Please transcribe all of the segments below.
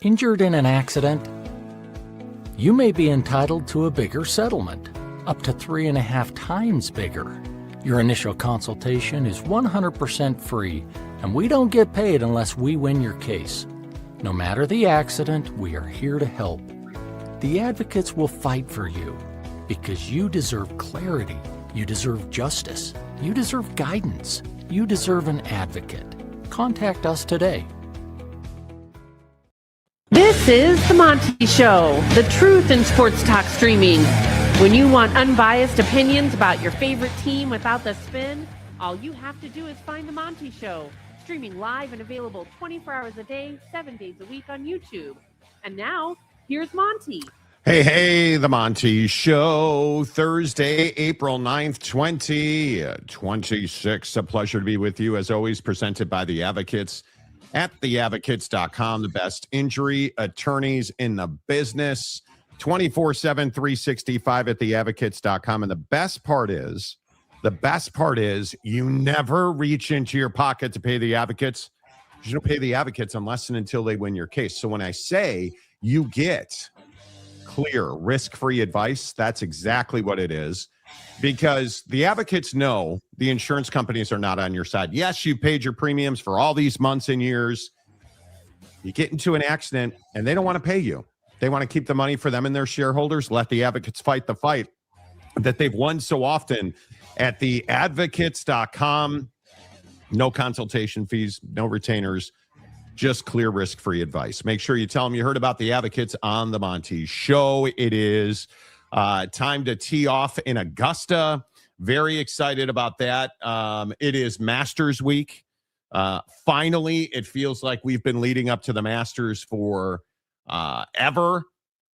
Injured in an accident? You may be entitled to a bigger settlement, up to 3.5 times bigger. Your initial consultation is 100% free, and we don't get paid unless we win your case. No matter the accident, we are here to help. The advocates will fight for you because you deserve clarity, you deserve justice, you deserve guidance, you deserve an advocate. Contact us today. This is the Monty Show, the truth in sports talk streaming. When you want unbiased opinions about your favorite team without the spin, all you have to do is find the Monty Show, streaming live and available 24 hours a day, 7 days a week on YouTube. And now, here's Monty. Hey, the Monty Show, Thursday, April 9th, 2026. A pleasure to be with you, as always, presented by The Advocates at theadvocates.com, the best injury attorneys in the business, 24/7, 365 at theadvocates.com. And the best part is you never reach into your pocket to pay the advocates. You don't pay the advocates unless and until they win your case. So when I say you get clear, risk-free advice, that's exactly what it is, because the advocates know the insurance companies are not on your side. Yes, you paid your premiums for all these months and years. You get into an accident and they don't want to pay you. They want to keep the money for them and their shareholders. Let the advocates fight the fight that they've won so often at theadvocates.com. No consultation fees, no retainers, just clear, risk-free advice. Make sure you tell them you heard about the advocates on the Monty Show. It is time to tee off in Augusta. Very excited about that. It is Masters Week. Finally, it feels like we've been leading up to the Masters for ever,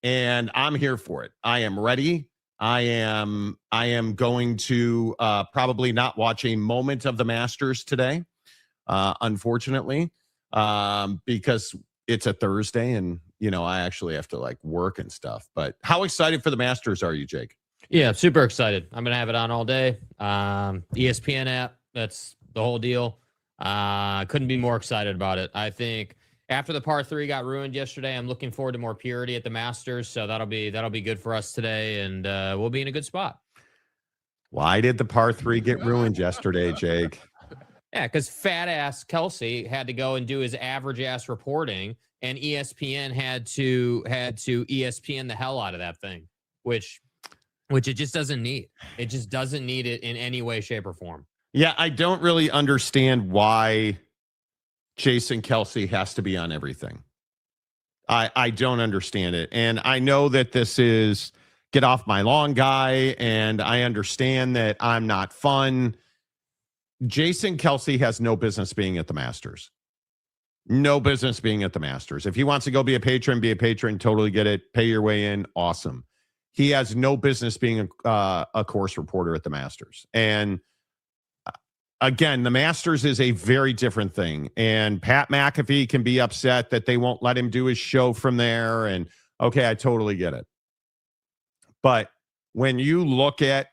and I'm here for it. I am ready. I am going to probably not watch a moment of the Masters today, unfortunately, because it's a Thursday and, I actually have to work and stuff. But how excited for the Masters are you, Jake? Yeah, super excited. I'm going to have it on all day. ESPN app, that's the whole deal. Couldn't be more excited about it. I think after the par 3 got ruined yesterday, I'm looking forward to more purity at the Masters. So that'll be good for us today, and we'll be in a good spot. Why did the par 3 get ruined yesterday, Jake? Yeah, because fat ass Kelsey had to go and do his average ass reporting, and ESPN had to ESPN the hell out of that thing, which it just doesn't need. It just doesn't need it in any way, shape, or form. Yeah, I don't really understand why Jason Kelsey has to be on everything. I don't understand it. And I know that this is get off my lawn guy, and I understand that I'm not fun. Jason Kelsey has no business being at the Masters. No business being at the Masters. If he wants to go be a patron, totally get it. Pay your way in. Awesome. He has no business being a course reporter at the Masters. And again, the Masters is a very different thing. And Pat McAfee can be upset that they won't let him do his show from there. And okay, I totally get it. But when you look at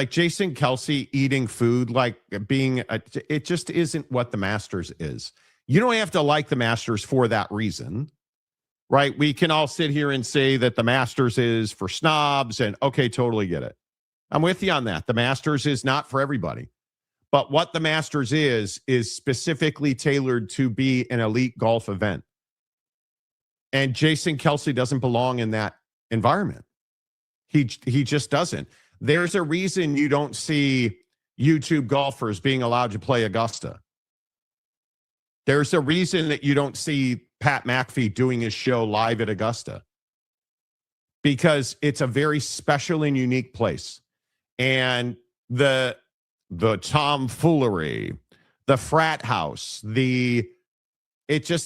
Jason Kelsey eating food, it just isn't what the Masters is. You don't have to like the Masters for that reason, right? We can all sit here and say that the Masters is for snobs, and okay, totally get it. I'm with you on that. The Masters is not for everybody. But what the Masters is specifically tailored to be an elite golf event. And Jason Kelsey doesn't belong in that environment. He just doesn't. There's a reason you don't see YouTube golfers being allowed to play Augusta. There's a reason that you don't see Pat McAfee doing his show live at Augusta, because it's a very special and unique place. And the tomfoolery, the frat house, it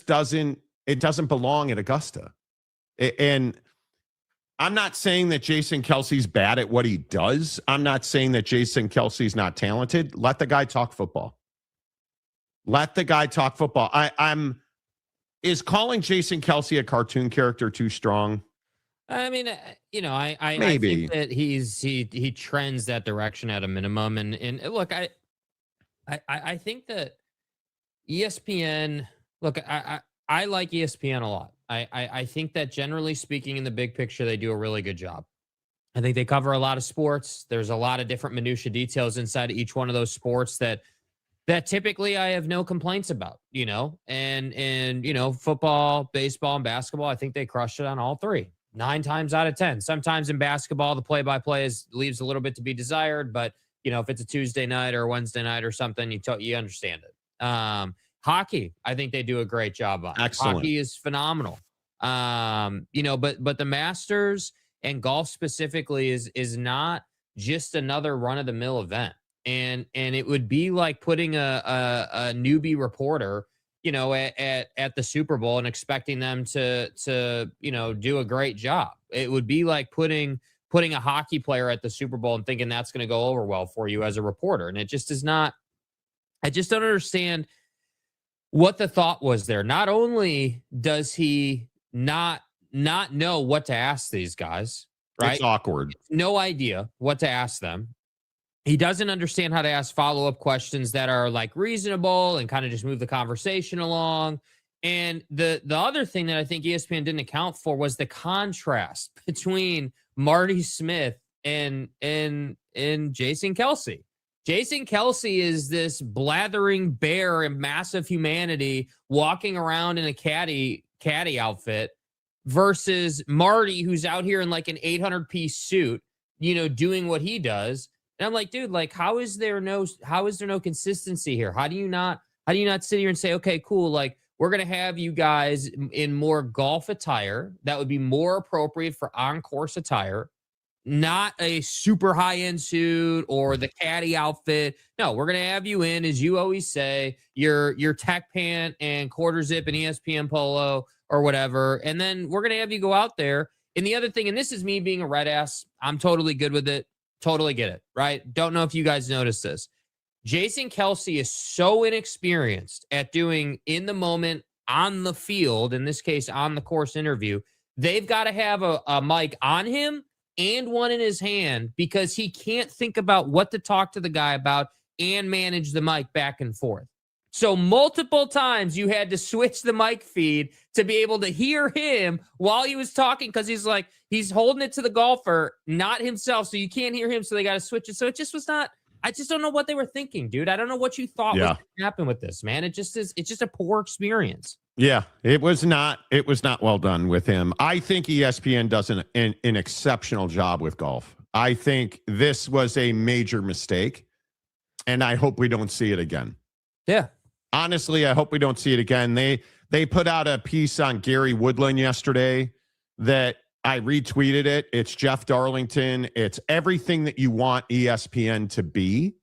doesn't belong at Augusta. And I'm not saying that Jason Kelsey's bad at what he does. I'm not saying that Jason Kelsey's not talented. Let the guy talk football. Is calling Jason Kelsey a cartoon character too strong? I mean, I Maybe. think that he trends that direction at a minimum. And look, I think that ESPN, look, I like ESPN a lot. I think that generally speaking, in the big picture, they do a really good job. I think they cover a lot of sports. There's a lot of different minutia details inside of each one of those sports that typically I have no complaints about, and football, baseball, and basketball. I think they crushed it on all three, 9 times out of 10. Sometimes in basketball, the play-by-play leaves a little bit to be desired, but if it's a Tuesday night or a Wednesday night or something, you understand it. Hockey, I think they do a great job on. Excellent. Hockey is phenomenal. But the Masters and golf specifically is not just another run-of-the-mill event. And it would be like putting a newbie reporter, at the Super Bowl and expecting them to do a great job. It would be like putting a hockey player at the Super Bowl and thinking that's going to go over well for you as a reporter. And it just is not. I just don't understand what the thought was there. Not only does he not know what to ask these guys, right? It's awkward. No idea what to ask them. He doesn't understand how to ask follow-up questions that are like reasonable and kind of just move the conversation along. And the other thing that I think ESPN didn't account for was the contrast between Marty Smith and Jason Kelce. Jason Kelce is this blathering bear in massive humanity walking around in a caddy outfit versus Marty, who's out here in like an 800-piece suit, doing what he does. And I'm like, dude, like, how is there no consistency here? How do you not sit here and say, okay, cool, like, we're going to have you guys in more golf attire that would be more appropriate for on-course attire, not a super high-end suit or the caddy outfit. No, we're going to have you in, as you always say, your tech pant and quarter zip and ESPN polo or whatever. And then we're going to have you go out there. And the other thing, and this is me being a red ass, I'm totally good with it. Totally get it, right? Don't know if you guys noticed this. Jason Kelce is so inexperienced at doing in the moment on the field, in this case, on the course interview. They've got to have a mic on him and one in his hand because he can't think about what to talk to the guy about and manage the mic back and forth. So multiple times you had to switch the mic feed to be able to hear him while he was talking because he's holding it to the golfer, not himself. So you can't hear him. So they got to switch it. So it just was not. I just don't know what they were thinking, dude. I don't know what you thought was going to happen with this, man. It's just a poor experience. Yeah, it was not well done with him. I think ESPN does an exceptional job with golf. I think this was a major mistake, and I hope we don't see it again. Yeah. Honestly, I hope we don't see it again. They put out a piece on Gary Woodland yesterday that I retweeted it. It's Jeff Darlington. It's everything that you want ESPN to be.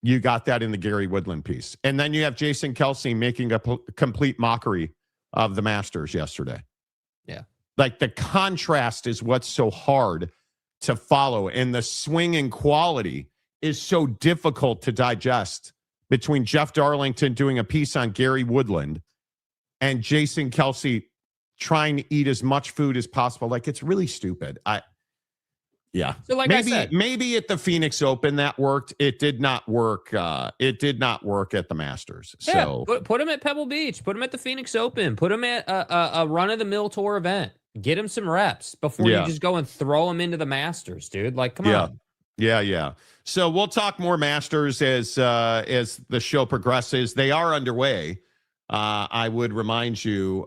You got that in the Gary Woodland piece. And then you have Jason Kelce making a complete mockery of the Masters yesterday. Yeah. Like the contrast is what's so hard to follow. And the swing in quality is so difficult to digest between Jeff Darlington doing a piece on Gary Woodland and Jason Kelce trying to eat as much food as possible. Like, it's really stupid. So like maybe at the Phoenix Open that worked. It did not work. It did not work at the Masters. So put him at Pebble Beach. Put him at the Phoenix Open. Put him at a run-of-the-mill tour event. Get him some reps before you just go and throw him into the Masters, dude. Like, come on. Yeah. So we'll talk more Masters as the show progresses. They are underway. I would remind you,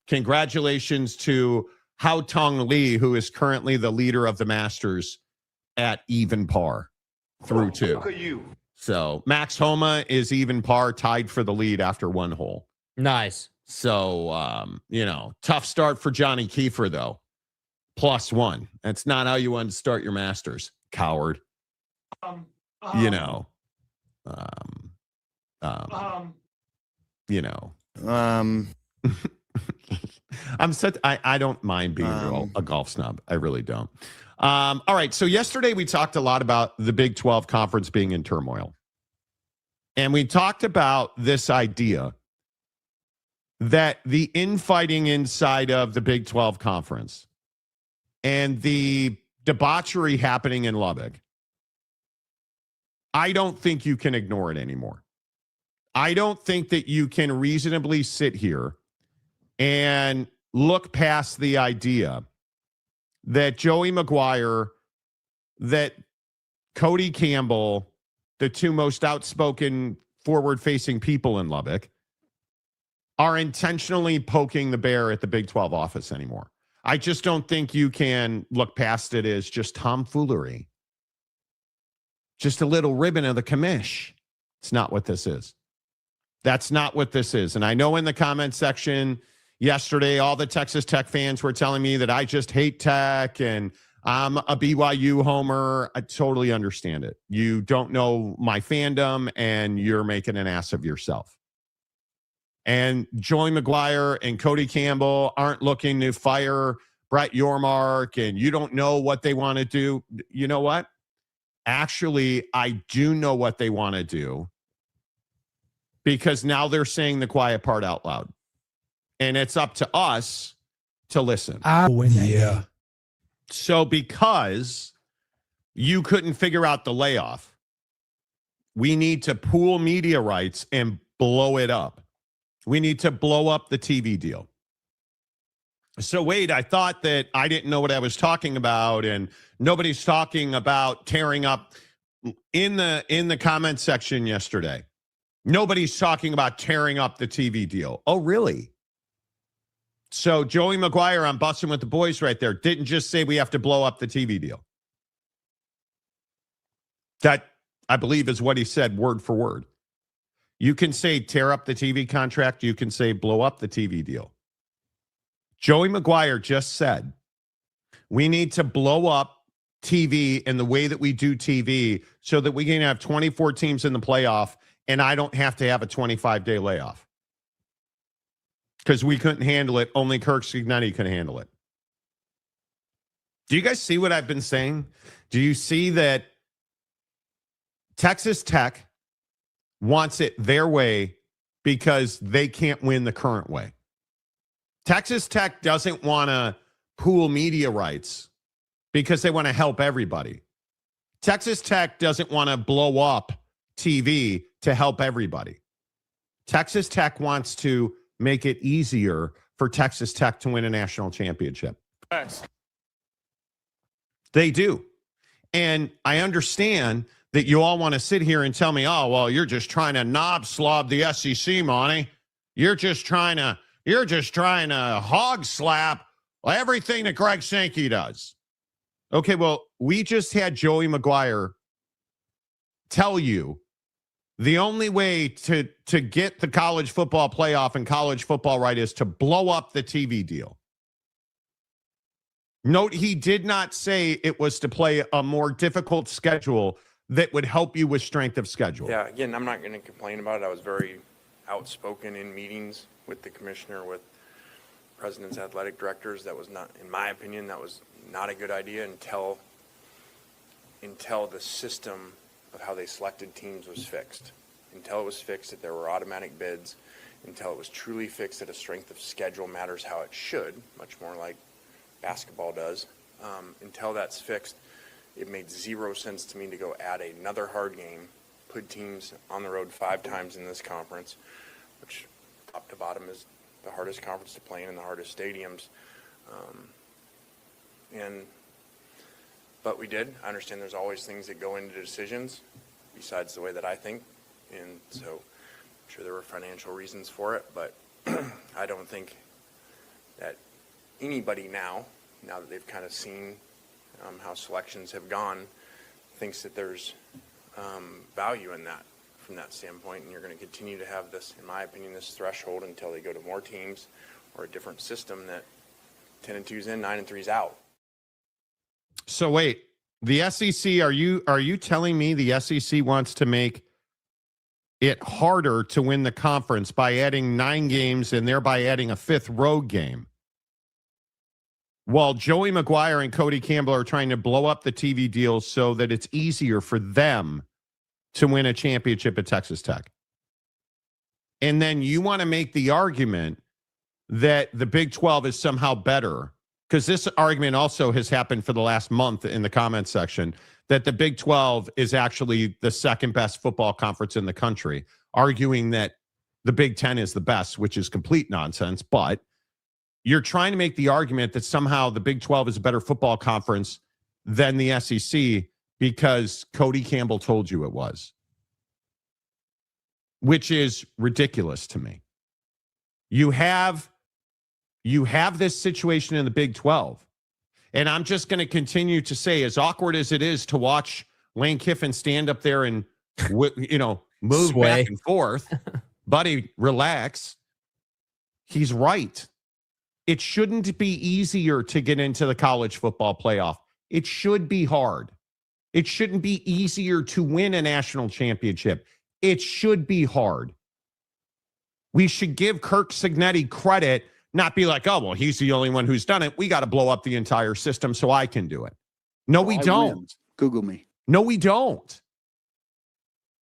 congratulations to Hao Tong Lee, who is currently the leader of the Masters at even par through 2. Look at you. So Max Homa is even par, tied for the lead after 1 hole. Nice. So, tough start for Johnny Kiefer, though. +1. That's not how you want to start your Masters, coward. I don't mind being a golf snob. I really don't. All right. So yesterday we talked a lot about the Big 12 conference being in turmoil. And we talked about this idea that the infighting inside of the Big 12 conference and the debauchery happening in Lubbock, I don't think you can ignore it anymore. I don't think that you can reasonably sit here and look past the idea that Joey Mcguire, that Cody Campbell, the two most outspoken forward-facing people in Lubbock, are intentionally poking the bear at the Big 12 office anymore. I just don't think you can look past it as just tomfoolery. Just a little ribbon of the commish. It's not what this is. That's not what this is. And I know in the comment section yesterday, all the Texas Tech fans were telling me that I just hate Tech and I'm a BYU homer. I totally understand it. You don't know my fandom and you're making an ass of yourself. And Joey Mcguire and Cody Campbell aren't looking to fire Brett Yormark, and you don't know what they want to do. You know what? Actually, I do know what they want to do, because now they're saying the quiet part out loud. And it's up to us to listen. Yeah. So because you couldn't figure out the layoff, we need to pool media rights and blow it up. We need to blow up the TV deal. So wait, I thought that I didn't know what I was talking about, and nobody's talking about tearing up in the comment section yesterday. Nobody's talking about tearing up the TV deal. Oh, really? So Joey Mcguire on Bussin' with the Boys right there didn't just say we have to blow up the TV deal. That, I believe, is what he said word for word. You can say tear up the TV contract. You can say blow up the TV deal. Joey Mcguire just said we need to blow up TV in the way that we do TV so that we can have 24 teams in the playoff and I don't have to have a 25-day layoff. Because we couldn't handle it. Only Kirk Signetti could handle it. Do you guys see what I've been saying? Do you see that Texas Tech wants it their way because they can't win the current way? Texas Tech doesn't want to pool media rights because they want to help everybody. Texas Tech doesn't want to blow up TV to help everybody. Texas Tech wants to make it easier for Texas Tech to win a national championship. Thanks. They do. And I understand that you all want to sit here and tell me, oh, well, you're just trying to knob slob the SEC, Monty. You're just trying to hog slap everything that Greg Sankey does. Okay, well, we just had Joey Mcguire tell you the only way to get the college football playoff and college football right is to blow up the TV deal. Note, he did not say it was to play a more difficult schedule that would help you with strength of schedule. Yeah, again, I'm not going to complain about it. I was very outspoken in meetings with the commissioner, with president's athletic directors. That was not, in my opinion, that was not a good idea until the system of how they selected teams was fixed. Until it was fixed that there were automatic bids, until it was truly fixed that a strength of schedule matters how it should, much more like basketball does. Until that's fixed, it made zero sense to me to go add another hard game, put teams on the road 5 times in this conference, which top to bottom is the hardest conference to play in and the hardest stadiums. But we did. I understand there's always things that go into decisions besides the way that I think. And so I'm sure there were financial reasons for it, but I don't think that anybody now that they've kind of seen how selections have gone, thinks that there's value in that from that standpoint. And you're going to continue to have this, in my opinion, this threshold until they go to more teams or a different system that 10 and 2's in, 9 and 3's out. So wait, the SEC, are you telling me the SEC wants to make it harder to win the conference by adding 9 games and thereby adding a 5th road game, while Joey Mcguire and Cody Campbell are trying to blow up the TV deal so that it's easier for them to win a championship at Texas Tech? And then you want to make the argument that the Big 12 is somehow better, because this argument also has happened for the last month in the comment section, that the Big 12 is actually the second best football conference in the country. arguing that the Big Ten is the best, which is complete nonsense. But you're trying to make the argument that somehow the Big 12 is a better football conference than the SEC because Cody Campbell told you it was, which is ridiculous to me. You have this situation in the Big 12. And I'm just going to continue to say, as awkward as it is to watch Lane Kiffin stand up there and, move Sway. back and forth, buddy, relax. He's right. It shouldn't be easier to get into the college football playoff. It should be hard. It shouldn't be easier to win a national championship. It should be hard. We should give Kirk Cignetti credit, not be like, oh, well, he's the only one who's done it. We got to blow up the entire system so I can do it. No, we don't. Win. Google me. No, we don't.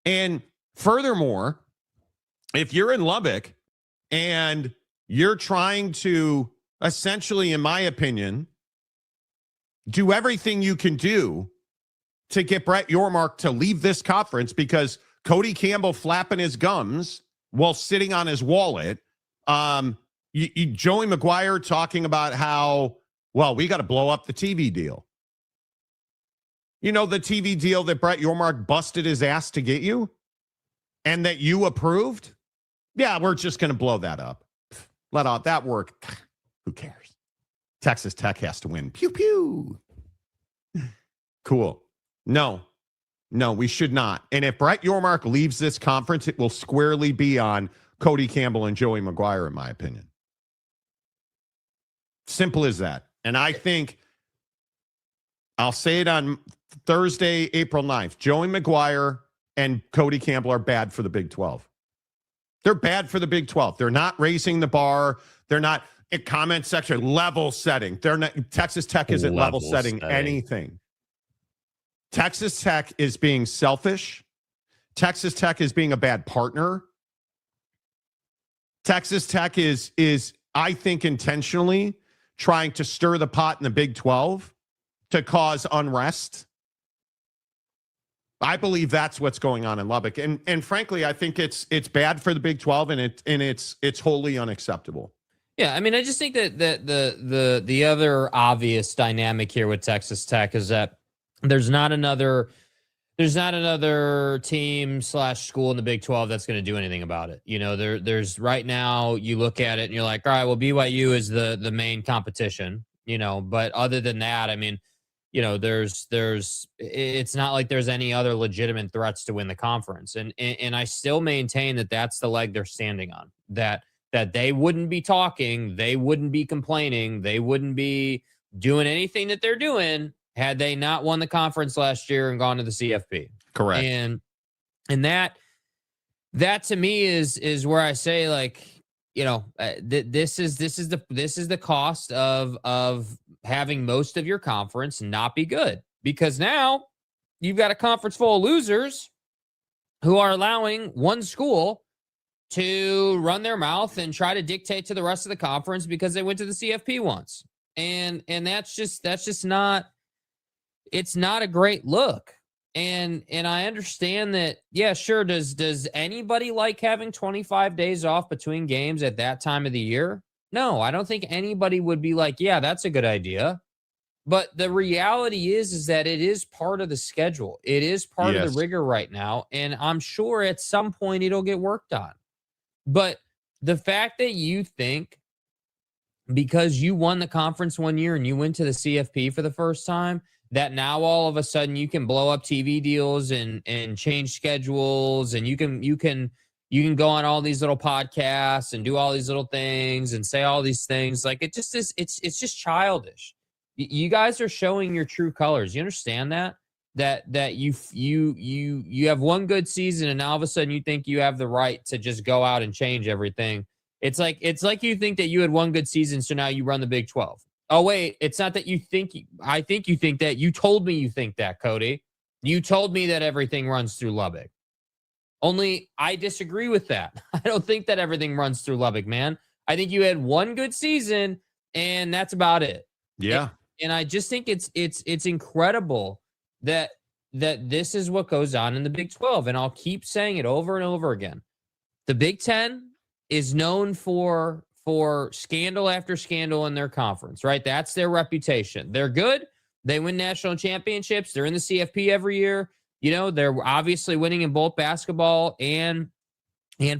And furthermore, if you're in Lubbock and you're trying to essentially, in my opinion, do everything you can do to get Brett Yormark to leave this conference because Cody Campbell flapping his gums while sitting on his wallet. Joey Mcguire talking about how, well, we got to blow up the TV deal. You know, the TV deal that Brett Yormark busted his ass to get you and that you approved? Yeah, we're just going to blow that up. Let out that work. Who cares? Texas Tech has to win. Pew, pew. Cool. No, we should not. And if Brett Yormark leaves this conference, it will squarely be on Cody Campbell and Joey Mcguire, in my opinion. Simple as that. And I think I'll say it on Thursday, April 9th. Joey Mcguire and Cody Campbell are bad for the Big 12. They're bad for the Big 12. They're not raising the bar. They're not in comment section level setting. They're not. Texas Tech isn't level setting anything. Texas Tech is being selfish. Texas Tech is being a bad partner. Texas Tech is I think, intentionally trying to stir the pot in the Big 12 to cause unrest. I believe that's what's going on in Lubbock. And frankly, I think it's bad for the Big 12 and it's wholly unacceptable. Yeah, I mean, I just think that the other obvious dynamic here with Texas Tech is that there's not another team / school in the Big 12 that's going to do anything about it. You know, there's right now you look at it and you're like, all right, well, BYU is the main competition, you know, but other than that, I mean, you know, it's not like there's any other legitimate threats to win the conference. And I still maintain that that's the leg they're standing on, that they wouldn't be talking, they wouldn't be complaining, they wouldn't be doing anything that they're doing had they not won the conference last year and gone to the CFP. Correct. And that to me is where I say, like, you know, this is the cost of having most of your conference not be good, because now you've got a conference full of losers who are allowing one school to run their mouth and try to dictate to the rest of the conference because they went to the CFP once. And that's just not, it's not a great look. And I understand that, yeah, sure. Does anybody like having 25 days off between games at that time of the year? No, I don't think anybody would be like, yeah, that's a good idea. But the reality is that it is part of the schedule. It is part of the rigor right now. And I'm sure at some point it'll get worked on. But the fact that you think because you won the conference one year and you went to the CFP for the first time, that now all of a sudden you can blow up TV deals and change schedules, and you can go on all these little podcasts and do all these little things and say all these things. Like, it just is, it's just childish. You guys are showing your true colors. You understand that you have one good season and now all of a sudden you think you have the right to just go out and change everything. It's like you think that you had one good season, so now you run the Big 12. Oh, wait, it's not that you think. I think you think that. You told me you think that, Cody. You told me that everything runs through Lubbock. Only I disagree with that. I don't think that everything runs through Lubbock, man. I think you had one good season, and that's about it. Yeah. And I just think it's incredible that this is what goes on in the Big 12. And I'll keep saying it over and over again. The Big Ten is known for scandal after scandal in their conference, right? That's their reputation. They're good. They win national championships. They're in the CFP every year. You know, they're obviously winning in both basketball and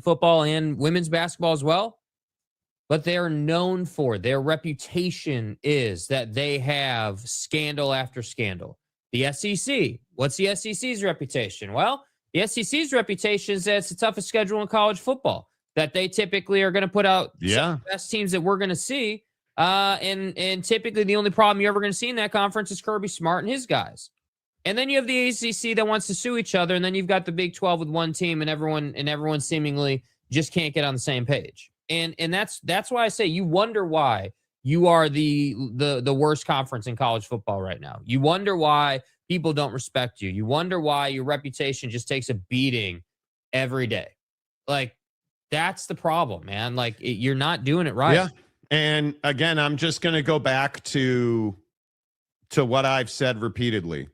football and women's basketball as well. But they're known for, their reputation is that they have scandal after scandal. The SEC, what's the SEC's reputation? Well, the SEC's reputation is that it's the toughest schedule in college football, that they typically are going to put out some of the best teams that we're going to see. And typically the only problem you're ever going to see in that conference is Kirby Smart and his guys. And then you have the ACC that wants to sue each other, and then you've got the Big 12 with one team, and everyone seemingly just can't get on the same page. And that's why I say you wonder why you are the worst conference in college football right now. You wonder why people don't respect you. You wonder why your reputation just takes a beating every day. Like, that's the problem, man. Like, you're not doing it right. Yeah. And again, I'm just going to go back to what I've said repeatedly.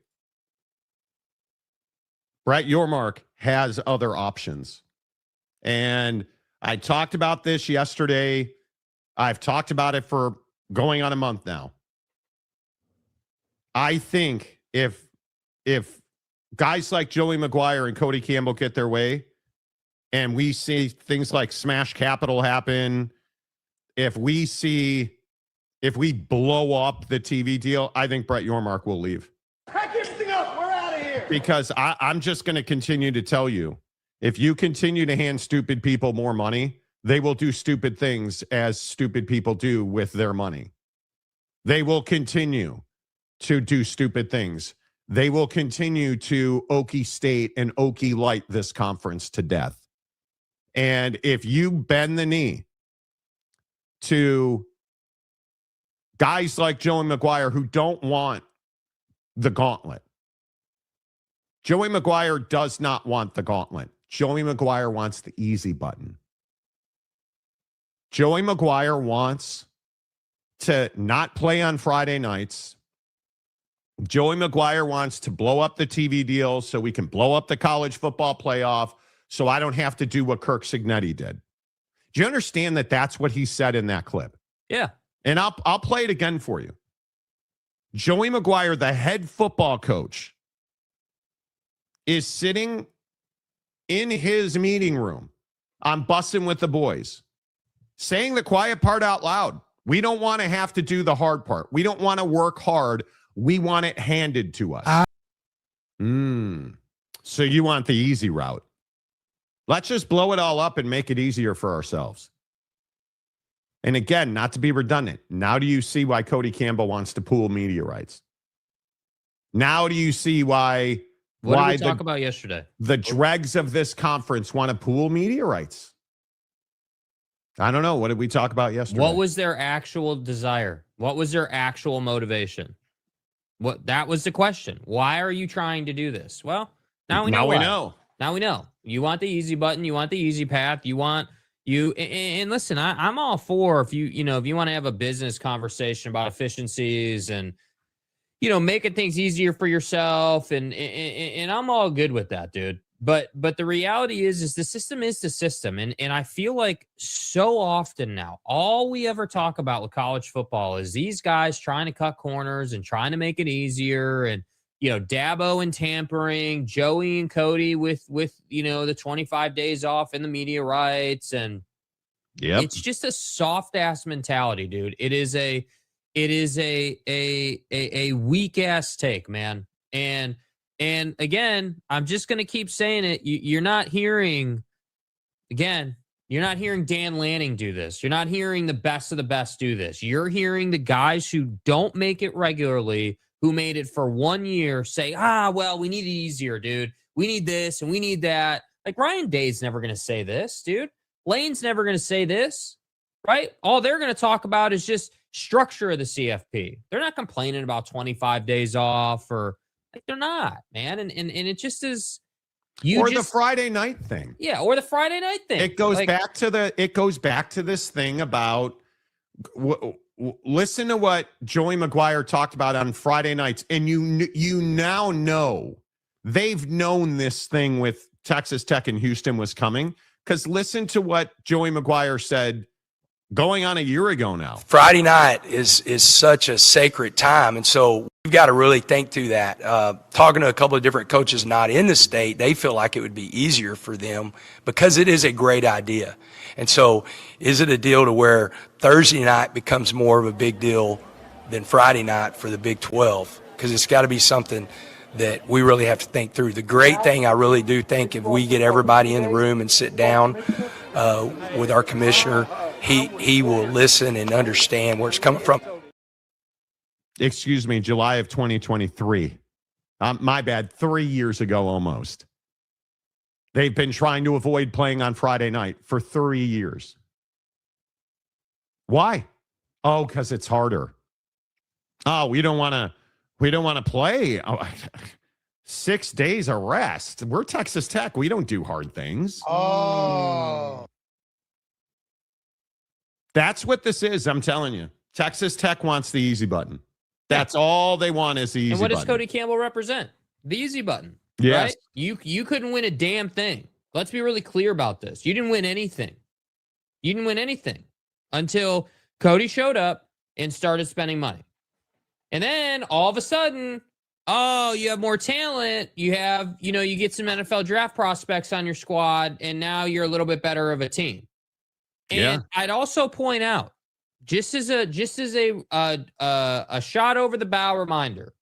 Brett Yormark has other options. And I talked about this yesterday. I've talked about it for going on a month now. I think if guys like Joey Mcguire and Cody Campbell get their way, and we see things like Smash Capital happen, if we blow up the TV deal, I think Brett Yormark will leave. Pack everything up. We're out of here. Because I'm just going to continue to tell you, if you continue to hand stupid people more money, they will do stupid things as stupid people do with their money. They will continue to do stupid things. They will continue to Okie State and Okie Light this conference to death. And if you bend the knee to guys like Joey Mcguire who don't want the gauntlet, Joey Mcguire does not want the gauntlet. Joey Mcguire wants the easy button. Joey Mcguire wants to not play on Friday nights. Joey Mcguire wants to blow up the TV deal so we can blow up the college football playoff so I don't have to do what Kirk Cignetti did. Do you understand that that's what he said in that clip? Yeah. And I'll play it again for you. Joey Mcguire, the head football coach, is sitting in his meeting room on Bussin' with the Boys, saying the quiet part out loud. We don't want to have to do the hard part. We don't want to work hard. We want it handed to us. So you want the easy route. Let's just blow it all up and make it easier for ourselves. And again, not to be redundant, now do you see why Cody Campbell wants to pool media rights? Now do you see why What did we talk about yesterday? The dregs of this conference want to pool media rights? I don't know. What did we talk about yesterday? What was their actual desire? What was their actual motivation? That was the question. Why are you trying to do this? Well, now we know. Now we know. You want the easy button. You want the easy path. And listen, I'm all for if you want to have a business conversation about efficiencies and making things easier for yourself, and I'm all good with that, dude. But the reality is the system is the system, and I feel like so often now, all we ever talk about with college football is these guys trying to cut corners and trying to make it easier, and Dabo and tampering, Joey and Cody with the 25 days off and the media rights, and it's just a soft ass mentality, dude. It is a weak ass take, man. And again, I'm just going to keep saying it. You're not hearing Dan Lanning do this. You're not hearing the best of the best do this. You're hearing the guys who don't make it regularly, who made it for 1 year, say, well, we need it easier, dude. We need this and we need that. Like, Ryan Day's never going to say this, dude. Lane's never going to say this, right? All they're going to talk about is just structure of the CFP. They're not complaining about 25 days off, or like, they're not, man. And it just is. The Friday night thing. Yeah, or the Friday night thing. It goes back to this thing about listen to what Joey Mcguire talked about on Friday nights, and you now know they've known this thing with Texas Tech and Houston was coming, Because listen to what Joey Mcguire said going on a year ago now. Friday night is such a sacred time, and so we've got to really think through that. Talking to a couple of different coaches not in the state, they feel like it would be easier for them because it is a great idea. And so is it a deal to where Thursday night becomes more of a big deal than Friday night for the Big 12? Because it's got to be something that we really have to think through. The great thing, I really do think, if we get everybody in the room and sit down with our commissioner, he will listen and understand where it's coming from. Excuse me, July of 2023. My bad, 3 years ago almost. They've been trying to avoid playing on Friday night for 3 years. Why? Oh, because it's harder. Oh, we don't want to play. Oh, 6 days of rest. We're Texas Tech. We don't do hard things. Oh. That's what this is. I'm telling you. Texas Tech wants the easy button. That's all they want is the easy button. And what does Cody Campbell represent? The easy button. Yes. Right? You couldn't win a damn thing. Let's be really clear about this. You didn't win anything. You didn't win anything until Cody showed up and started spending money. And then all of a sudden, oh, you have more talent. You have, you get some NFL draft prospects on your squad, and now you're a little bit better of a team. And I'd also point out, just as a shot over the bow reminder,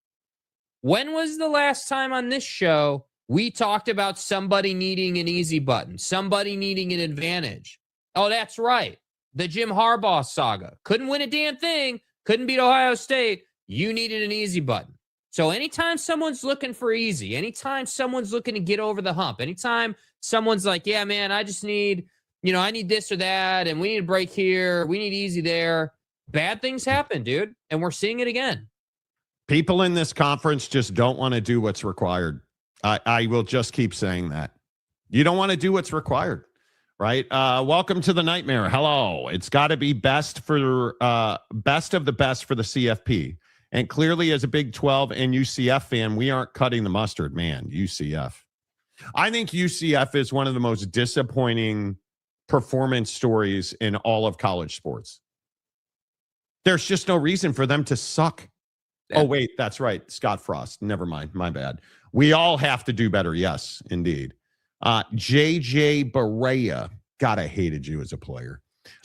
when was the last time on this show we talked about somebody needing an easy button, somebody needing an advantage? Oh, that's right. The Jim Harbaugh saga. Couldn't win a damn thing. Couldn't beat Ohio State. You needed an easy button. So anytime someone's looking for easy, anytime someone's looking to get over the hump, anytime someone's like, yeah, man, I just need, I need this or that, and we need a break here, we need easy there, bad things happen, dude. And we're seeing it again. People in this conference just don't want to do what's required. I will just keep saying that. You don't want to do what's required, right? Welcome to the nightmare. Hello. It's got to be best of the best for the CFP. And clearly, as a Big 12 and UCF fan, we aren't cutting the mustard, man. UCF. I think UCF is one of the most disappointing performance stories in all of college sports. There's just no reason for them to suck. Oh, wait, that's right. Scott Frost. Never mind. My bad. We all have to do better. Yes, indeed. JJ Barea. God, I hated you as a player.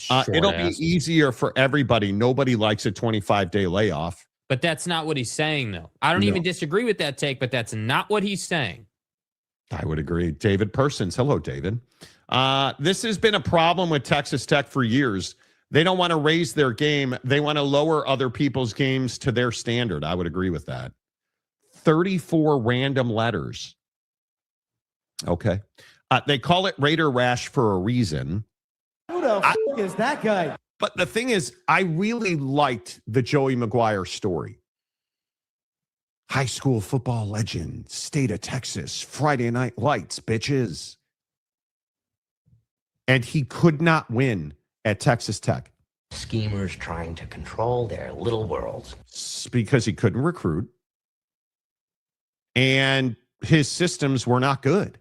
It'll be easier for everybody. Nobody likes a 25-day layoff. But that's not what he's saying, though. I don't even disagree with that take, but that's not what he's saying. I would agree. David Persons. Hello, David. This has been a problem with Texas Tech for years. They don't want to raise their game. They want to lower other people's games to their standard. I would agree with that. 34 random letters. Okay. They call it Raider Rash for a reason. Who the f*** is that guy? But the thing is, I really liked the Joey Mcguire story. High school football legend, state of Texas, Friday Night Lights, bitches. And he could not win at Texas Tech. Schemers trying to control their little worlds. Because he couldn't recruit. And his systems were not good.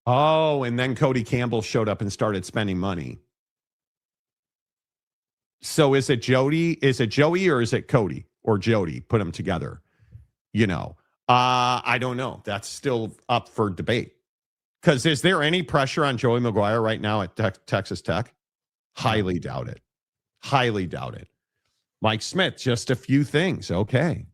Oh, and then Cody Campbell showed up and started spending money. So is it Jody? Is it Joey or is it Cody or Jody? Put them together. I don't know. That's still up for debate. Because is there any pressure on Joey Mcguire right now at Texas Tech? Highly doubt it. Highly doubt it. Mike Smith, just a few things. Okay.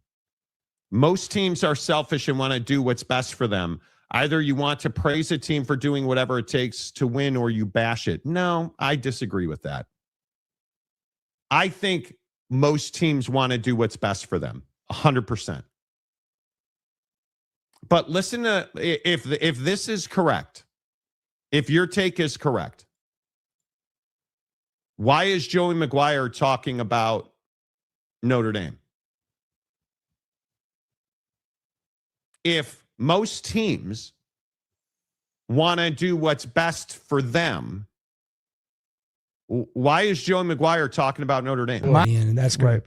Most teams are selfish and want to do what's best for them. Either you want to praise a team for doing whatever it takes to win or you bash it. No, I disagree with that. I think most teams want to do what's best for them, 100%. But listen to, if this is correct, if your take is correct, why is Joey Mcguire talking about Notre Dame? If most teams want to do what's best for them, why is Joey Mcguire talking about Notre Dame? And that's great.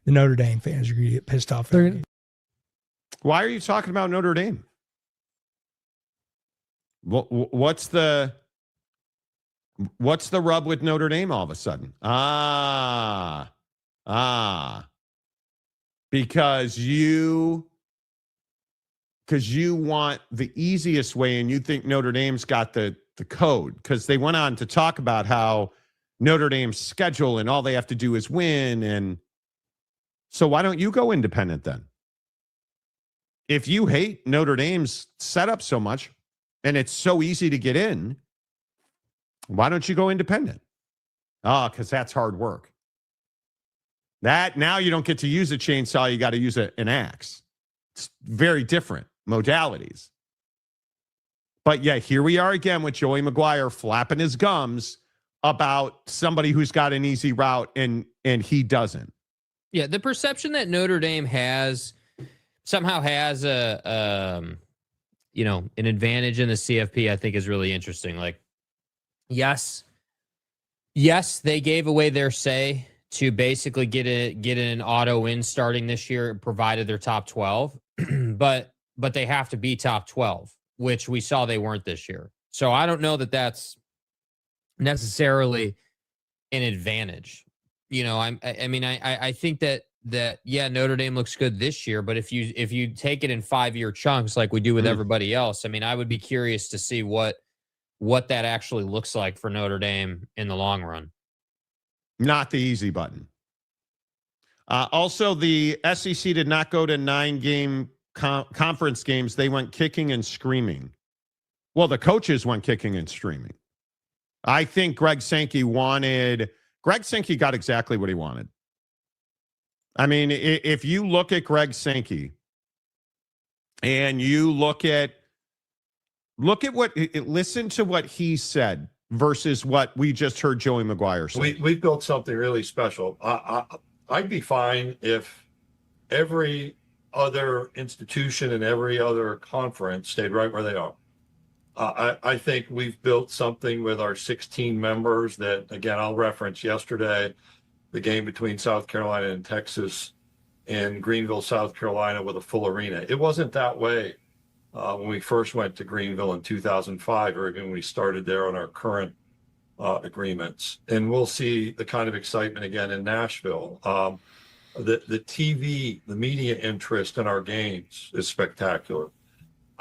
The Notre Dame fans are going to get pissed off. Why are you talking about Notre Dame? What's the What's the rub with Notre Dame all of a sudden? Because you want the easiest way, and you think Notre Dame's got the code, because they went on to talk about how Notre Dame's schedule and all they have to do is win. And so why don't you go independent then? If you hate Notre Dame's setup so much and it's so easy to get in, why don't you go independent? Because that's hard work. That now you don't get to use a chainsaw, you got to use an axe. It's very different modalities. But yeah, here we are again with Joey Mcguire flapping his gums about somebody who's got an easy route and he doesn't. Yeah, the perception that Notre Dame somehow has an advantage in the CFP, I think is really interesting. Like, yes, they gave away their say to basically get an auto win starting this year, provided they're top 12, but they have to be top 12, which we saw they weren't this year. So I don't know that that's necessarily an advantage. I think that yeah, Notre Dame looks good this year, but if you take it in 5-year chunks like we do with everybody else, I would be curious to see what that actually looks like for Notre Dame in the long run. Not the easy button. Also, the SEC did not go to 9-game conference games. They went kicking and screaming. Well, the coaches went kicking and screaming. I think Greg Sankey got exactly what he wanted. I mean, if you look at Greg Sankey and you listen to what he said versus what we just heard Joey Mcguire say. We built something really special. I'd be fine if every other institution and every other conference stayed right where they are. I think we've built something with our 16 members that, again, I'll reference yesterday, the game between South Carolina and Texas in Greenville, South Carolina, with a full arena. It wasn't that way when we first went to Greenville in 2005, or even when we started there on our current agreements. And we'll see the kind of excitement again in Nashville. The TV, the media interest in our games is spectacular.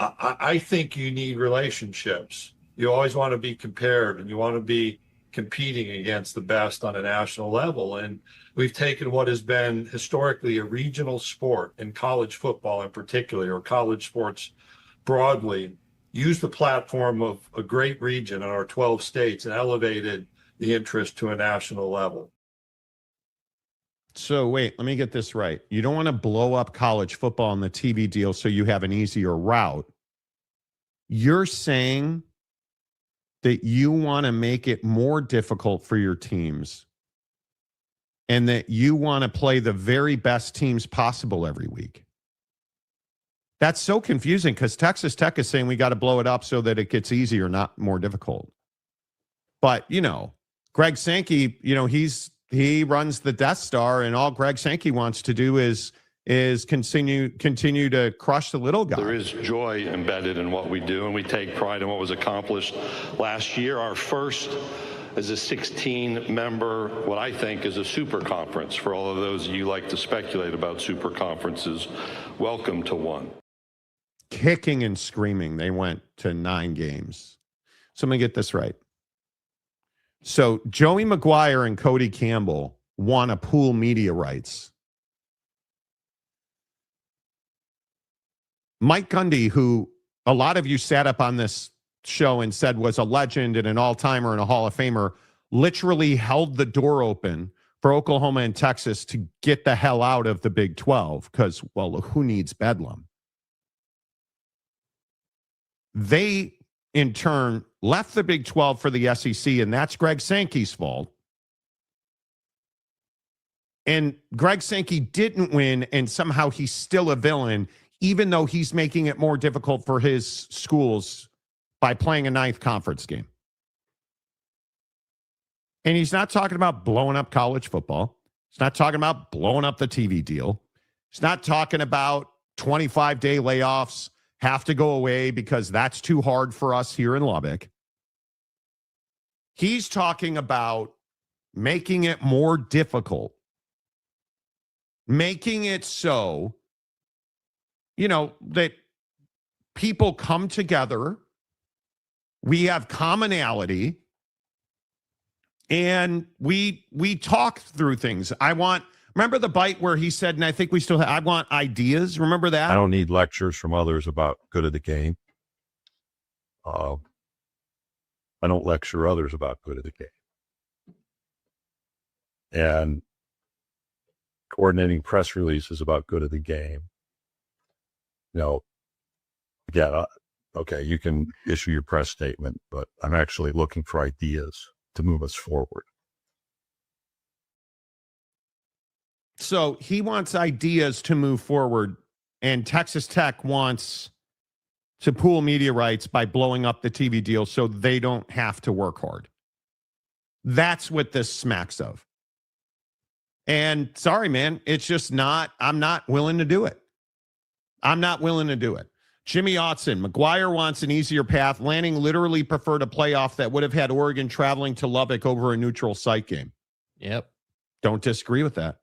I think you need relationships. You always want to be compared, and you want to be competing against the best on a national level. And we've taken what has been historically a regional sport, in college football in particular, or college sports broadly, used the platform of a great region in our 12 states and elevated the interest to a national level. So wait, let me get this right. You don't want to blow up college football in the TV deal so you have an easier route. You're saying that you want to make it more difficult for your teams and that you want to play the very best teams possible every week. That's so confusing because Texas Tech is saying we got to blow it up so that it gets easier, not more difficult. But, Greg Sankey, he runs the Death Star, and all Greg Sankey wants to do is continue to crush the little guy. There is joy embedded in what we do, and we take pride in what was accomplished last year. Our first as a 16-member, what I think is a super conference. For all of those of you who like to speculate about super conferences, welcome to one. Kicking and screaming, they went to 9 games. So let me get this right. So Joey Mcguire and Cody Campbell want to pool media rights. Mike Gundy, who a lot of you sat up on this show and said was a legend and an all-timer and a Hall of Famer, literally held the door open for Oklahoma and Texas to get the hell out of the Big 12 because, well, who needs Bedlam? They, in turn, left the Big 12 for the SEC, and that's Greg Sankey's fault. And Greg Sankey didn't win, and somehow he's still a villain, even though he's making it more difficult for his schools by playing a 9th conference game. And he's not talking about blowing up college football. He's not talking about blowing up the TV deal. He's not talking about 25-day layoffs have to go away because that's too hard for us here in Lubbock. He's talking about making it more difficult, making it so, that people come together, we have commonality, and we talk through things. Remember the bite where he said, and I think we still I want ideas. Remember that? I don't need lectures from others about good of the game. I don't lecture others about good of the game. And coordinating press releases about good of the game. Again, okay, you can issue your press statement, but I'm actually looking for ideas to move us forward. So he wants ideas to move forward, and Texas Tech wants to pool media rights by blowing up the TV deal so they don't have to work hard. That's what this smacks of. And sorry, man, it's just I'm not willing to do it. I'm not willing to do it. Jimmy Otson, Mcguire wants an easier path. Lanning literally preferred a playoff that would have had Oregon traveling to Lubbock over a neutral site game. Yep. Don't disagree with that.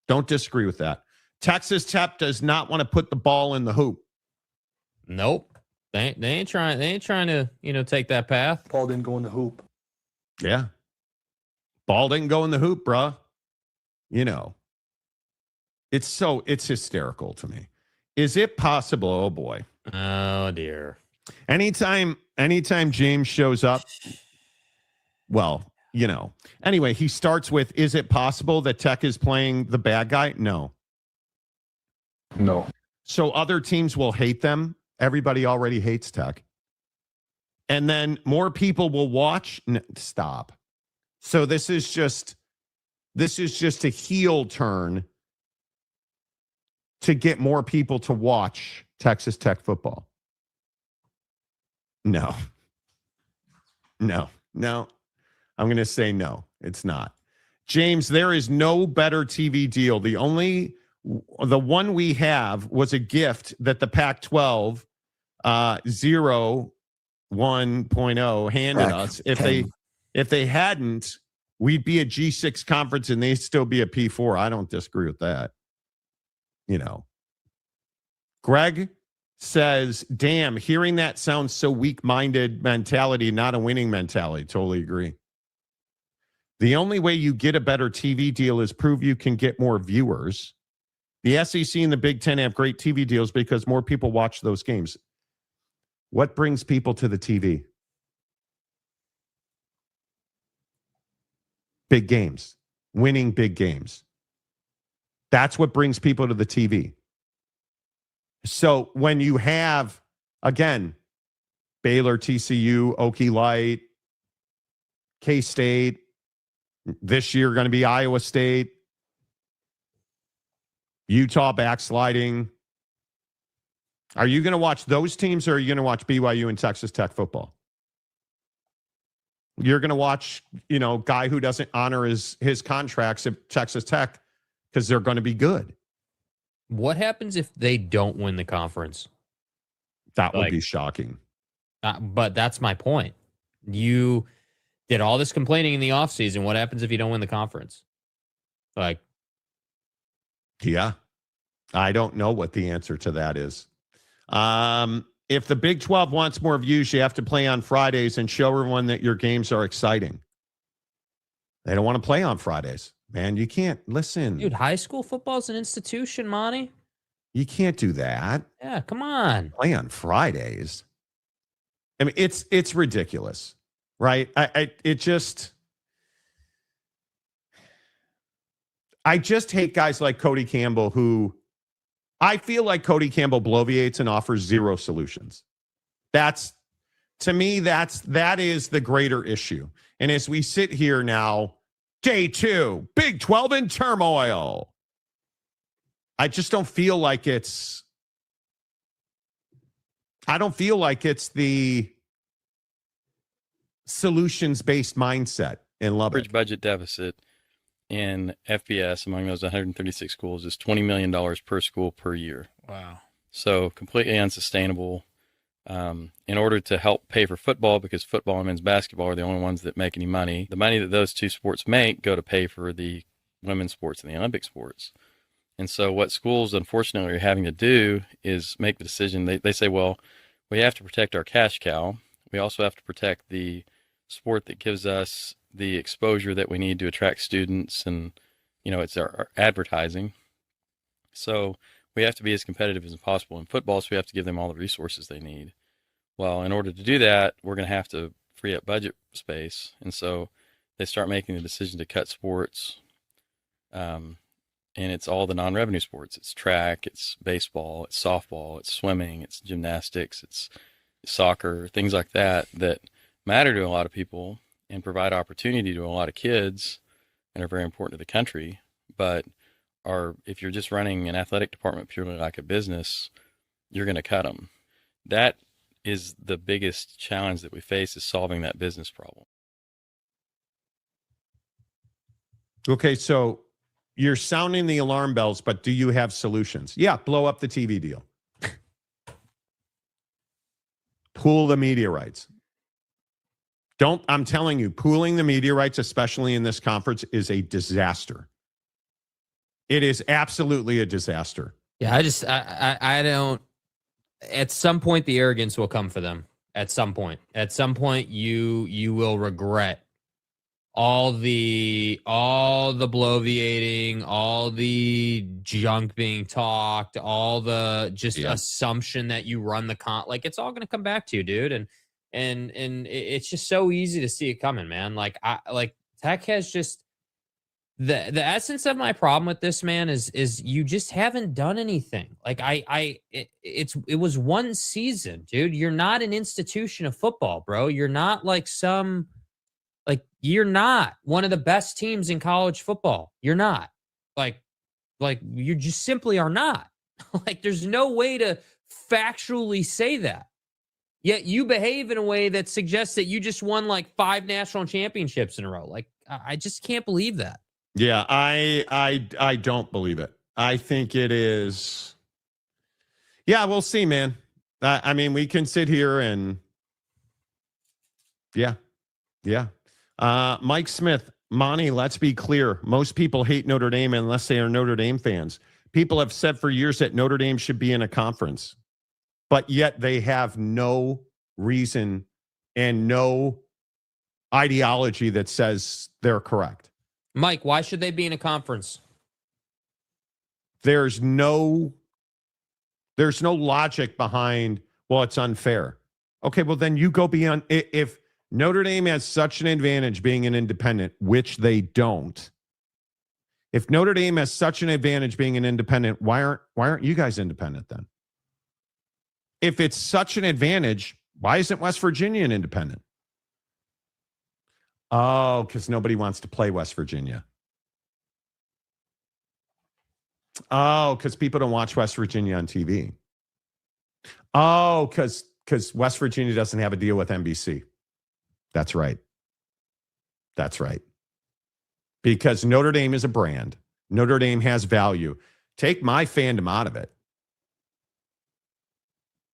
Don't disagree with that. Texas Tech does not want to put the ball in the hoop. Nope. They ain't trying to, take that path. Paul didn't go in the hoop. Yeah. Ball didn't go in the hoop, bruh. It's hysterical to me. Is it possible? Oh boy. Oh dear. Anytime James shows up, well, anyway, he starts with, is it possible that Tech is playing the bad guy? No. So other teams will hate them. Everybody already hates Tech. And then more people will watch. Stop. So this is just a heel turn to get more people to watch Texas Tech football. No. I'm going to say no, it's not. James, there is no better TV deal. The one we have was a gift that the Pac-12 1.0 handed us. If they hadn't, we'd be a G6 conference and they'd still be a P4. I don't disagree with that. Greg says, damn, hearing that sounds so weak-minded mentality, not a winning mentality. Totally agree. The only way you get a better TV deal is prove you can get more viewers. The SEC and the Big Ten have great TV deals because more people watch those games. What brings people to the TV? Big games, winning big games. That's what brings people to the TV. So when you have, again, Baylor, TCU, Okie Light, K-State, this year going to be Iowa State, Utah backsliding. Are you going to watch those teams or are you going to watch BYU and Texas Tech football? You're going to watch, guy who doesn't honor his contracts at Texas Tech because they're going to be good. What happens if they don't win the conference? That would be shocking. But that's my point. You did all this complaining in the offseason. What happens if you don't win the conference? Yeah, I don't know what the answer to that is. If the Big 12 wants more views, you have to play on Fridays and show everyone that your games are exciting. They don't want to play on Fridays. Man, you can't listen. Dude, high school football is an institution, Monty. You can't do that. Yeah, come on. Play on Fridays. I mean, it's ridiculous, right? I just hate guys like Cody Campbell who I feel like Cody Campbell bloviates and offers zero solutions. To me, that is the greater issue. And as we sit here now, Day 2, Big 12 in turmoil. I just don't feel like it's the solutions-based mindset in Lubbock. Average budget deficit in FBS among those 136 schools is $20 million per school per year. Wow. So completely unsustainable. in order to help pay for football, because football and men's basketball are the only ones that make any money. The money that those two sports make go to pay for the women's sports and the Olympic sports. And so what schools, unfortunately, are having to do is make the decision. They say, well, we have to protect our cash cow. We also have to protect the sport that gives us the exposure that we need to attract students, and, it's our advertising. So we have to be as competitive as possible in football, so we have to give them all the resources they need. Well, in order to do that, we're going to have to free up budget space. And so they start making the decision to cut sports. And it's all the non-revenue sports. It's track, it's baseball, it's softball, it's swimming, it's gymnastics, it's soccer, things like that matter to a lot of people and provide opportunity to a lot of kids and are very important to the country. But if you're just running an athletic department purely like a business, you're going to cut them. That is the biggest challenge that we face, is solving that business problem. Okay, so you're sounding the alarm bells, but do you have solutions? Yeah, blow up the TV deal. Pool the media rights. I'm telling you, pooling the media rights, especially in this conference, is a disaster. It is absolutely a disaster. Yeah, I don't. At some point, the arrogance will come for them. At some point, you will regret all the bloviating, all the junk being talked, all the assumption that you run the like it's all going to come back to you, dude. And it's just so easy to see it coming, man. Like Tech has just the essence of my problem with this, man, is you just haven't done anything. Like it was one season, dude. You're not an institution of football, bro. You're not you're not one of the best teams in college football. You're not. Like you just simply are not. Like there's no way to factually say that. Yet you behave in a way that suggests that you just won 5 national championships in a row. Like I just can't believe that. Yeah, I don't believe it. I think it is. Yeah, we'll see, man. I mean, we can sit here and yeah. Mike Smith, Monty, let's be clear. Most people hate Notre Dame unless they are Notre Dame fans. People have said for years that Notre Dame should be in a conference, but yet they have no reason and no ideology that says they're correct. Mike, why should they be in a conference? There's no logic behind, well, it's unfair. Okay, well, then you go beyond. If Notre Dame has such an advantage being an independent, which they don't. If Notre Dame has such an advantage being an independent, why aren't you guys independent then? If it's such an advantage, why isn't West Virginia an independent? Oh, because nobody wants to play West Virginia. Oh, because people don't watch West Virginia on TV. Oh, because West Virginia doesn't have a deal with NBC. That's right. Because Notre Dame is a brand. Notre Dame has value. Take my fandom out of it.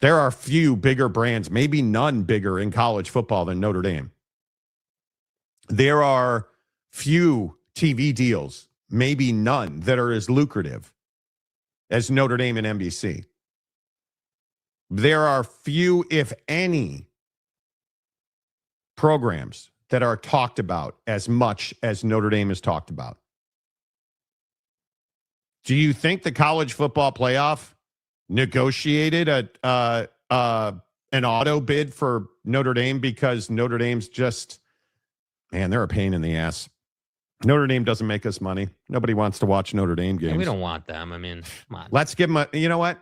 There are few bigger brands, maybe none bigger in college football than Notre Dame. There are few TV deals, maybe none, that are as lucrative as Notre Dame and NBC. There are few, if any, programs that are talked about as much as Notre Dame is talked about. Do you think the college football playoff negotiated an auto bid for Notre Dame because Notre Dame's just, man, they're a pain in the ass. Notre Dame doesn't make us money. Nobody wants to watch Notre Dame games. Yeah, we don't want them. I mean, come on. Let's give them you know what?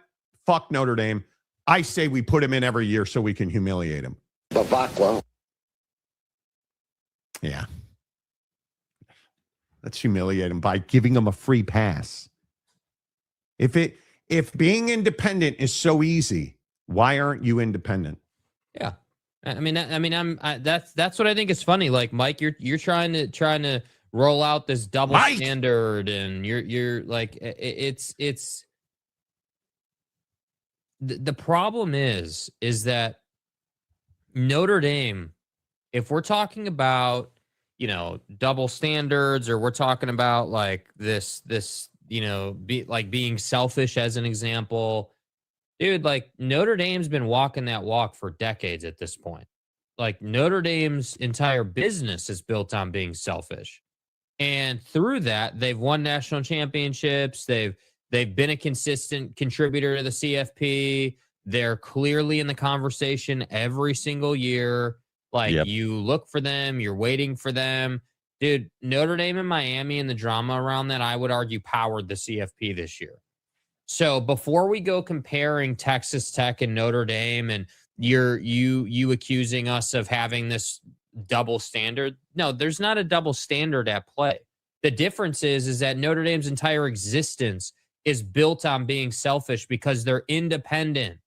Fuck Notre Dame. I say we put him in every year so we can humiliate him. Yeah. Let's humiliate him by giving him a free pass. If being independent is so easy, why aren't you independent? Yeah. That's what I think is funny. Like, Mike, you're trying to roll out this double standard, and you're like, it's the problem is that Notre Dame, if we're talking about, double standards, or we're talking about like this, being selfish as an example, dude, like Notre Dame's been walking that walk for decades at this point. Like Notre Dame's entire business is built on being selfish. And through that, they've won national championships. They've been a consistent contributor to the CFP. They're clearly in the conversation every single year. Like you look for them, you're waiting for them. Dude, Notre Dame and Miami and the drama around that, I would argue, powered the CFP this year. So before we go comparing Texas Tech and Notre Dame, and you accusing us of having this double standard, no, there's not a double standard at play. The difference is that Notre Dame's entire existence is built on being selfish because they're independent.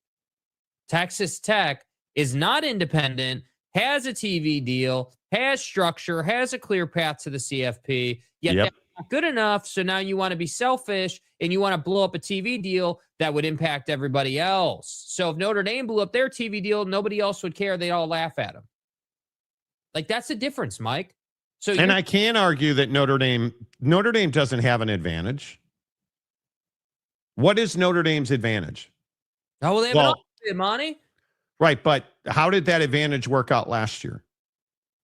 Texas Tech is not independent, has a TV deal, has structure, has a clear path to the CFP, yet that's not good enough. So now you want to be selfish and you want to blow up a TV deal that would impact everybody else. So if Notre Dame blew up their TV deal, nobody else would care. They'd all laugh at them. Like, that's the difference, Mike. So, and I can argue that Notre Dame doesn't have an advantage. What is Notre Dame's advantage? Oh, well, they have an Monty. Right, but how did that advantage work out last year?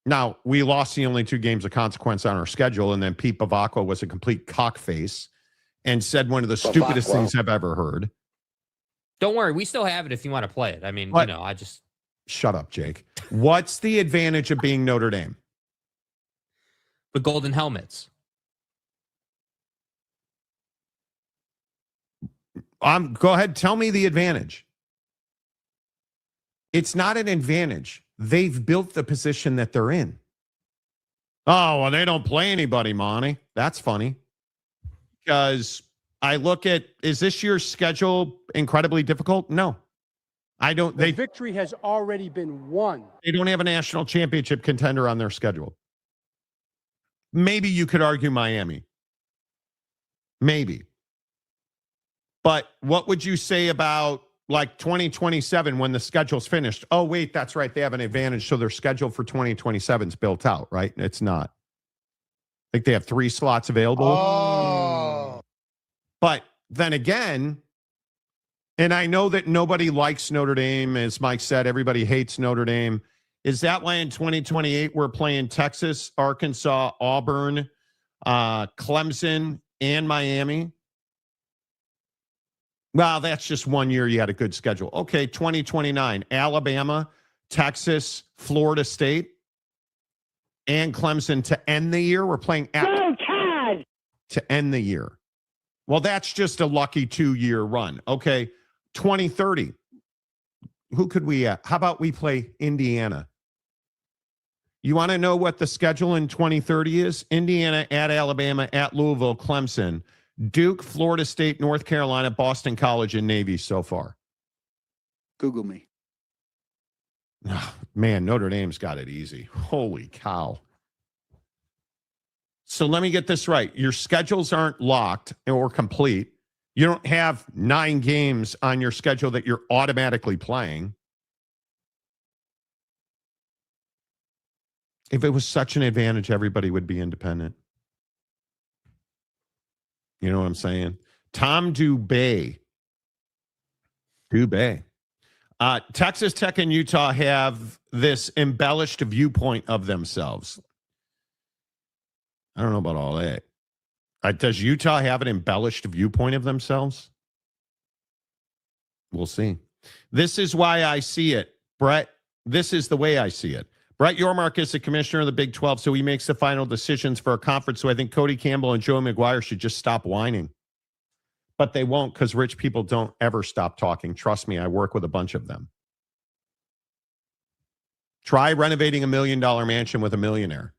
Now, we lost the only 2 games of consequence on our schedule, and then Pete Bavacqua was a complete cockface and said one of the stupidest things I've ever heard. Don't worry, we still have it if you want to play it. I mean, I just... Shut up, Jake. What's the advantage of being Notre Dame? The golden helmets. Go ahead, tell me the advantage. It's not an advantage. They've built the position that they're in. Oh, well, they don't play anybody, Monty. That's funny. Because I look at, is this year's schedule incredibly difficult? No. I don't. The victory has already been won. They don't have a national championship contender on their schedule. Maybe you could argue Miami. Maybe. But what would you say about like 2027 when the schedule's finished? Oh, wait, that's right. They have an advantage. So their schedule for 2027 is built out, right? It's not. I think they have 3 slots available. Oh. But then again, and I know that nobody likes Notre Dame. As Mike said, everybody hates Notre Dame. Is that why in 2028 we're playing Texas, Arkansas, Auburn, Clemson, and Miami? Well, that's just 1 year you had a good schedule. Okay, 2029, Alabama, Texas, Florida State, and Clemson to end the year. We're playing to end the year. Well, that's just a lucky 2-year run. Okay, 2030. Who could we how about we play Indiana? You want to know what the schedule in 2030 is? Indiana at Alabama, at Louisville, Clemson, Duke, Florida State, North Carolina, Boston College, and Navy so far. Google me. Oh, man, Notre Dame's got it easy. Holy cow. So let me get this right. Your schedules aren't locked or complete. You don't have 9 games on your schedule that you're automatically playing. If it was such an advantage, everybody would be independent. You know what I'm saying? Tom Dubay. Texas Tech and Utah have this embellished viewpoint of themselves. I don't know about all that. Does Utah have an embellished viewpoint of themselves? We'll see. This is why I see it, Brett. This is the way I see it. Brett Yormark is the commissioner of the Big 12, so he makes the final decisions for a conference. So I think Cody Campbell and Joe Mcguire should just stop whining. But they won't, because rich people don't ever stop talking. Trust me, I work with a bunch of them. Try renovating $1 million mansion with a millionaire.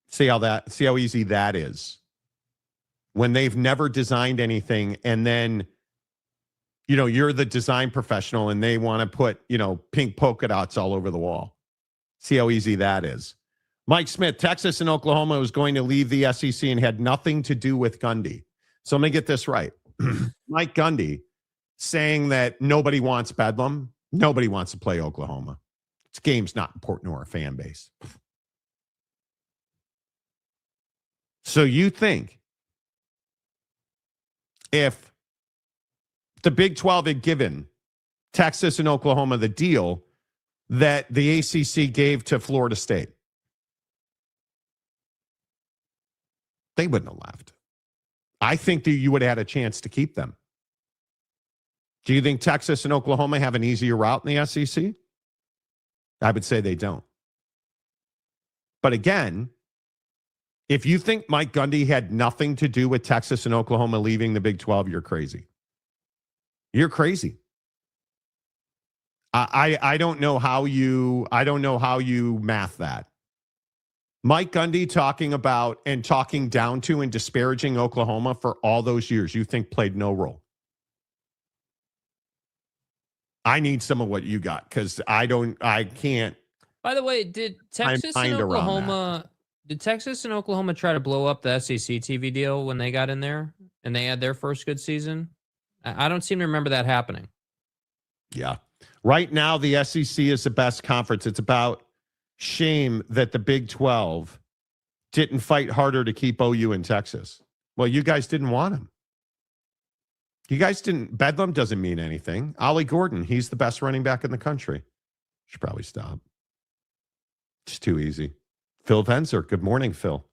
See how easy that is. When they've never designed anything, and then you're the design professional and they want to put, pink polka dots all over the wall. See how easy that is. Mike Smith, Texas and Oklahoma was going to leave the SEC and had nothing to do with Gundy. So let me get this right. Mike Gundy saying that nobody wants Bedlam. Nobody wants to play Oklahoma. This game's not important to our fan base. So you think if the Big 12 had given Texas and Oklahoma the deal that the ACC gave to Florida State, they wouldn't have left. I think that you would have had a chance to keep them. Do you think Texas and Oklahoma have an easier route in the SEC? I would say they don't. But again, if you think Mike Gundy had nothing to do with Texas and Oklahoma leaving the Big 12, you're crazy. You're crazy. I don't know how you math that. Mike Gundy talking about and talking down to and disparaging Oklahoma for all those years, you think played no role. I need some of what you got because I can't. By the way, did Texas and Oklahoma try to blow up the SEC TV deal when they got in there and they had their first good season? I don't seem to remember that happening. Yeah. Right now, the SEC is the best conference. It's about shame that the Big 12 didn't fight harder to keep OU in Texas. Well, you guys didn't want him. You guys didn't. Bedlam doesn't mean anything. Ollie Gordon, he's the best running back in the country. Should probably stop. It's too easy. Phil Venzer. Good morning, Phil.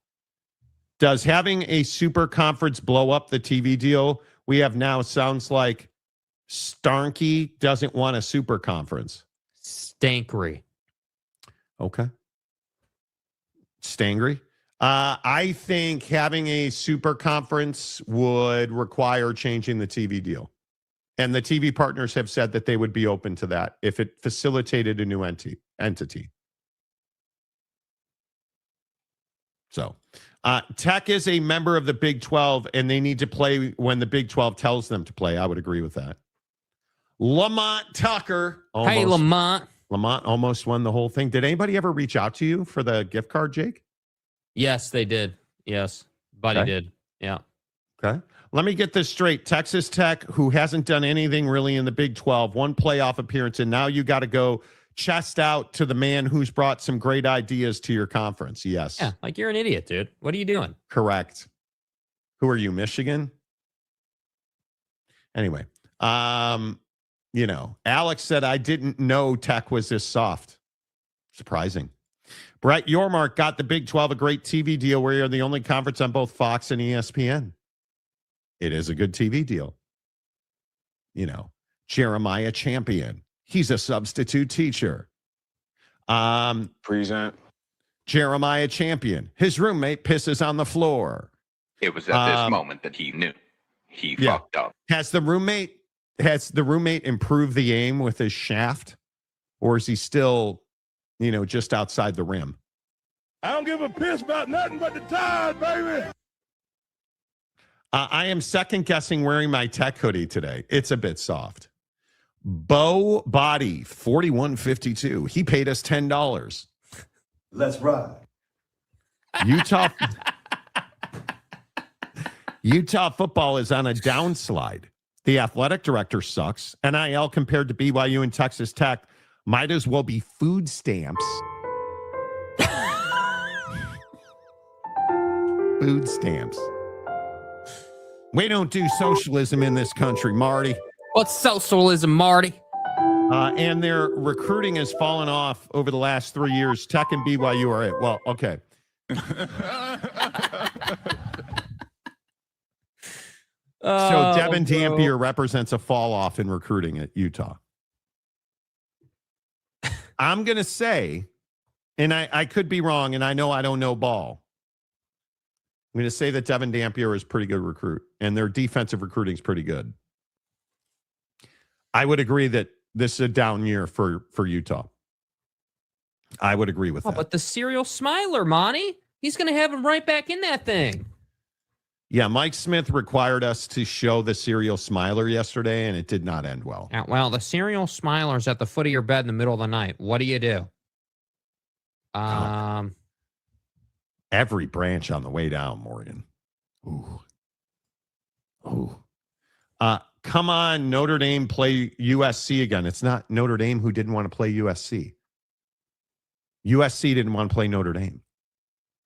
Does having a super conference blow up the TV deal we have now sounds like Starkey doesn't want a super conference? Stankery. Okay. Stangry. I think having a super conference would require changing the TV deal. And the TV partners have said that they would be open to that if it facilitated a new entity. So, Tech is a member of the Big 12, and they need to play when the Big 12 tells them to play. I would agree with that. Lamont Tucker. Hey, Lamont. Lamont almost won the whole thing. Did anybody ever reach out to you for the gift card, Jake? Yes, they did. Yes. Buddy did. Yeah. Okay. Let me get this straight. Texas Tech, who hasn't done anything really in the Big 12, one playoff appearance, and now you got to go chest out to the man who's brought some great ideas to your conference. Yes. Yeah, like you're an idiot, dude. What are you doing? Correct. Who are you, Michigan? Anyway, Alex said, I didn't know Tech was this soft. Surprising. Brett Yormark got the Big 12 a great TV deal where you're the only conference on both Fox and ESPN. It is a good TV deal. Jeremiah Champion. He's a substitute teacher. Present. Jeremiah Champion. His roommate pisses on the floor. It was at this moment that he knew he fucked up. Has the roommate improved the aim with his shaft? Or is he still, just outside the rim? I don't give a piss about nothing but the tide, baby. I am second guessing wearing my Tech hoodie today. It's a bit soft. Bo Body 4152. He paid us $10. Let's ride. Utah football is on a downslide. The athletic director sucks. NIL compared to BYU and Texas Tech might as well be food stamps. Food stamps. We don't do socialism in this country, Marty. What's socialism, Marty? And their recruiting has fallen off over the last 3 years. Tech and BYU are it. Well, okay. So Devin Dampier represents a fall off in recruiting at Utah. I'm going to say, and I could be wrong, and I know I don't know ball. I'm going to say that Devin Dampier is a pretty good recruit, and their defensive recruiting is pretty good. I would agree that this is a down year for Utah. I would agree with that. But the serial smiler, Monty, he's going to have him right back in that thing. Yeah, Mike Smith required us to show the serial smiler yesterday, and it did not end well. Well, the serial smiler's at the foot of your bed in the middle of the night. What do you do? Every branch on the way down, Morgan. Ooh. come on, Notre Dame play USC again. It's not Notre Dame who didn't want to play USC. USC didn't want to play Notre Dame.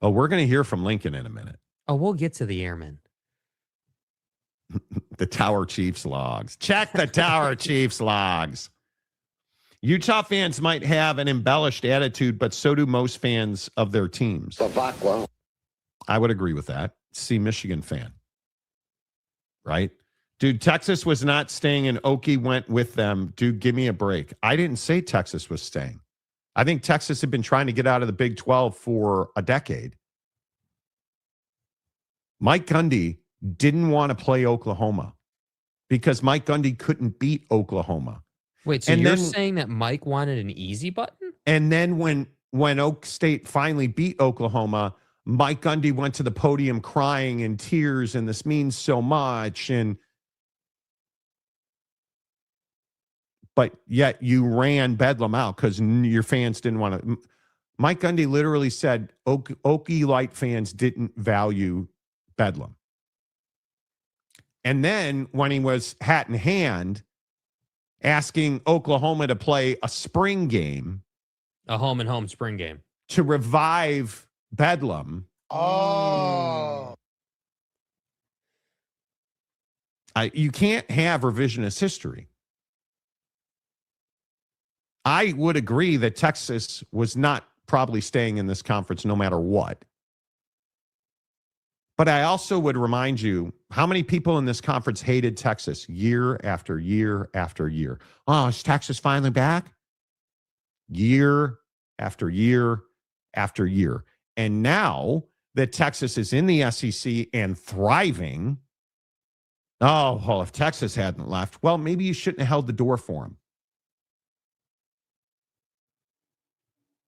Oh, we're going to hear from Lincoln in a minute. Oh, we'll get to the airmen. The Tower Chiefs logs. Check the Tower Chiefs logs. Utah fans might have an embellished attitude, but so do most fans of their teams. I would agree with that. See, Michigan fan. Right? Dude, Texas was not staying and Okie went with them. Dude, give me a break. I didn't say Texas was staying. I think Texas had been trying to get out of the Big 12 for a decade. Mike Gundy didn't want to play Oklahoma because Mike Gundy couldn't beat Oklahoma. Wait, so you're saying that Mike wanted an easy button? And then when Oak State finally beat Oklahoma, Mike Gundy went to the podium crying in tears, and this means so much. But yet you ran Bedlam out because your fans didn't want to. Mike Gundy literally said Okie Light fans didn't value Bedlam. And then when he was hat in hand, asking Oklahoma to play a spring game, a home and home spring game, to revive Bedlam. You can't have revisionist history. I would agree that Texas was not probably staying in this conference no matter what. But I also would remind you how many people in this conference hated Texas year after year after year. Oh, is Texas finally back? Year after year after year. And now that Texas is in the SEC and thriving, oh, well, if Texas hadn't left, well, maybe you shouldn't have held the door for them.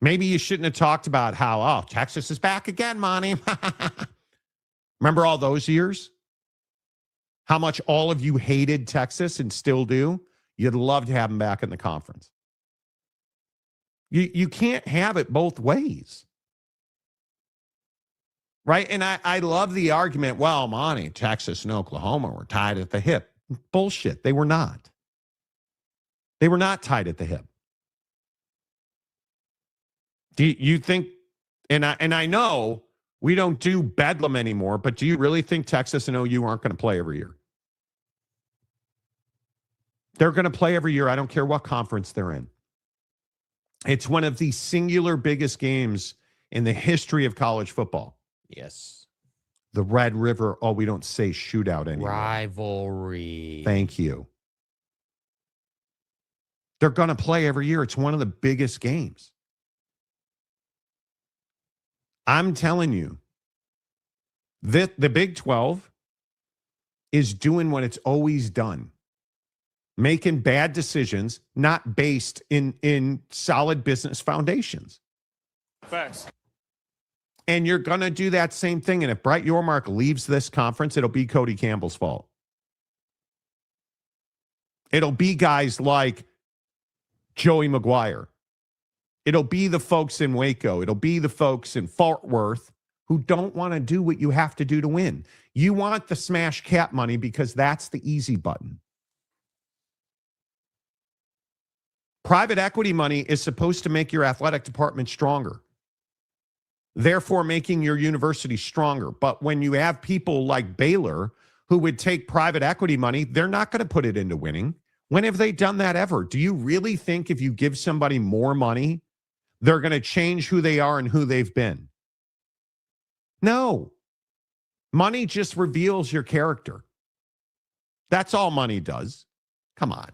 Maybe you shouldn't have talked about how, oh, Texas is back again, Monty. Remember all those years? How much all of you hated Texas and still do? You'd love to have them back in the conference. You can't have it both ways. Right? And I love the argument, well, Monty, Texas and Oklahoma were tied at the hip. Bullshit. They were not. They were not tied at the hip. Do you think, and I know we don't do Bedlam anymore, but do you really think Texas and OU aren't going to play every year? They're going to play every year. I don't care what conference they're in. It's one of the singular biggest games in the history of college football. Yes. The Red River, oh, we don't say shootout anymore. Rivalry. Thank you. They're going to play every year. It's one of the biggest games. I'm telling you that the Big 12 is doing what it's always done. Making bad decisions not based in solid business foundations. Facts. And you're going to do that same thing. And if Brett Yormark leaves this conference, it'll be Cody Campbell's fault. It'll be guys like Joey Mcguire. It'll be the folks in Waco. It'll be the folks in Fort Worth who don't want to do what you have to do to win. You want the smash cap money because that's the easy button. Private equity money is supposed to make your athletic department stronger, therefore making your university stronger. But when you have people like Baylor who would take private equity money, they're not going to put it into winning. When have they done that ever? Do you really think if you give somebody more money, they're going to change who they are and who they've been? No. Money just reveals your character. That's all money does. Come on.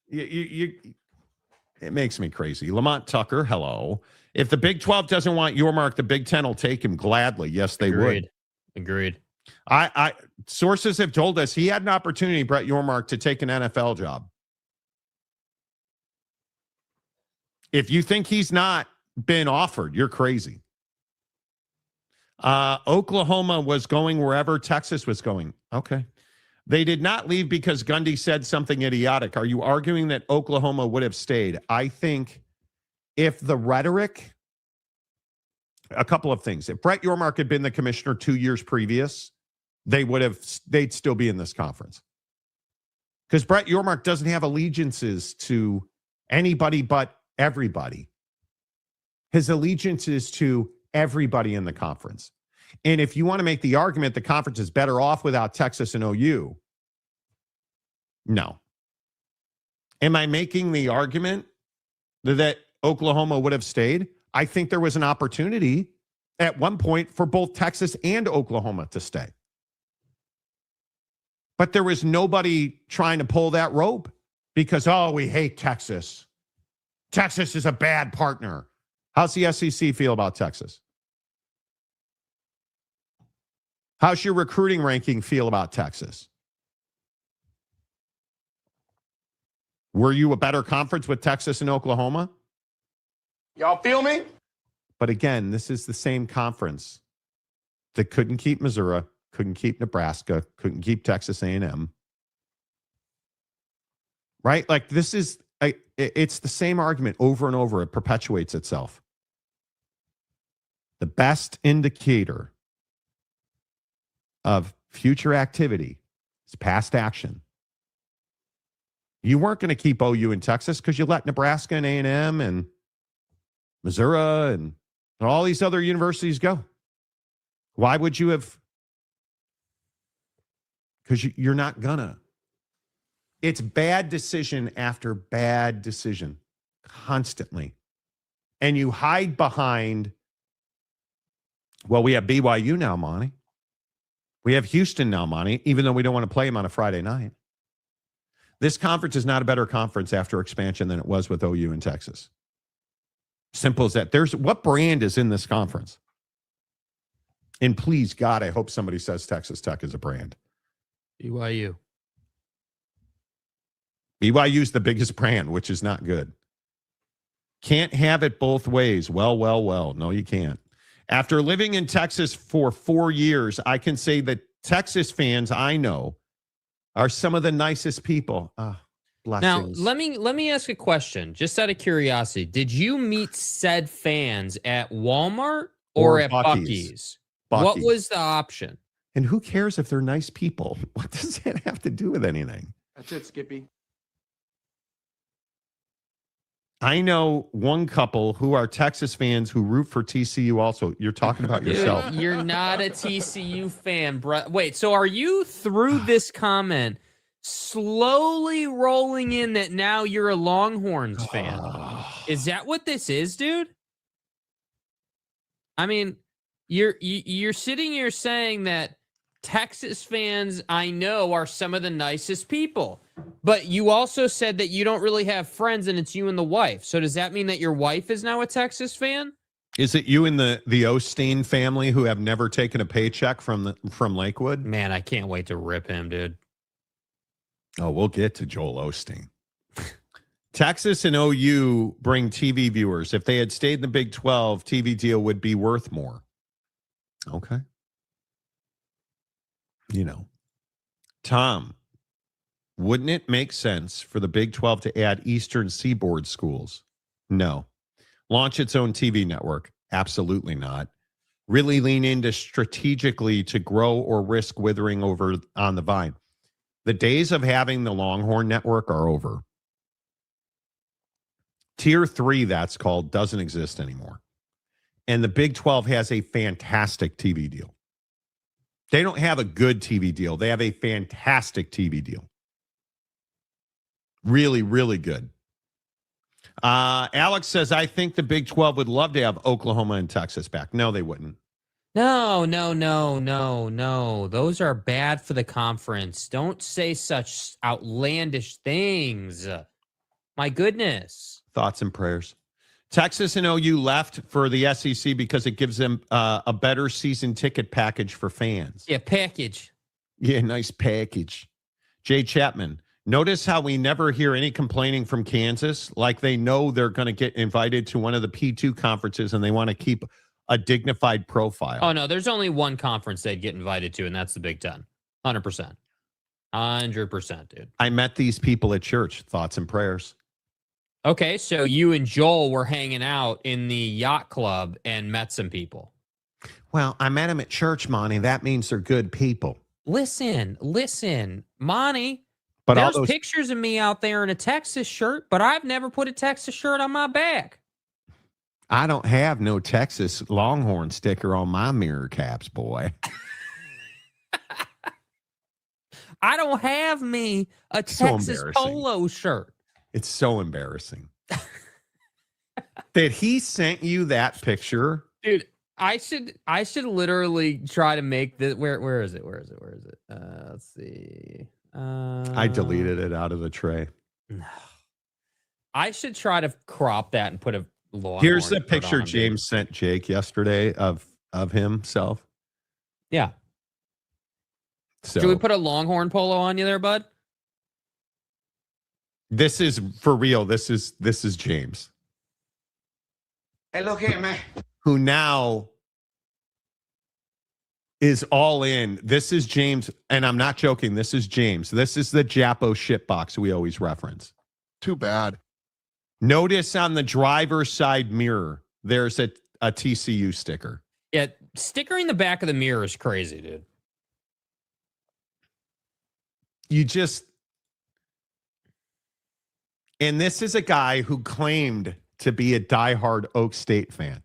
It makes me crazy. Lamont Tucker, hello. If the Big 12 doesn't want Yormark, the Big 10 will take him gladly. Yes, they would. Agreed. Sources have told us he had an opportunity, Brett Yormark, to take an NFL job. If you think he's not been offered, you're crazy. Oklahoma was going wherever Texas was going. Okay. They did not leave because Gundy said something idiotic. Are you arguing that Oklahoma would have stayed? I think if the rhetoric, a couple of things. If Brett Yormark had been the commissioner 2 years previous, they'd still be in this conference. Because Brett Yormark doesn't have allegiances to anybody but everybody. His allegiance is to everybody in the conference. And if you want to make the argument the conference is better off without Texas and OU, no. Am I making the argument that Oklahoma would have stayed? I think there was an opportunity at one point for both Texas and Oklahoma to stay. But there was nobody trying to pull that rope because, oh, we hate Texas. Texas is a bad partner. How's the SEC feel about Texas? How's your recruiting ranking feel about Texas? Were you a better conference with Texas and Oklahoma? Y'all feel me? But again, this is the same conference that couldn't keep Missouri, couldn't keep Nebraska, couldn't keep Texas A&M. Right? Like this is, it's the same argument over and over. It perpetuates itself. The best indicator of future activity is past action. You weren't going to keep OU in Texas because you let Nebraska and A&M and Missouri and all these other universities go. Why would you have? Because you're not gonna. It's bad decision after bad decision constantly. And you hide behind, well, we have BYU now, Monty. We have Houston now, Monty, even though we don't want to play them on a Friday night. This conference is not a better conference after expansion than it was with OU in Texas. Simple as that. What brand is in this conference? And please, God, I hope somebody says Texas Tech is a brand. BYU. BYU's the biggest brand, which is not good. Can't have it both ways. Well. No, you can't. After living in Texas for 4 years, I can say that Texas fans I know are some of the nicest people. Blessings. Now, let me ask a question, just out of curiosity. Did you meet said fans at Walmart or at Buc-ee's? What was the option? And who cares if they're nice people? What does that have to do with anything? That's it, Skippy. I know one couple who are Texas fans who root for TCU also. You're talking about yourself. You're not a TCU fan, bro. Wait, so are you, through this comment, slowly rolling in that now you're a Longhorns fan? Is that what this is, dude? I mean, you're sitting here saying that Texas fans I know are some of the nicest people, but you also said that you don't really have friends and it's you and the wife. So does that mean that your wife is now a Texas fan? Is it you and the Osteen family who have never taken a paycheck from Lakewood? Man, I can't wait to rip him, dude. Oh, we'll get to Joel Osteen. Texas and OU bring TV viewers. If they had stayed in the Big 12, TV deal would be worth more. Okay. Tom, wouldn't it make sense for the Big 12 to add Eastern Seaboard schools? No. Launch its own TV network? Absolutely not. Really lean into strategically to grow or risk withering over on the vine. The days of having the Longhorn Network are over. Tier 3, that's called, doesn't exist anymore. And the Big 12 has a fantastic TV deal. They don't have a good TV deal. They have a fantastic TV deal. Really, really good. Alex says, I think the Big 12 would love to have Oklahoma and Texas back. No, they wouldn't. No. Those are bad for the conference. Don't say such outlandish things. My goodness. Thoughts and prayers. Texas and OU left for the SEC because it gives them a better season ticket package for fans. Yeah, package. Yeah, nice package. Jay Chapman, notice how we never hear any complaining from Kansas, like they know they're going to get invited to one of the P2 conferences and they want to keep a dignified profile. Oh, no, there's only one conference they'd get invited to, and that's the Big Ten. 100%. 100%, dude. I met these people at church. Thoughts and prayers. Okay, so you and Joel were hanging out in the yacht club and met some people. Well, I met them at church, Monty. That means they're good people. Listen, Monty, But There's all those pictures of me out there in a Texas shirt, but I've never put a Texas shirt on my back. I don't have no Texas Longhorn sticker on my mirror caps, boy. I don't have me a So Texas embarrassing. polo shirt. It's so embarrassing. That he sent you that picture? Dude, I should literally try to make this. Where is it? Let's see. I deleted it out of the tray. I should try to crop that and put a Longhorn Here's the shirt picture on him, James sent Jake yesterday of himself. Yeah. So Should we put a Longhorn polo on you there, bud? this is for real. This is James. Hey, look here, man. Who now is all in. This is James, and I'm not joking. This is James. This is the Japo shitbox we always reference. Too bad. Notice on the driver's side mirror, there's a TCU sticker. Yeah, stickering the back of the mirror is crazy, dude. And this is a guy who claimed to be a diehard Oak State fan.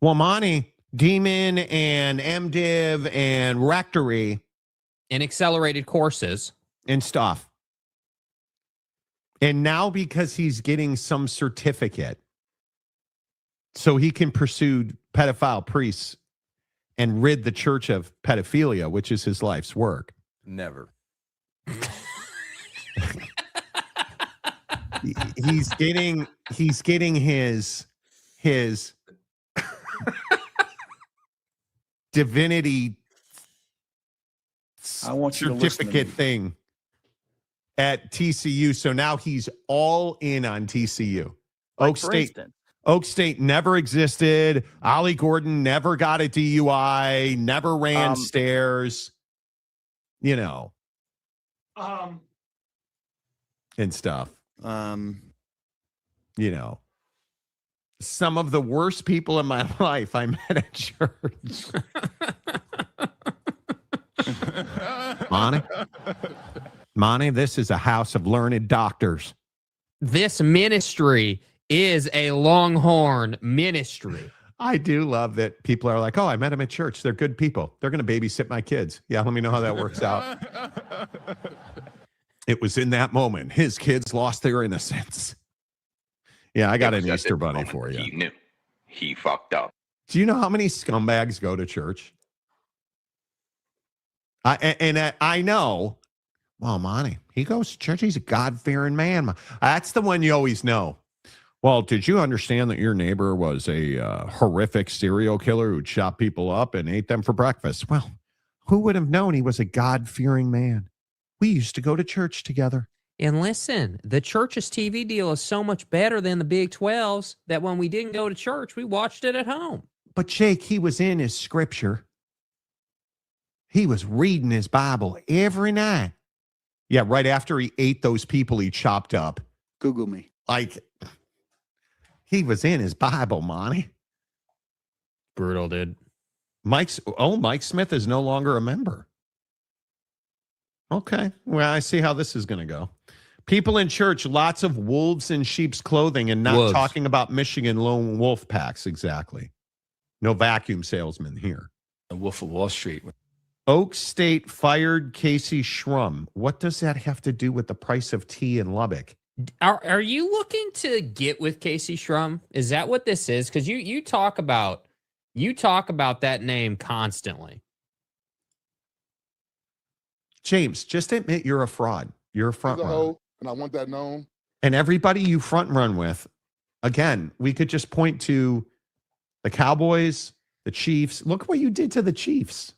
Well, Monty, Demon and MDiv and Rectory. And accelerated courses. And stuff. And now because he's getting some certificate, so he can pursue pedophile priests and rid the church of pedophilia, which is his life's work. Never. He's getting his divinity certificate thing at TCU. So now he's all in on TCU. Oak State never existed. Ollie Gordon never got a DUI, never ran stairs, and stuff. Some of the worst people in my life I met at church. Monty, this is a house of learned doctors. This ministry is a Longhorn ministry. I do love that people are like, oh, I met him at church. They're good people. They're going to babysit my kids. Yeah, let me know how that works out. It was in that moment. His kids lost their innocence. Yeah, I got an Easter bunny for you. He knew. He fucked up. Do you know how many scumbags go to church? I know. Well, Monty, he goes to church. He's a God-fearing man. That's the one you always know. Well, did you understand that your neighbor was a horrific serial killer who chopped people up and ate them for breakfast? Well, who would have known he was a God-fearing man? We used to go to church together. And listen, the church's TV deal is so much better than the Big 12s that when we didn't go to church, we watched it at home. But Jake, he was in his scripture. He was reading his Bible every night. Yeah, right after he ate those people he chopped up. Google me. Like, he was in his Bible, Monty. Brutal, dude. Mike Smith is no longer a member. Okay, well, I see how this is going to go. People in church, lots of wolves in sheep's clothing, and not talking about Michigan lone wolf packs. Exactly. No vacuum salesman here. The Wolf of Wall Street. Oak State fired Casey Schrum. What does that have to do with the price of tea in Lubbock? Are you looking to get with Casey Schrum? Is that what this is? Because you talk about that name constantly. James, just admit you're a fraud. You're a front runner. And I want that known. And everybody you front run with, again, we could just point to the Cowboys, the Chiefs. Look what you did to the Chiefs.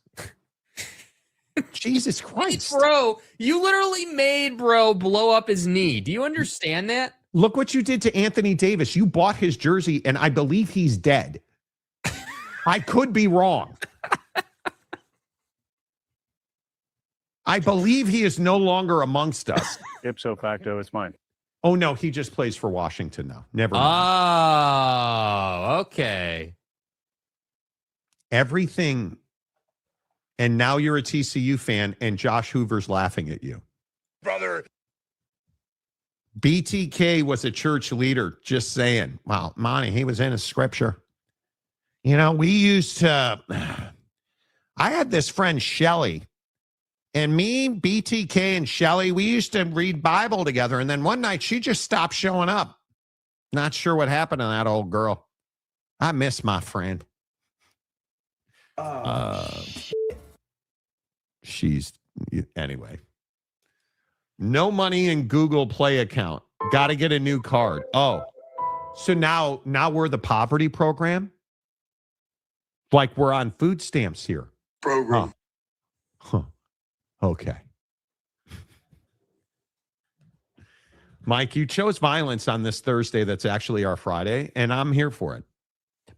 Jesus Christ. Bro, you literally made bro blow up his knee. Do you understand that? Look what you did to Anthony Davis. You bought his jersey, and I believe he's dead. I could be wrong. I believe he is no longer amongst us. Ipso facto, it's mine. Oh, no, he just plays for Washington now. Never mind. Oh, okay. Everything. And now you're a TCU fan, and Josh Hoover's laughing at you. Brother, BTK was a church leader, just saying. Well, Monty, he was in a scripture. You know, we used to, I had this friend, Shelly, and me, BTK, and Shelly, we used to read Bible together. And then one night she just stopped showing up. Not sure what happened to that old girl. I miss my friend. She's, anyway. No money in Google Play account. Got to get a new card. Oh, so now we're the poverty program? Like we're on food stamps here. Program. Huh. Okay. Mike, you chose violence on this Thursday. That's actually our Friday, and I'm here for it.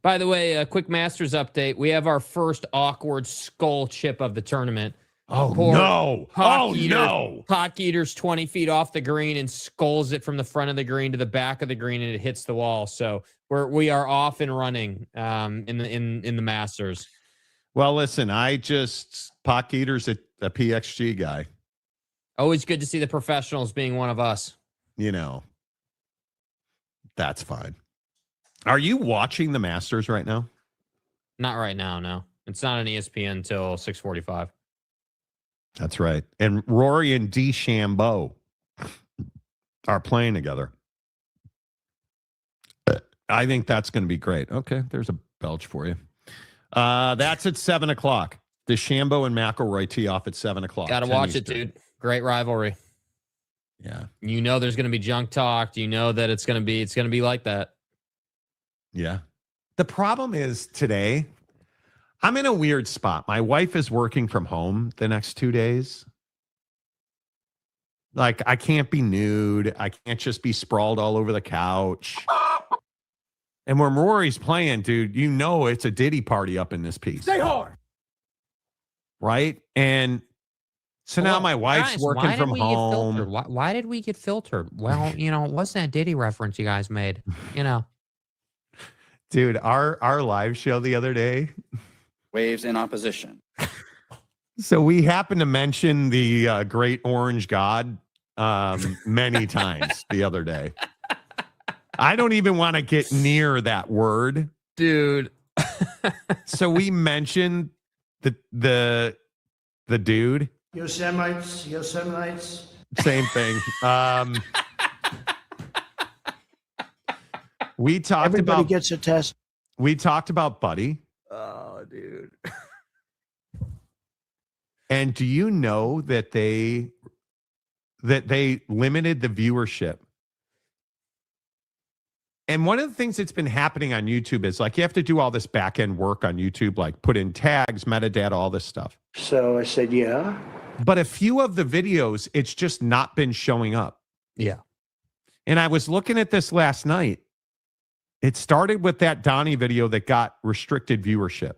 By the way, a quick Masters update. We have our first awkward skull chip of the tournament. Oh, no. Hawk Eater's 20 feet off the green and skulls it from the front of the green to the back of the green, and it hits the wall. So we are off and running in the Masters. Well, listen, Hawk Eater's a PXG guy. Always good to see the professionals being one of us. You know, that's fine. Are you watching the Masters right now? Not right now, no. It's not on ESPN until 6:45. That's right. And Rory and DeChambeau are playing together. I think that's going to be great. Okay, there's a belch for you. That's at 7 o'clock. DeChambeau and McIlroy tee off at 7 o'clock. Got to watch it, dude. Great rivalry. Yeah. You know there's going to be junk talk. You know that it's going to be like that. Yeah. The problem is today, I'm in a weird spot. My wife is working from home the next 2 days. Like, I can't be nude. I can't just be sprawled all over the couch. And when Rory's playing, dude, you know it's a Diddy party up in this piece. Stay hard. Right? And so now my wife's working from home. Why did we get filtered? Well, what's that Diddy reference you guys made? Dude, our live show the other day. Waves in opposition. So we happened to mention the great orange god many times the other day. I don't even want to get near that word, dude. So we mentioned the dude. Yosemite. Same thing. We talked Everybody about gets a test. We talked about Buddy. Oh, dude. And do you know that they limited the viewership? And one of the things that's been happening on YouTube is like you have to do all this back end work on YouTube, like put in tags, metadata, all this stuff. So I said, yeah. But a few of the videos, it's just not been showing up. Yeah. And I was looking at this last night. It started with that Donnie video that got restricted viewership.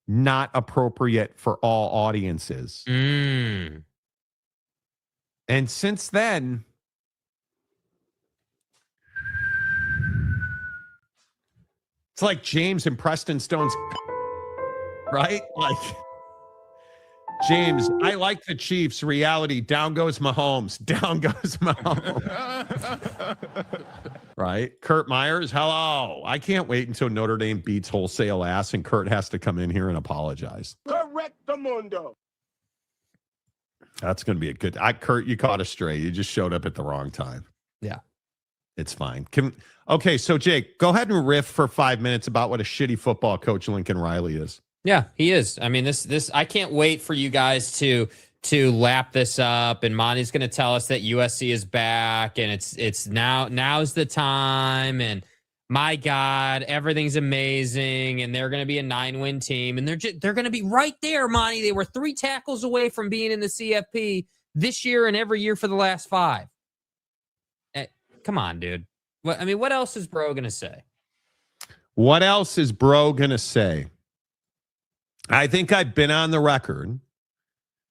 Not appropriate for all audiences. Mm. And since then, it's like James and Preston Stone's, right? Like, James, I like the Chiefs. Reality, down goes Mahomes. Down goes Mahomes. Right? Kurt Myers, hello. I can't wait until Notre Dame beats wholesale ass and Kurt has to come in here and apologize. Correctamundo. That's going to be a good. Kurt, you caught a stray. You just showed up at the wrong time. Yeah. It's fine. Okay, so Jake, go ahead and riff for 5 minutes about what a shitty football coach Lincoln Riley is. Yeah, he is. I mean, this I can't wait for you guys to lap this up, and Monty's going to tell us that USC is back, and it's now's the time, and my God, everything's amazing, and they're going to be a 9-win team, and they're going to be right there, Monty. They were 3 tackles away from being in the CFP this year and every year for the last 5. Come on, dude. What else is Bro going to say? What else is Bro going to say? I think I've been on the record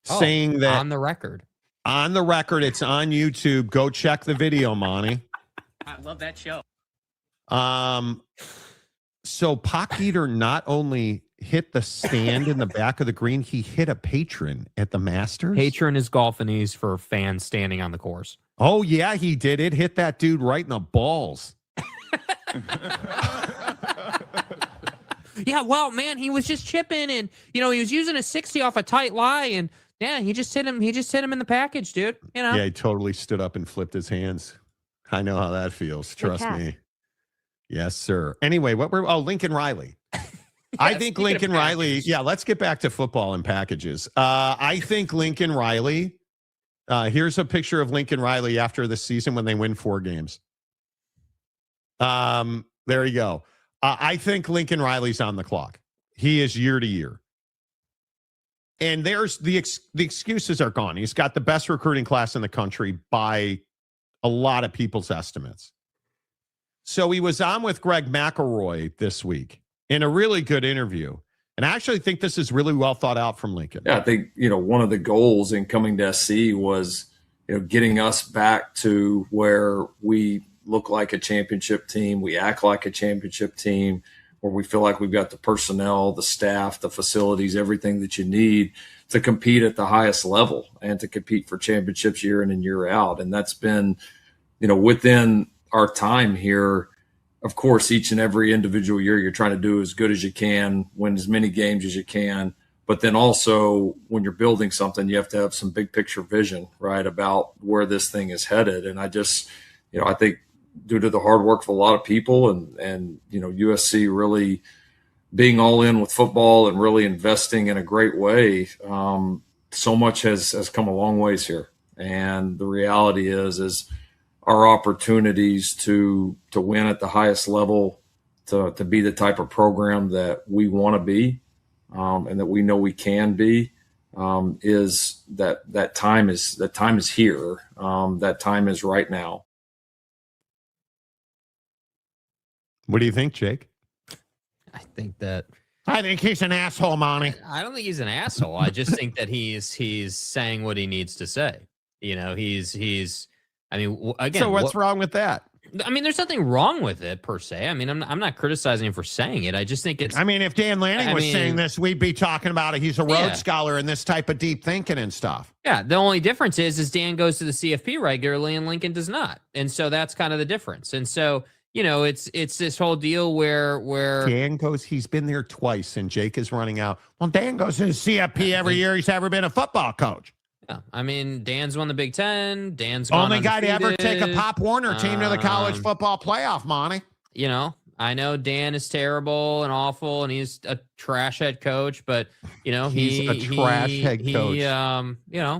saying that. On the record. On the record, it's on YouTube. Go check the video, Monty. I love that show. So Hawk Eater not only hit the stand in the back of the green, he hit a patron at the Masters. Patron is Golfanese for fans standing on the course. Oh, yeah, he did. It hit that dude right in the balls. Yeah, well, man, he was just chipping, and he was using a 60 off a tight lie, and yeah, he just hit him in the package, dude. Yeah, he totally stood up and flipped his hands. I know how that feels. Trust me. Yes, sir. Anyway, Lincoln Riley. I think Lincoln Riley. Yeah, let's get back to football and packages. I think Lincoln Riley. Here's a picture of Lincoln Riley after the season when they win 4 games. There you go. I think Lincoln Riley's on the clock. He is year to year. And there's the excuses are gone. He's got the best recruiting class in the country by a lot of people's estimates. So he was on with Greg McElroy this week in a really good interview. And I actually think this is really well thought out from Lincoln. Yeah, I think, one of the goals in coming to SC was, getting us back to where we look like a championship team. We act like a championship team, where we feel like we've got the personnel, the staff, the facilities, everything that you need to compete at the highest level and to compete for championships year in and year out. And that's been, within our time here. Of course, each and every individual year, you're trying to do as good as you can, win as many games as you can. But then also, when you're building something, you have to have some big picture vision, right, about where this thing is headed. And I just, I think due to the hard work of a lot of people and USC really being all in with football and really investing in a great way, so much has come a long ways here. And the reality is our opportunities to win at the highest level, to be the type of program that we want to be, and that we know we can be, is that time is here. That time is right now. What do you think, Jake? I think he's an asshole, Monty. I don't think he's an asshole. I just think that he's saying what he needs to say. He's. I mean, again. So what's wrong with that? I mean, there's nothing wrong with it per se. I mean, I'm not criticizing him for saying it. I just think it's. I mean, if Dan Lanning was saying this, we'd be talking about it. He's a Rhodes Scholar and this type of deep thinking and stuff. Yeah, the only difference is Dan goes to the CFP regularly and Lincoln does not, and so that's kind of the difference. And so it's this whole deal where Dan goes. He's been there twice, and Jake is running out. Well, Dan goes to the CFP every year he's ever been a football coach. Yeah, I mean, Dan's won the Big Ten. Dan's only guy to ever take a Pop Warner team to the college football playoff, Monty. I know Dan is terrible and awful, and he's a trash head coach. But he's a trash head coach.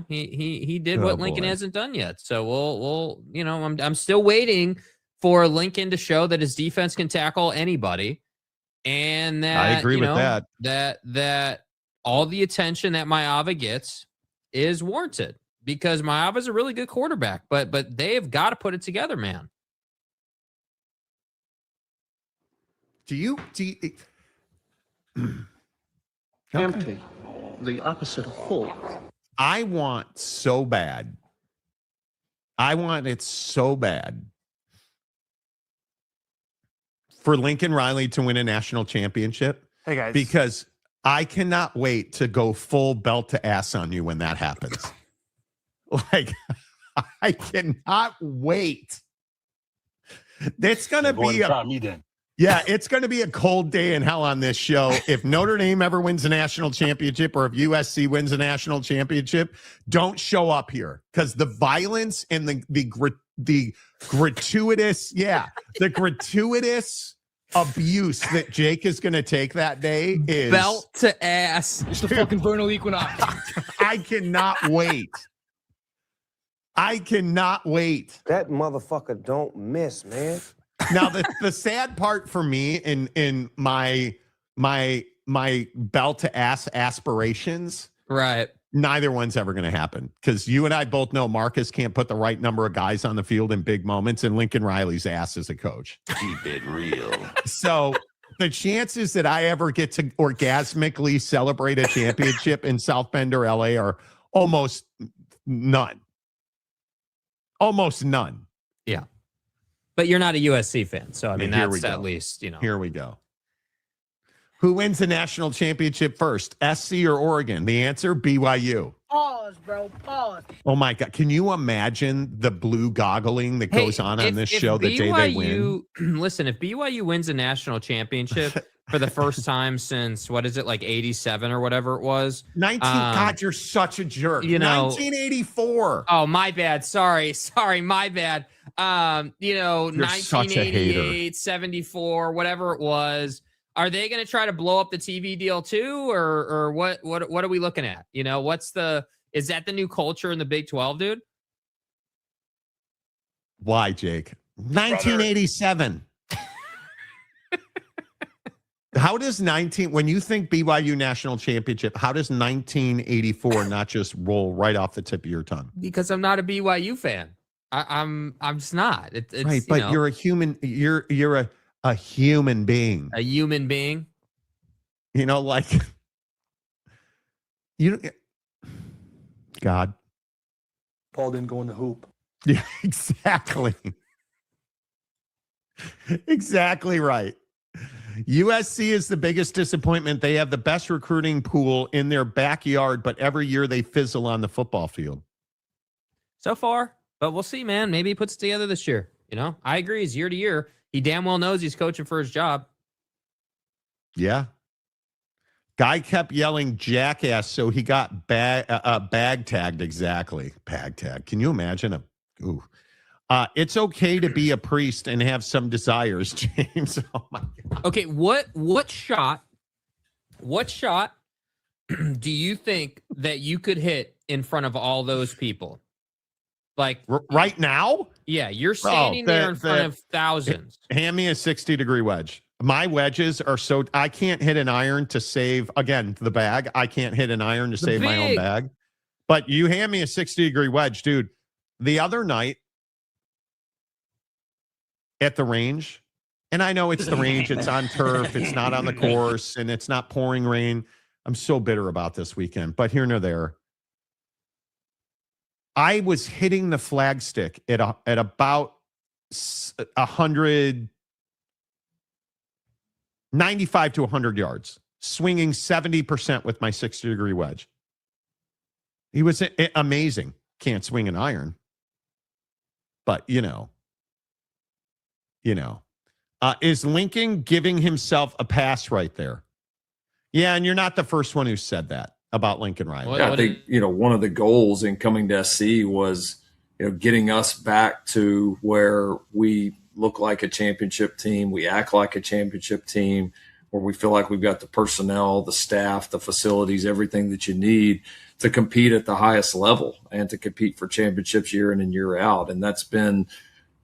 He did what Lincoln hasn't done yet. So I'm still waiting for Lincoln to show that his defense can tackle anybody, and that I agree with that. That all the attention that Maiava gets is warranted, because Maiava's a really good quarterback, but they've got to put it together, man. Do you Empty. The opposite of full. I want it so bad for Lincoln Riley to win a national championship. Hey, guys. Because I cannot wait to go full belt to ass on you when that happens. I cannot wait. It's going to be it's going to be a cold day in hell on this show. If Notre Dame ever wins a national championship, or if USC wins a national championship, don't show up here, because the violence and the gratuitous abuse that Jake is going to take that day is belt to ass. It's the fucking vernal equinox. I cannot wait. That motherfucker don't miss, man. Now, the sad part for me in my belt to ass aspirations, right? Neither one's ever going to happen, because you and I both know Marcus can't put the right number of guys on the field in big moments, and Lincoln Riley's ass as a coach. Keep it real. So the chances that I ever get to orgasmically celebrate a championship in South Bend or LA are almost none. Almost none. Yeah. But you're not a USC fan, so I mean, that's at least, Here we go. Who wins the national championship first, SC or Oregon? The answer, BYU. Pause, bro. Pause. Oh my God. Can you imagine the blue goggling that goes on this show the day they win? Listen, if BYU wins a national championship for the first time since, what is it, like 87 or whatever it was? God, you're such a jerk. You know, 1984. Oh, my bad. Sorry, my bad. You're such a hater. 1988, 74, whatever it was. Are they going to try to blow up the TV deal too, or what are we looking at? You know, is that the new culture in the Big 12, dude? Why, Jake? 1987. How does when you think BYU national championship, how does 1984 not just roll right off the tip of your tongue? Because I'm not a BYU fan. I'm just not. It's right, but you're a human. You're a human being. A human being. You know, like God. Paul didn't go in the hoop. Yeah, exactly. Exactly right. USC is the biggest disappointment. They have the best recruiting pool in their backyard, but every year they fizzle on the football field. So far, but we'll see, man. Maybe he puts it together this year. You know, I agree. He's year to year. He damn well knows he's coaching for his job. Yeah. Guy kept yelling jackass, so he got bag tagged. Exactly. Bag tag. Can you imagine? It's okay to be a priest and have some desires, James. Oh my God. Okay, what shot do you think that you could hit in front of all those people? Like right now? Yeah, you're standing there in front of thousands. Hand me a 60-degree wedge. My wedges are I can't hit an iron to save, again, the bag. I can't hit an iron to save my own bag. But you hand me a 60-degree wedge, dude. The other night at the range, and I know it's the range, it's on turf, it's not on the course, and it's not pouring rain. I'm so bitter about this weekend, but here nor there. I was hitting the flagstick at about 95 to 100 yards, swinging 70% with my 60-degree wedge. He was amazing. Can't swing an iron, but you know. Is Lincoln giving himself a pass right there? Yeah, and you're not the first one who said that about Lincoln Riley. Yeah, I think, one of the goals in coming to SC was, getting us back to where we look like a championship team, we act like a championship team, where we feel like we've got the personnel, the staff, the facilities, everything that you need to compete at the highest level and to compete for championships year in and year out. And that's been,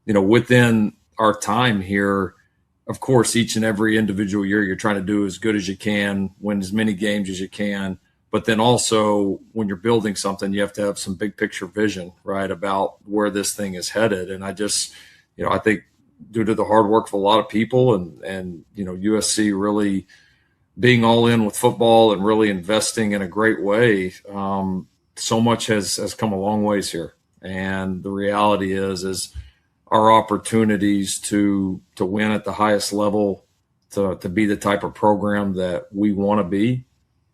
within our time here. Of course, each and every individual year, you're trying to do as good as you can, win as many games as you can. But then also when you're building something, you have to have some big picture vision, right, about where this thing is headed. And I just, I think due to the hard work of a lot of people and USC really being all in with football and really investing in a great way, so much has come a long ways here. And the reality is our opportunities to win at the highest level, to be the type of program that we want to be,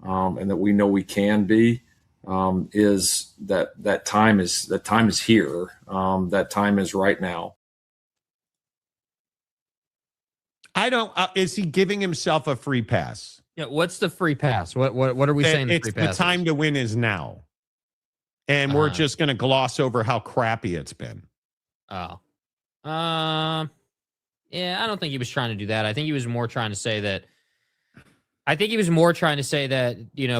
and that we know we can be, is that time is here. That time is right now. Is he giving himself a free pass? Yeah. What's the free pass? What are we saying? It's the time to win is now. And we're just going to gloss over how crappy it's been. Oh. Yeah, I don't think he was trying to do that. I think he was more trying to say that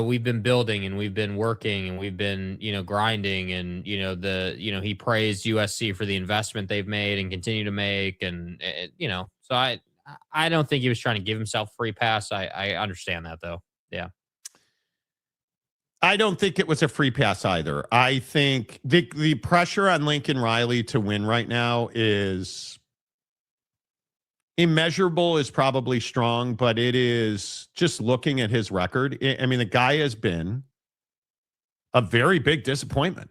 we've been building and we've been working and we've been, grinding and, he praised USC for the investment they've made and continue to make. And, so I don't think he was trying to give himself free pass. I understand that though. Yeah. I don't think it was a free pass either. I think the pressure on Lincoln Riley to win right now is immeasurable, is probably strong, but it is just looking at his record. I mean, the guy has been a very big disappointment.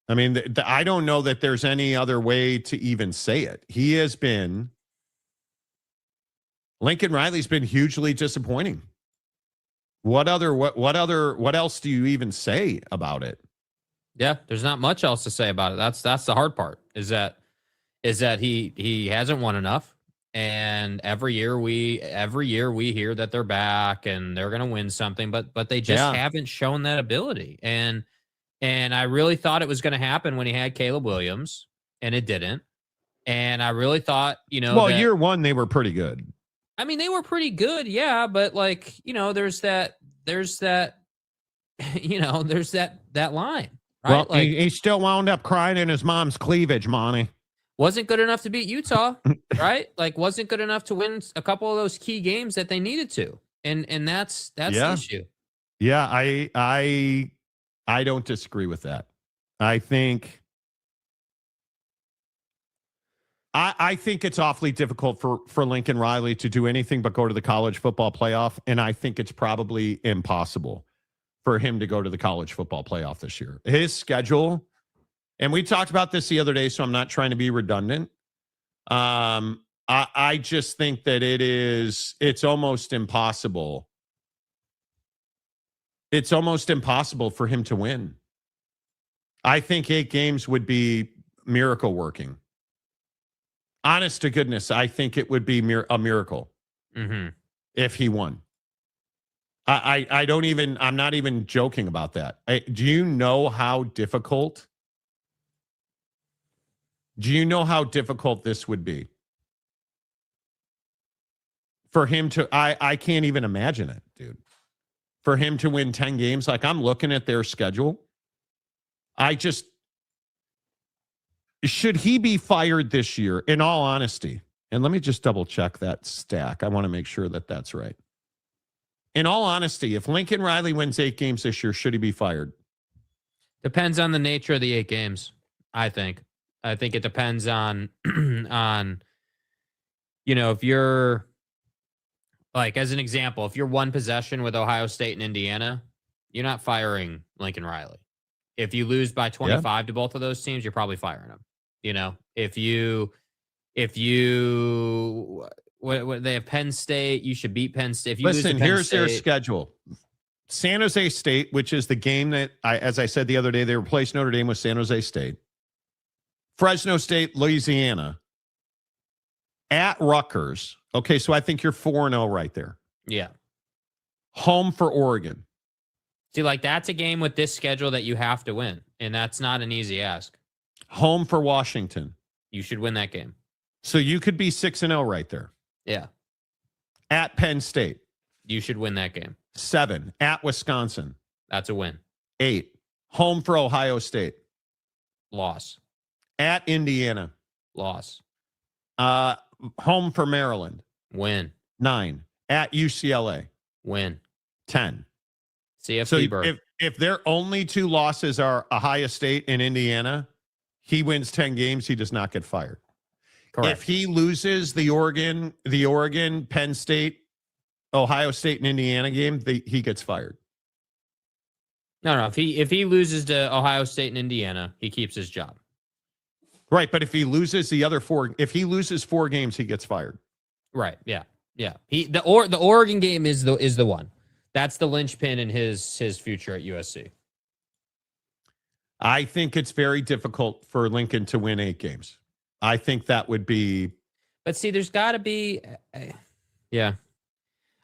I mean, I don't know that there's any other way to even say it. Lincoln Riley's been hugely disappointing. What else do you even say about it? Yeah, there's not much else to say about it. That's the hard part. Is that he hasn't won enough, and every year we hear that they're back and they're going to win something, but they just haven't shown that ability. And I really thought it was going to happen when he had Caleb Williams, and it didn't. And I really thought, well, year one they were pretty good. I mean, they were pretty good, yeah, but like, there's that there's that line, right? Well, like, he still wound up crying in his mom's cleavage, Monty. Wasn't good enough to beat Utah, right? Like, wasn't good enough to win a couple of those key games that they needed to, and that's the issue. Yeah, I don't disagree with that. I think it's awfully difficult for Lincoln Riley to do anything but go to the college football playoff, and I think it's probably impossible for him to go to the college football playoff this year. His schedule, and we talked about this the other day, so I'm not trying to be redundant. I just think that it's almost impossible. It's almost impossible for him to win. I think 8 games would be miracle working. Honest to goodness, I think it would be a miracle if he won. I'm not even joking about that. Do you know how difficult this would be? For him to, I can't even imagine it, dude. For him to win 10 games, like I'm looking at their schedule. Should he be fired this year, in all honesty? And let me just double check that stack. I want to make sure that that's right. In all honesty, if Lincoln Riley wins 8 games this year, should he be fired? Depends on the nature of the 8 games, I think. I think it depends on, if you're, like, as an example, if you're one possession with Ohio State and Indiana, you're not firing Lincoln Riley. If you lose by 25 to both of those teams, you're probably firing them. If they have Penn State, you should beat Penn State. If you Listen, here's their schedule. San Jose State, which is the game that, as I said the other day, they replaced Notre Dame with San Jose State. Fresno State, Louisiana. At Rutgers. Okay, so I think you're 4-0 right there. Yeah. Home for Oregon. See, like, that's a game with this schedule that you have to win, and that's not an easy ask. Home for Washington. You should win that game. So you could be 6-0 right there. Yeah. At Penn State. You should win that game. 7. At Wisconsin. That's a win. 8. Home for Ohio State. Loss. At Indiana. Loss. Home for Maryland. Win. 9. At UCLA. Win. 10. CFP so if their only 2 losses are Ohio State and Indiana, he wins 10 games, he does not get fired. Correct. If he loses the Oregon, Penn State, Ohio State, and Indiana game, he gets fired. No. If he loses to Ohio State and Indiana, he keeps his job. Right, but if he loses the other 4, if he loses 4 games, he gets fired. Right. Yeah. The Oregon game is the one. That's the linchpin in his future at USC. I think it's very difficult for Lincoln to win 8 games. I think that would be. But see, there's got to be. Yeah,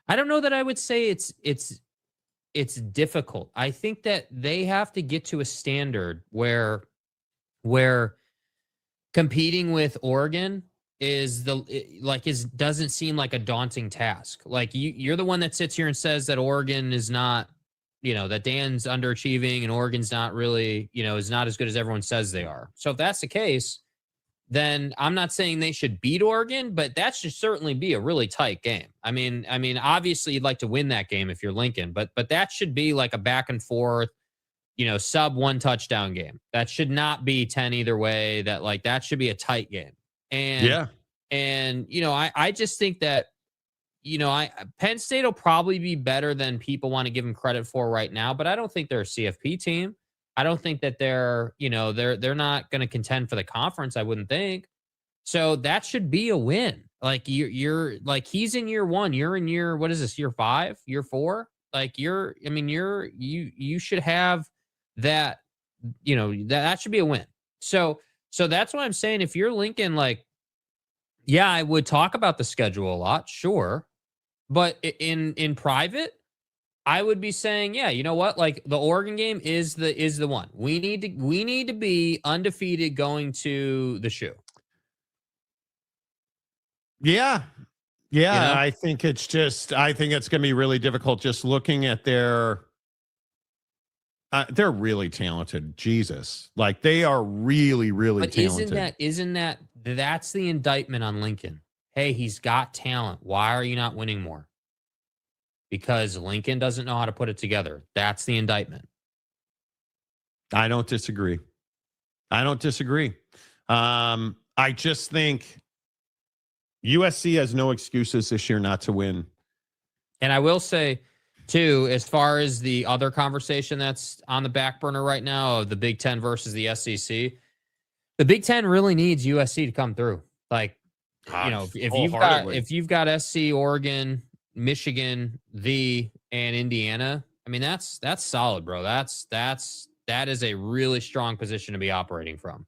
I don't know that I would say it's difficult. I think that they have to get to a standard where competing with Oregon doesn't seem like a daunting task. Like you're the one that sits here and says that Oregon is not, that Dan's underachieving and Oregon's not really, is not as good as everyone says they are. So if that's the case, then I'm not saying they should beat Oregon, but that should certainly be a really tight game. I mean, obviously you'd like to win that game if you're Lincoln, but that should be like a back and forth, sub 1 touchdown game. That should not be 10 either way. That should be a tight game. And I just think that, Penn State will probably be better than people want to give them credit for right now, but I don't think they're a CFP team. I don't think that they're not going to contend for the conference. I wouldn't think. So that should be a win. Like you're like, he's in year 1, you're in year, what is this, year 5, year 4? Like you should have that, that should be a win. So that's what I'm saying. If you're Lincoln, like, yeah, I would talk about the schedule a lot, sure. But in private, I would be saying, yeah, you know what? Like the Oregon game is the one. We need to be undefeated going to the shoe. Yeah. Yeah, I think it's going to be really difficult just looking at they're really talented. Jesus. Like they are really, really talented. That's the indictment on Lincoln. Hey, he's got talent. Why are you not winning more? Because Lincoln doesn't know how to put it together. That's the indictment. I don't disagree. I just think USC has no excuses this year not to win. And I will say, too, as far as the other conversation that's on the back burner right now of the Big Ten versus the SEC, the Big Ten really needs USC to come through. Like, if you've got SC, Oregon, Michigan, and Indiana, I mean, that's solid, bro. That is a really strong position to be operating from.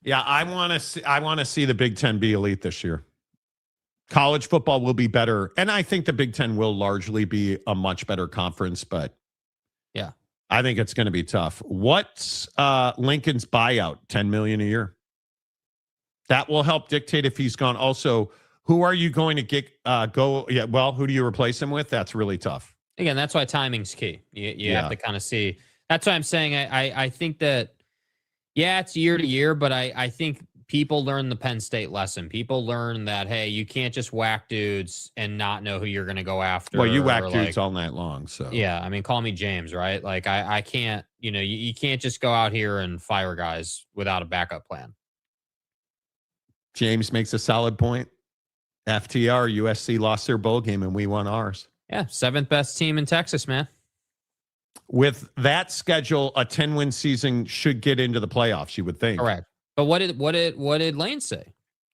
Yeah, I want to see the Big Ten be elite this year. College football will be better, and I think the Big Ten will largely be a much better conference, but yeah, I think it's going to be tough. What's Lincoln's buyout? $10 million a year. That will help dictate if he's gone. Also, who are you going to get go? Yeah, well, who do you replace him with? That's really tough. Again, that's why timing's key. You have to kind of see. That's why I'm saying I think that, yeah, it's year to year, but I think people learn the Penn State lesson. People learn that, hey, you can't just whack dudes and not know who you're going to go after. Well, you whack dudes all night long. So yeah, I mean, call me James, right? Like I can't, you can't just go out here and fire guys without a backup plan. James makes a solid point. FTR, USC lost their bowl game and we won ours. Yeah, 7th best team in Texas, man. With that schedule, a 10-win season should get into the playoffs, you would think. Correct. But what did Lane say?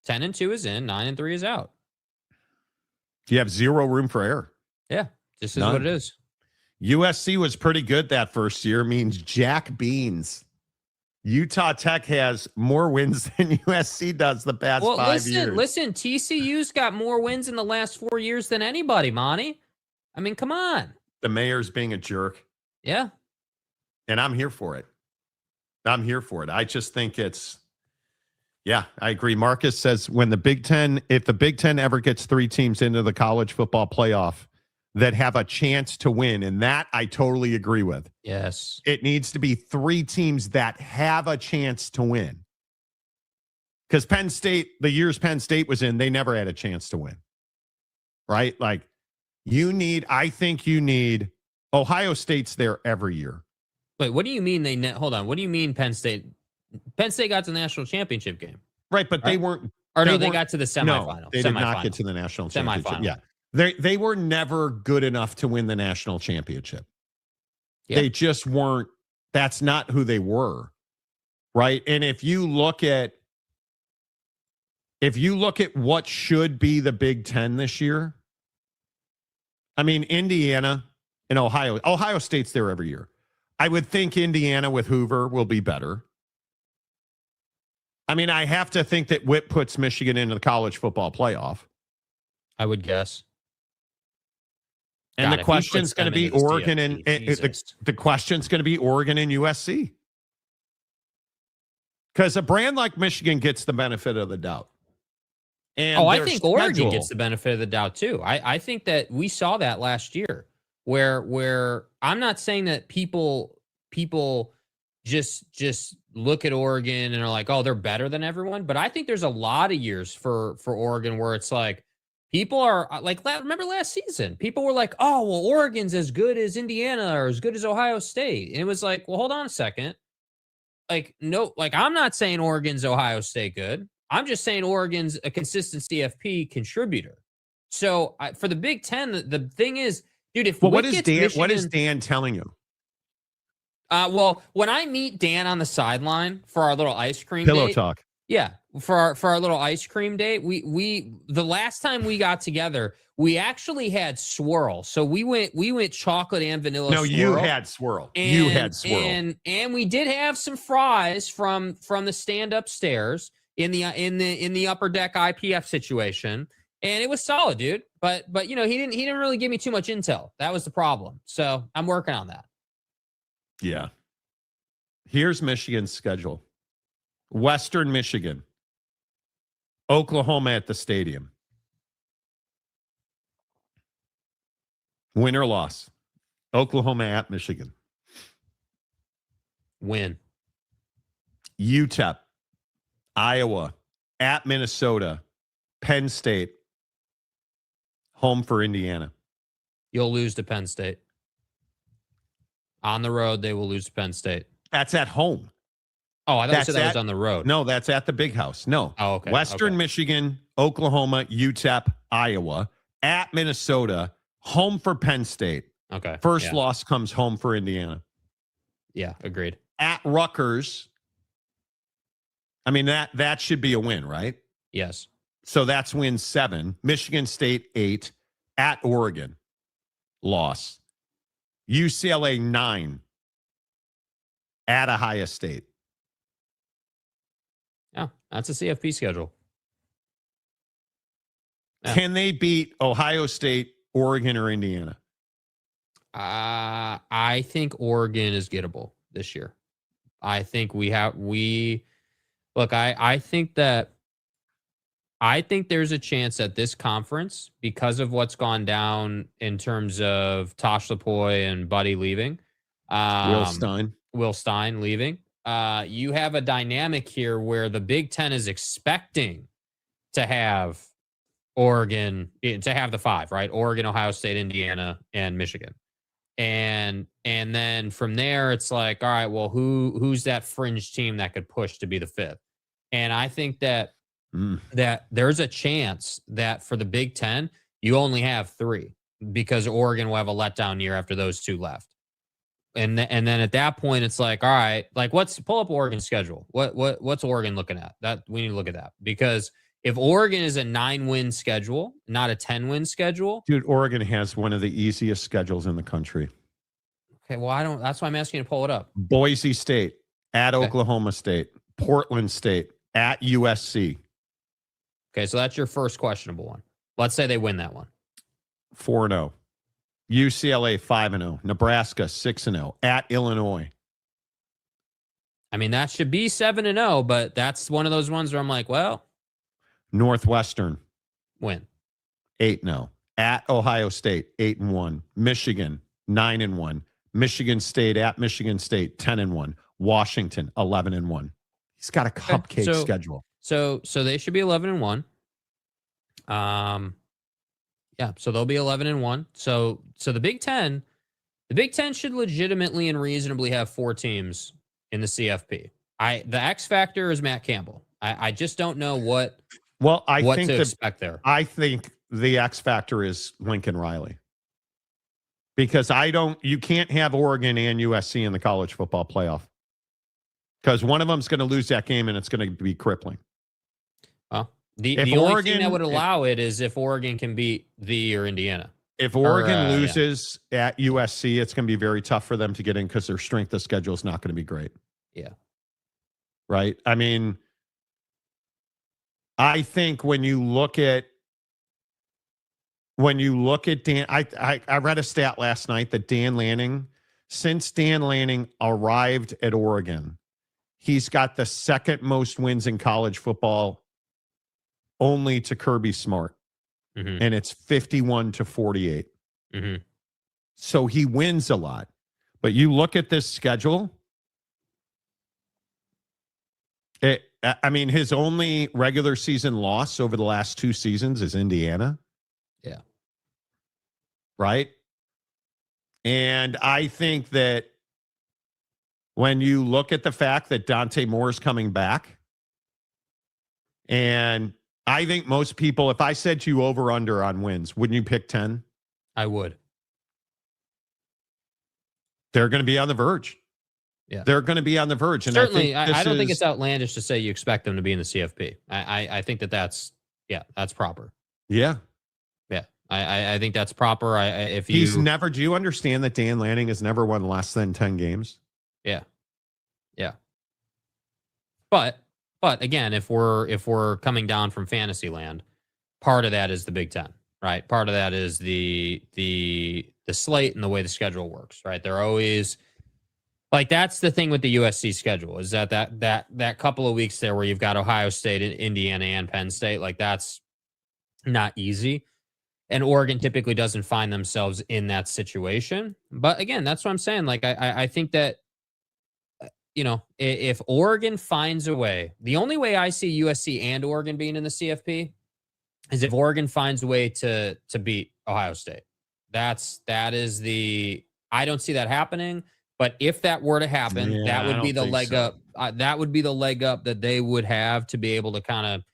10-2 is in, 9-3 is out. You have zero room for error. Yeah, this is what it is. USC was pretty good that first year, means jack beans. Utah Tech has more wins than USC does the past 5 years. Listen, TCU's got more wins in the last 4 years than anybody, Monty. I mean, come on. The mayor's being a jerk. Yeah. And I'm here for it. I just think I agree. Marcus says if the Big Ten ever gets 3 teams into the college football playoff that have a chance to win, and that I totally agree with. Yes. It needs to be 3 teams that have a chance to win. Because Penn State, the years Penn State was in, they never had a chance to win. Right? Like, I think you need Ohio State's there every year. Wait, what do you mean hold on. What do you mean Penn State? Penn State got to the national championship game. Right, but they weren't. Or no, they got to the semifinal. No, they did not get to the national championship. Yeah. They were never good enough to win the national championship. Yeah. They just weren't. That's not who they were. Right? And if you look at what should be the Big Ten this year, I mean, Indiana and Ohio State's there every year. I would think Indiana with Hoover will be better. I mean, I have to think that Whip puts Michigan into the college football playoff. I would guess. And the question's going to be Oregon and the question's going to be Oregon and USC. Because a brand like Michigan gets the benefit of the doubt. And I think Oregon gets the benefit of the doubt too. I think that we saw that last year where I'm not saying that people just look at Oregon and are like, oh, they're better than everyone. But I think there's a lot of years for Oregon where it's like people are like, remember last season, people were like, oh, well, Oregon's as good as Indiana or as good as Ohio State. And it was like, well, hold on a second. Like, no, like I'm not saying Oregon's Ohio State good. I'm just saying Oregon's a consistent CFP contributor. So for the Big Ten, the thing is, dude, what is Dan telling you? Well, when I meet Dan on the sideline for our little ice cream pillow date, talk. Yeah, for our little ice cream date, we the last time we got together, we actually had swirl. So we went chocolate and vanilla. No, swirl. you had swirl. And, you had swirl. And we did have some fries from the stand upstairs in the upper deck IPF situation, and it was solid, dude. But he didn't really give me too much intel. That was the problem. So I'm working on that. Yeah. Here's Michigan's schedule. Western Michigan. Oklahoma at the stadium. Win or loss. Oklahoma at Michigan. Win. UTEP. Iowa. At Minnesota. Penn State. Home for Indiana. You'll lose to Penn State. On the road, they will lose to Penn State. That's at home. Oh, I thought you said that was on the road. No, that's at the Big House. No. Oh, okay. Western Michigan, Oklahoma, UTEP, Iowa, at Minnesota, home for Penn State. Okay. First loss comes home for Indiana. Yeah, agreed. At Rutgers. I mean, that should be a win, right? Yes. So that's win 7. Michigan State 8. At Oregon. Loss. UCLA 9. At Ohio State. Yeah, that's a CFP schedule. Yeah. Can they beat Ohio State, Oregon, or Indiana? I think Oregon is gettable this year. I think I think there's a chance that this conference, because of what's gone down in terms of Tosh Lapoy and Buddy leaving, Will Stein leaving, you have a dynamic here where the Big Ten is expecting to have Oregon, to have the 5, right? Oregon, Ohio State, Indiana, and Michigan. And then from there, it's like, all right, well, who's that fringe team that could push to be the 5th? And I think that there's a chance that for the Big Ten, you only have 3 because Oregon will have a letdown year after those 2 left. And then at that point, it's like, all right, like pull up Oregon's schedule. What's Oregon looking at? That we need to look at that, because if Oregon is a 9-win schedule, not a 10-win schedule, dude, Oregon has one of the easiest schedules in the country. Okay, well, that's why I'm asking you to pull it up. Boise State at Oklahoma State, Portland State at USC. Okay, so that's your first questionable one. Let's say they win that one. 4-0. UCLA 5-0. Nebraska 6-0 at Illinois. I mean, that should be 7-0, but that's one of those ones where I'm like, well, Northwestern win 8-0 at Ohio State 8-1. Michigan 9-1. Michigan State at Michigan State 10-1. Washington 11-1. He's got a cupcake schedule. So they should be 11-1. Yeah, so they'll be 11-1. So the Big Ten should legitimately and reasonably have 4 teams in the CFP. The X factor is Matt Campbell. I just don't know what to expect there. I think the X factor is Lincoln Riley. Because you can't have Oregon and USC in the college football playoff. Because one of them's going to lose that game and it's going to be crippling. Well, the only thing that would allow it is if Oregon can beat or Indiana. If Oregon loses at USC, it's going to be very tough for them to get in because their strength of schedule is not going to be great. Yeah. Right? I mean, I think when you look at Dan, I read a stat last night that since Dan Lanning arrived at Oregon, he's got the second most wins in college football only to Kirby Smart. Mm-hmm. And it's 51-48. Mm-hmm. So he wins a lot. But you look at this schedule, his only regular season loss over the last 2 seasons is Indiana. Yeah. Right? And I think that when you look at the fact that Dante Moore is coming back, and I think most people, if I said to you over under on wins, wouldn't you pick 10? I would. They're going to be on the verge. Yeah. They're going to be on the verge. And Certainly, I don't think it's outlandish to say you expect them to be in the CFP. I think that's proper. Yeah. Yeah. I think that's proper. Do you understand that Dan Lanning has never won less than 10 games? Yeah. Yeah. But again, if we're coming down from fantasy land, part of that is the Big Ten, right? Part of that is the slate and the way the schedule works, right? They're always like, that's the thing with the USC schedule, is that couple of weeks there where you've got Ohio State, Indiana, and Penn State, like that's not easy. And Oregon typically doesn't find themselves in that situation. But again, that's what I'm saying. Like, I think that, if Oregon finds a way, the only way I see USC and Oregon being in the CFP is if Oregon finds a way to beat Ohio State. That is I don't see that happening. But if that were to happen, that would be the leg up. That would be the leg up that they would have to be able to kind of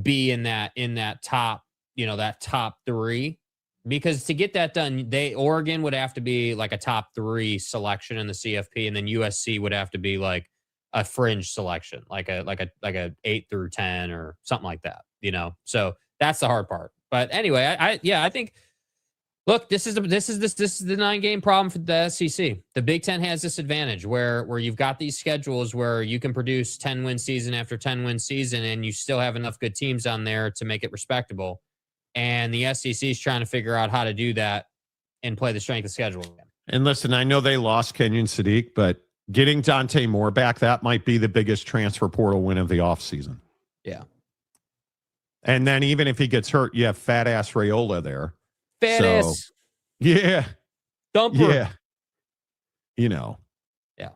be in that top, that top 3. Because to get that done, Oregon would have to be like a top 3 selection in the CFP, and then USC would have to be like a fringe selection, like a 8 through 10 or something like that. So that's the hard part. But anyway, I think. Look, this is the 9-game problem for the SEC. The Big Ten has this advantage where you've got these schedules where you can produce 10-win season after 10-win season, and you still have enough good teams on there to make it respectable. And the SEC is trying to figure out how to do that and play the strength of schedule again. And listen, I know they lost Kenyon Sadiq, but getting Dante Moore back, that might be the biggest transfer portal win of the offseason. Yeah. And then even if he gets hurt, you have fat-ass Raiola there. Ass. Yeah. Dumper. Yeah. Yeah.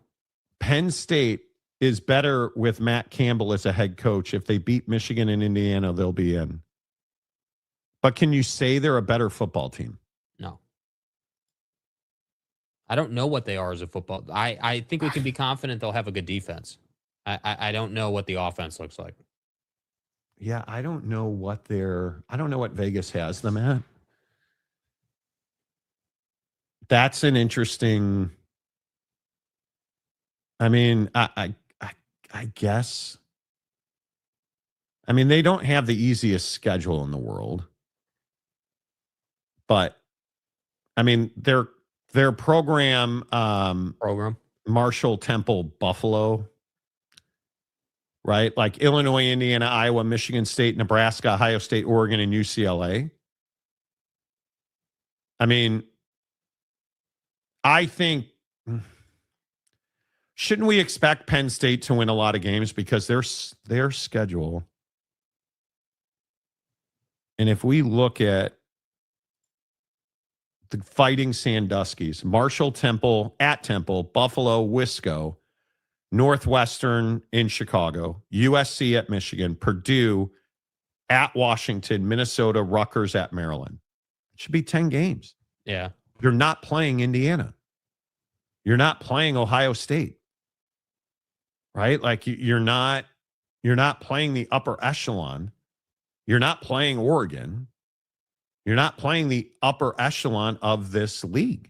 Penn State is better with Matt Campbell as a head coach. If they beat Michigan and Indiana, they'll be in. But can you say they're a better football team? No. I don't know what they are as a football. I think we can be confident they'll have a good defense. I don't know what the offense looks like. Yeah, I don't know what Vegas has them at. That's an interesting. I mean, I guess. I mean, they don't have the easiest schedule in the world, but I mean, their program, Marshall, Temple, Buffalo, right? Like Illinois, Indiana, Iowa, Michigan State, Nebraska, Ohio State, Oregon, and UCLA. I mean, I think, shouldn't we expect Penn State to win a lot of games because their schedule? And if we look at the Fighting Sandusky's, Marshall, Temple, at Temple, Buffalo, Wisco, Northwestern in Chicago, USC at Michigan, Purdue at Washington, Minnesota, Rutgers at Maryland. It should be 10 games. Yeah. You're not playing Indiana. You're not playing Ohio State. Right? Like you're not playing the upper echelon. You're not playing Oregon. You're not playing the upper echelon of this league.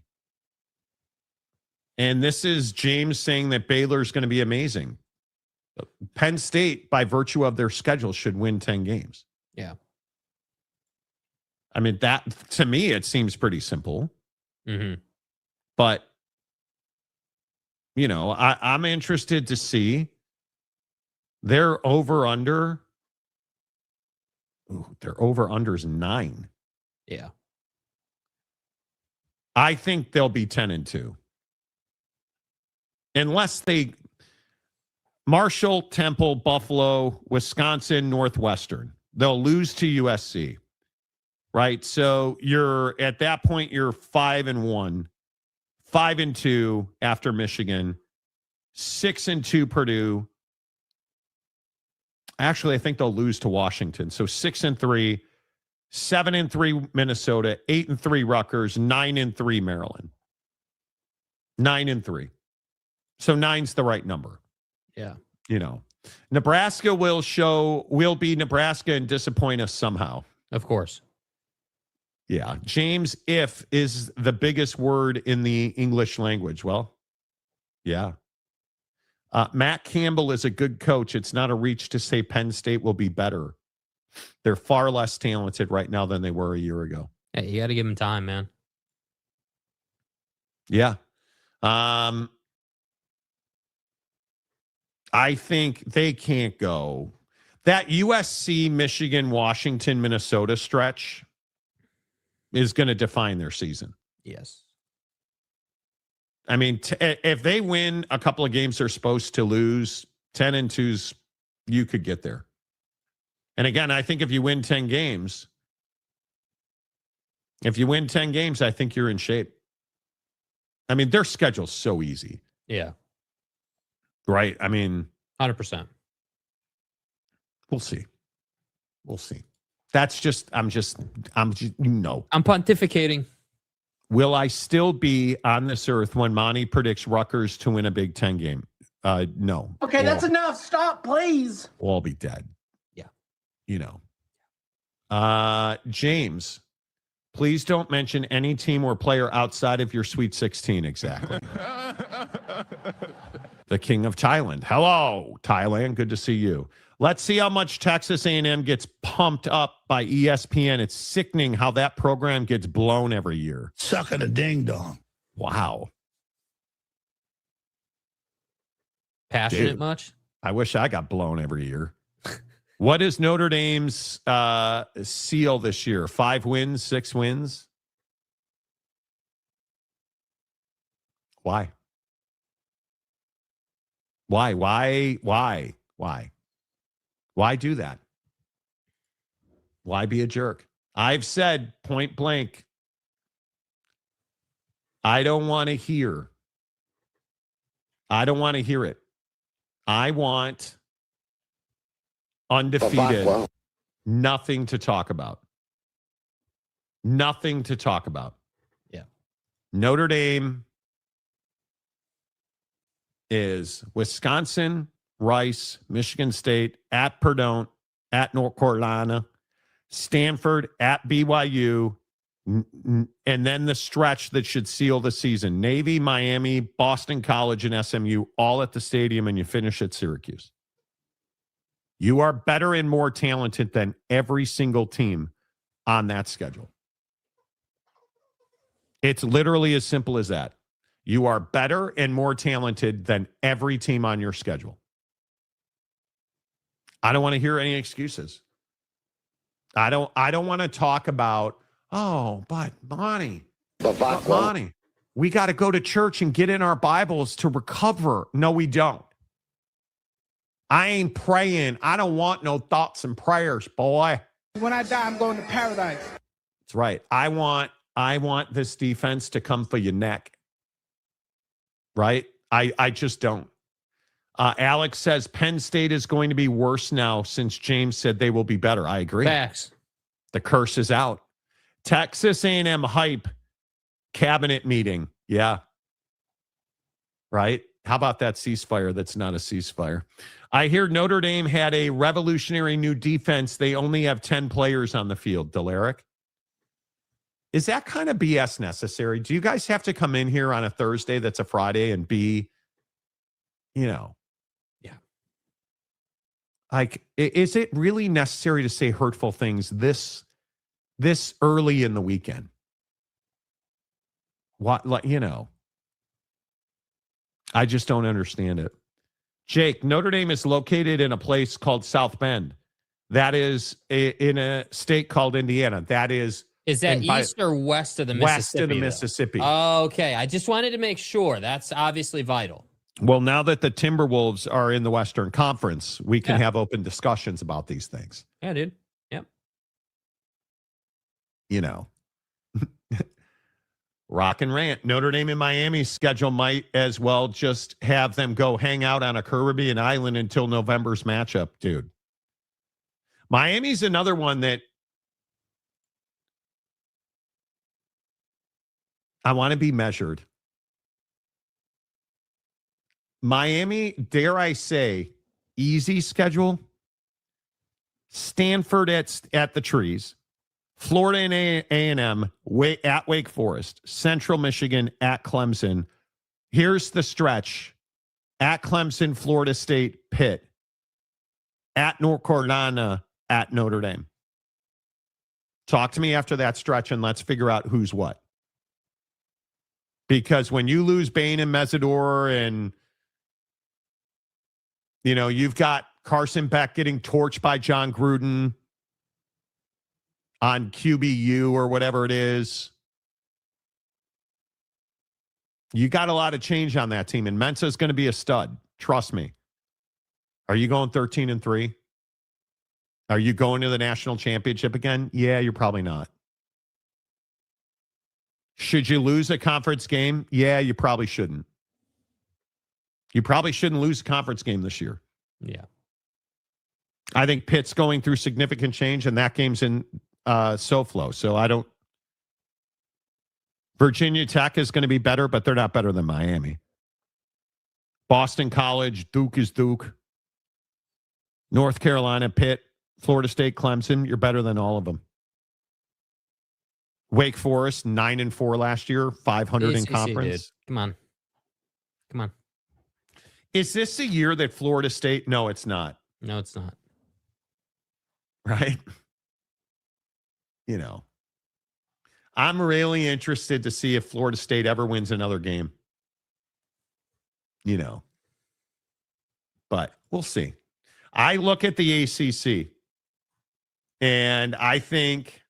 And this is James saying that Baylor's going to be amazing. Penn State, by virtue of their schedule, should win 10 games. Yeah. I mean, that to me, it seems pretty simple. Mm-hmm. But, you know, I'm interested to see their over-under. Ooh, their over-under is 9. Yeah. I think they'll be 10-2. Unless they Marshall, Temple, Buffalo, Wisconsin, Northwestern. They'll lose to USC. Right? So you're at that point, you're 5-1, 5-2 after Michigan, 6-2 Purdue. Actually, I think they'll lose to Washington. So 6-3, 7-3 Minnesota, 8-3 Rutgers, 9-3 Maryland. 9-3. So 9's the right number. Yeah. You know, Nebraska will be Nebraska and disappoint us somehow. Of course. Yeah. James, if is the biggest word in the English language. Well, yeah. Matt Campbell is a good coach. It's not a reach to say Penn State will be better. They're far less talented right now than they were a year ago. Yeah, you got to give them time, man. Yeah. I think they can't go. That USC, Michigan, Washington, Minnesota stretch is going to define their season. Yes. I mean, if they win a couple of games they're supposed to lose, 10-2s, you could get there. And again, I think if you win 10 games, I think you're in shape. I mean, their schedule's so easy. Yeah. Right? I mean, 100%. We'll see. That's just, I'm pontificating. Will I still be on this earth when Monty predicts Rutgers to win a Big Ten game? No. Okay, that's enough. Stop, please. We'll all be dead. Yeah. James, please don't mention any team or player outside of your Sweet 16. Exactly. The King of Thailand. Hello, Thailand. Good to see you. Let's see how much Texas A&M gets pumped up by ESPN. It's sickening how that program gets blown every year. Sucking a ding-dong. Wow. Passionate Dude, much? I wish I got blown every year. What is Notre Dame's seal this year? 5 wins, 6 wins? Why? Why do that? Why be a jerk? I've said point blank, I don't want to hear it. I want undefeated, nothing to talk about. Yeah. Notre Dame is Wisconsin, Rice, Michigan State, at Purdue, at North Carolina, Stanford, at BYU, and then the stretch that should seal the season. Navy, Miami, Boston College, and SMU all at the stadium, and you finish at Syracuse. You are better and more talented than every single team on that schedule. It's literally as simple as that. You are better and more talented than every team on your schedule. I don't want to hear any excuses. I don't want to talk about, but Monty, we got to go to church and get in our Bibles to recover. No, we don't. I ain't praying. I don't want no thoughts and prayers, boy. When I die, I'm going to paradise. That's right. I want this defense to come for your neck. Right? I just don't. Alex says Penn State is going to be worse now since James said they will be better. I agree. Facts. The curse is out. Texas A&M hype cabinet meeting. Yeah. Right? How about that ceasefire that's not a ceasefire? I hear Notre Dame had a revolutionary new defense. They only have 10 players on the field. Delaric? Is that kind of BS necessary? Do you guys have to come in here on a Thursday that's a Friday and be, Yeah. Like, is it really necessary to say hurtful things this early in the weekend? I just don't understand it. Jake, Notre Dame is located in a place called South Bend. That is in a state called Indiana. That is that east or west of the Mississippi? West of the Mississippi. Okay. I just wanted to make sure. That's obviously vital. Well, now that the Timberwolves are in the Western Conference, we can have open discussions about these things. Yeah, dude. Yep. Rock and rant. Notre Dame and Miami's schedule might as well just have them go hang out on a Caribbean island until November's matchup, dude. Miami's another one that I want to be measured. Miami, dare I say, easy schedule. Stanford at the trees. Florida and A&M at Wake Forest. Central Michigan at Clemson. Here's the stretch. at Clemson, Florida State, Pitt, at North Carolina, at Notre Dame. Talk to me after that stretch and let's figure out who's what. Because when you lose Bain and Mesidor and, you've got Carson Beck getting torched by John Gruden on QBU or whatever it is, you got a lot of change on that team. And Mensa's going to be a stud. Trust me. Are you going 13-3? Are you going to the national championship again? Yeah, you're probably not. Should you lose a conference game? Yeah, you probably shouldn't. You probably shouldn't lose a conference game this year. Yeah. I think Pitt's going through significant change, and that game's in SoFlo. So I don't. Virginia Tech is going to be better, but they're not better than Miami. Boston College, Duke is Duke. North Carolina, Pitt, Florida State, Clemson, you're better than all of them. Wake Forest, 9-4 last year, 500 in conference. Dude. Come on. Is this the year that Florida State? No, it's not. No, it's not. Right? I'm really interested to see if Florida State ever wins another game. But we'll see. I look at the ACC, and I think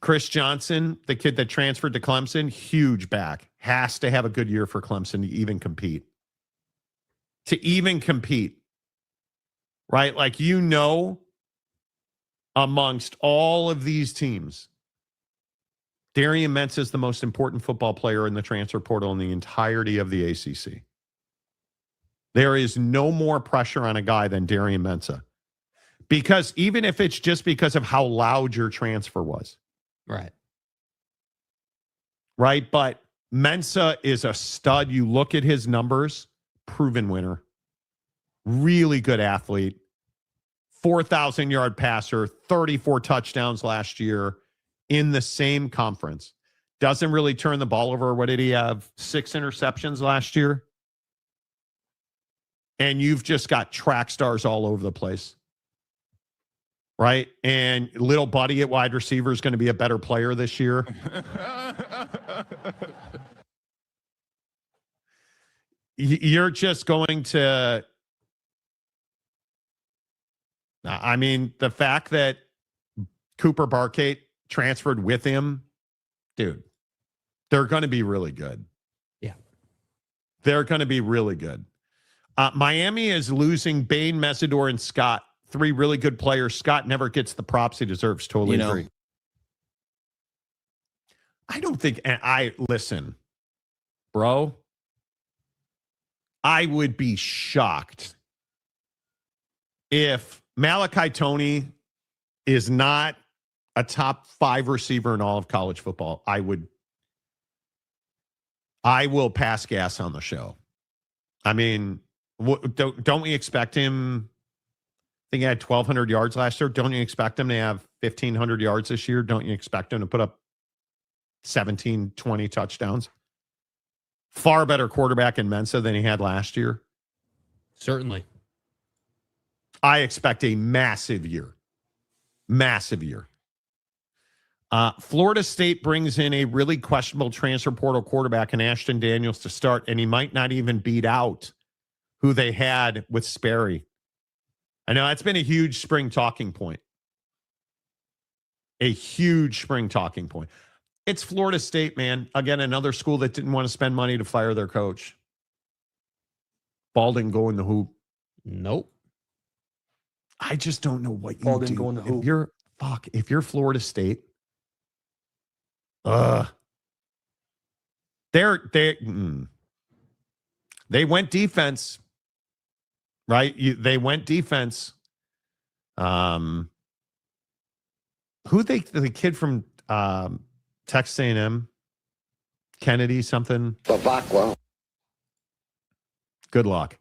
Chris Johnson, the kid that transferred to Clemson, huge back, has to have a good year for Clemson to even compete. Right? Like, amongst all of these teams, Darian Mensah is the most important football player in the transfer portal in the entirety of the ACC. There is no more pressure on a guy than Darian Mensah. Because even if it's just because of how loud your transfer was. Right. Right? But Mensah is a stud. You look at his numbers, proven winner. Really good athlete. 4,000-yard passer, 34 touchdowns last year in the same conference. Doesn't really turn the ball over. What did he have? 6 interceptions last year? And you've just got track stars all over the place. Right? And little buddy at wide receiver is going to be a better player this year. You're just going to... I mean, the fact that Cooper Barkate transferred with him, dude, they're going to be really good. Yeah. They're going to be really good. Miami is losing Bain, Mesidor, and Scott. 3 really good players. Scott never gets the props he deserves. Totally agree. I don't think, listen, bro, I would be shocked if Malachi Toney is not a top 5 receiver in all of college football. I will pass gas on the show. I mean, don't we expect him? I think he had 1,200 yards last year. Don't you expect him to have 1,500 yards this year? Don't you expect him to put up 17, 20 touchdowns? Far better quarterback in Mensah than he had last year. Certainly. I expect a massive year. Massive year. Florida State brings in a really questionable transfer portal quarterback in Ashton Daniels to start, and he might not even beat out who they had with Sperry. I know that's been a huge spring talking point. A huge spring talking point. It's Florida State, man. Again, another school that didn't want to spend money to fire their coach. Ball didn't go in the hoop. Nope. I just don't know what Ball you didn't do. go in the hoop. If you're Florida State, they went defense, right? They went defense. The kid from Texas A&M, Kennedy something. Babakwa. Good luck.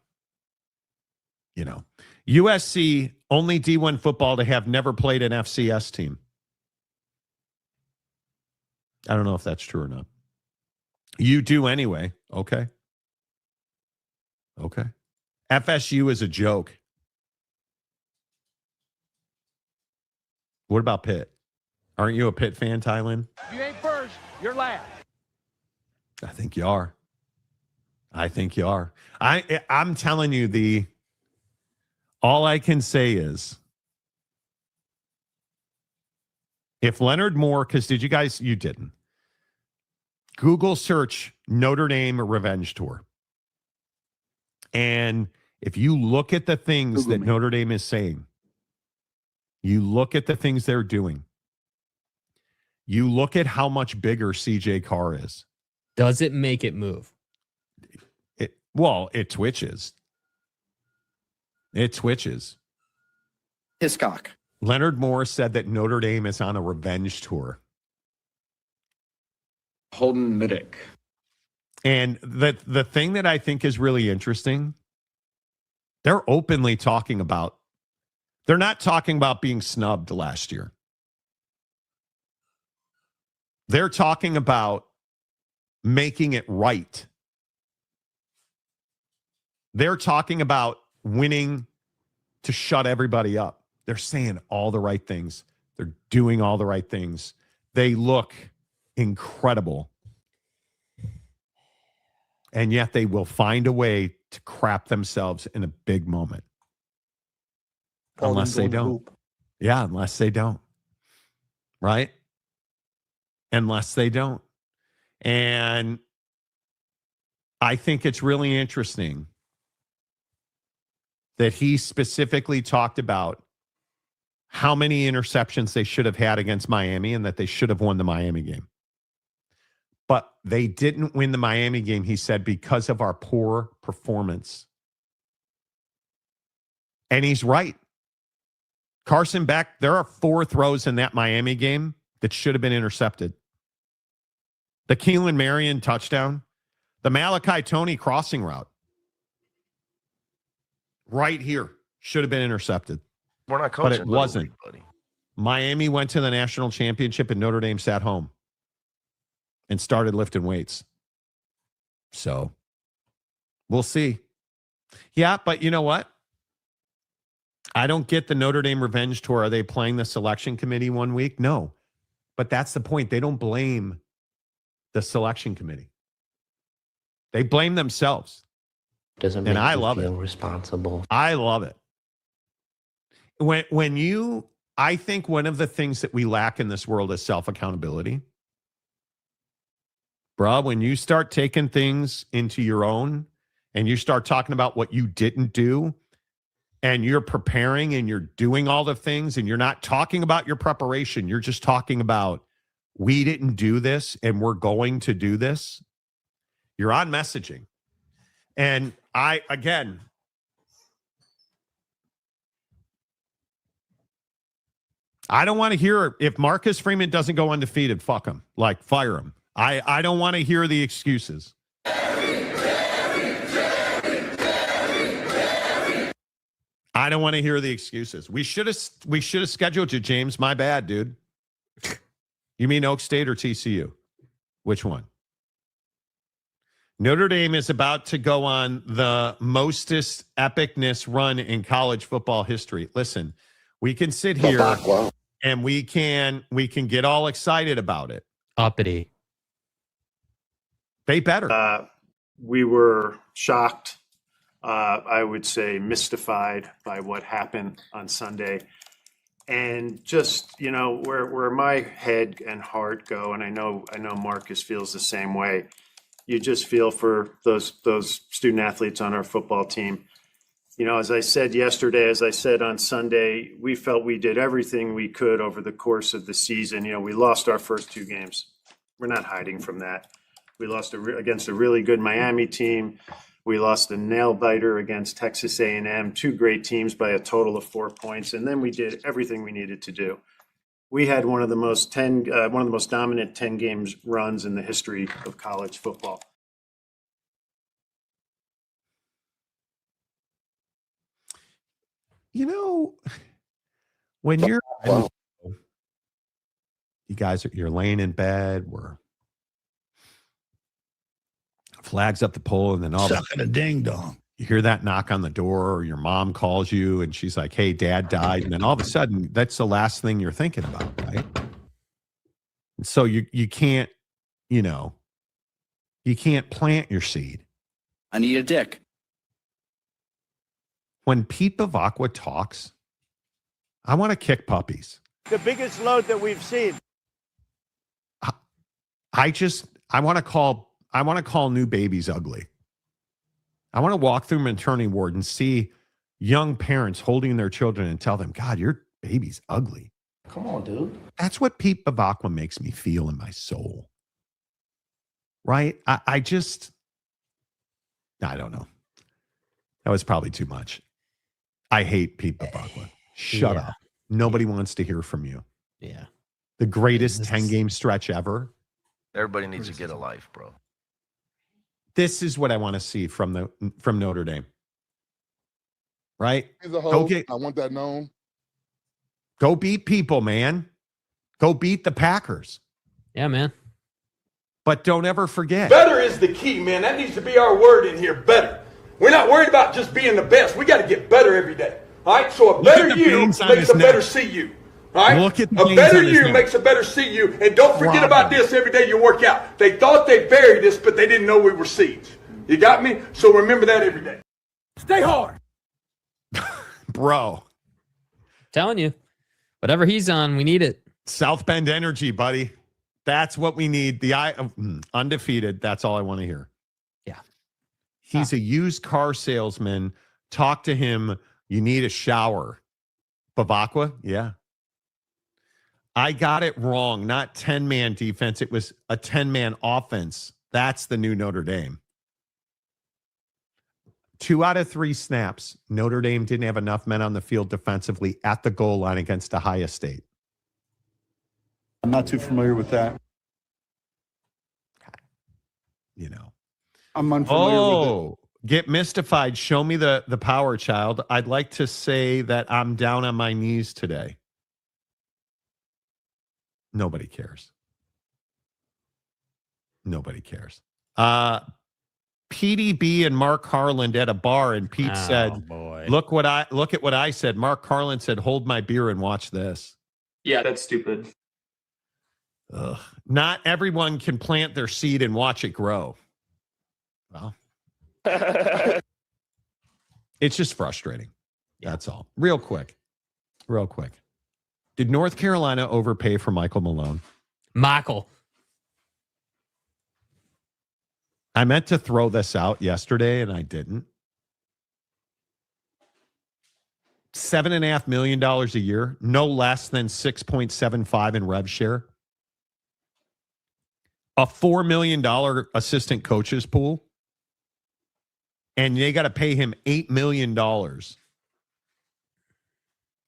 USC, only D1 football to have never played an FCS team. I don't know if that's true or not. You do anyway. Okay. FSU is a joke. What about Pitt? Aren't you a Pitt fan, Tylen? You ain't first, you're last. I think you are. I'm telling you, all I can say is if Leonard Moore, because you didn't. Google search Notre Dame Revenge Tour. And if you look at the things that Notre Dame is saying, you look at the things they're doing, you look at how much bigger CJ Carr is. Does it make it move? It twitches. Hiscock. Leonard Moore said that Notre Dame is on a revenge tour. Holden Middick. And the thing that I think is really interesting, they're openly talking about, they're not talking about being snubbed last year. They're talking about making it right. They're talking about winning to shut everybody up. They're saying all the right things. They're doing all the right things. They look incredible. And yet they will find a way to crap themselves in a big moment. Unless they don't. Yeah, unless they don't. Right? Unless they don't. And I think it's really interesting that he specifically talked about how many interceptions they should have had against Miami and that they should have won the Miami game. But they didn't win the Miami game, he said, because of our poor performance. And he's right. Carson Beck, there are 4 throws in that Miami game that should have been intercepted. The Keelan Marion touchdown, the Malachi Tony crossing route, right here, should have been intercepted. We're not coaching. But it wasn't. Buddy. Miami went to the national championship and Notre Dame sat home and started lifting weights. So we'll see. Yeah, but you know what? I don't get the Notre Dame Revenge Tour. Are they playing the selection committee one week? No. But that's the point. They don't blame the selection committee. They blame themselves. Doesn't make and I you love feel it. responsible. I love it. I think one of the things that we lack in this world is self-accountability. Bruh, when you start taking things into your own and you start talking about what you didn't do and you're preparing and you're doing all the things and you're not talking about your preparation, you're just talking about we didn't do this and we're going to do this, you're on messaging. And I don't want to hear if Marcus Freeman doesn't go undefeated, fuck him. Like, fire him. I don't want to hear the excuses. I don't want to hear the excuses. We should have scheduled you, James. My bad, dude. You mean Oak State or TCU? Which one? Notre Dame is about to go on the mostest epicness run in college football history. Listen, we can sit here and we can get all excited about it. Uppity. They better. We were shocked, I would say mystified by what happened on Sunday. And just, where my head and heart go, and I know Marcus feels the same way, you just feel for those student athletes on our football team. As I said yesterday, as I said on Sunday, we felt we did everything we could over the course of the season. We lost our first 2 games. We're not hiding from that. We lost against a really good Miami team. We lost a nail biter against Texas A&M, 2 great teams by a total of 4 points. And then we did everything we needed to do. We had one of the most dominant 10 games runs in the history of college football. When you're you're laying in bed, we're flags up the pole, and then all Sucking a ding dong. you hear that knock on the door, or your mom calls you and she's like, hey, dad died. And then all of a sudden, that's the last thing you're thinking about, right? And so you can't, you can't plant your seed. I need a dick. When Pete Bavacqua talks, I want to kick puppies. The biggest load that we've seen. I want to call new babies ugly. I want to walk through maternity ward and see young parents holding their children and tell them, God, your baby's ugly. Come on, dude. That's what Pete Bavacqua makes me feel in my soul. Right? I don't know. That was probably too much. I hate Pete Bavacqua. Shut up. Nobody wants to hear from you. Yeah. The greatest 10-game stretch ever. Everybody needs to get a life, bro. This is what I want to see from Notre Dame. Right? He's a host. I want that known. Go beat people, man. Go beat the Packers. Yeah, man. But don't ever forget. Better is the key, man. That needs to be our word in here. Better. We're not worried about just being the best. We got to get better every day. All right? So a better you makes a better CU. All right? Look at the a better you makes a better CU. And don't forget about this every day you work out. They thought they buried us, but they didn't know we were seeds. You got me? So remember that every day. Stay hard. Bro. Telling you. Whatever he's on, we need it. South Bend energy, buddy. That's what we need. Undefeated. That's all I want to hear. Yeah. He's a used car salesman. Talk to him. You need a shower. Bavacqua? Yeah. I got it wrong. Not 10-man defense. It was a 10-man offense. That's the new Notre Dame. 2 out of 3 snaps, Notre Dame didn't have enough men on the field defensively at the goal line against Ohio State. I'm not too familiar with that. I'm unfamiliar with it. Get mystified. Show me the power, child. I'd like to say that I'm down on my knees today. Nobody cares. Nobody cares. PDB and Mark Harland at a bar, and Pete said, boy. look at what I said. Mark Harland said, hold my beer and watch this. Yeah, that's stupid. Ugh. Not everyone can plant their seed and watch it grow. Well, it's just frustrating. That's all. Real quick. Did North Carolina overpay for Michael Malone? Michael. I meant to throw this out yesterday, and I didn't. $7.5 million a year, no less than 6.75 in rev share. A $4 million assistant coaches pool. And they got to pay him $8 million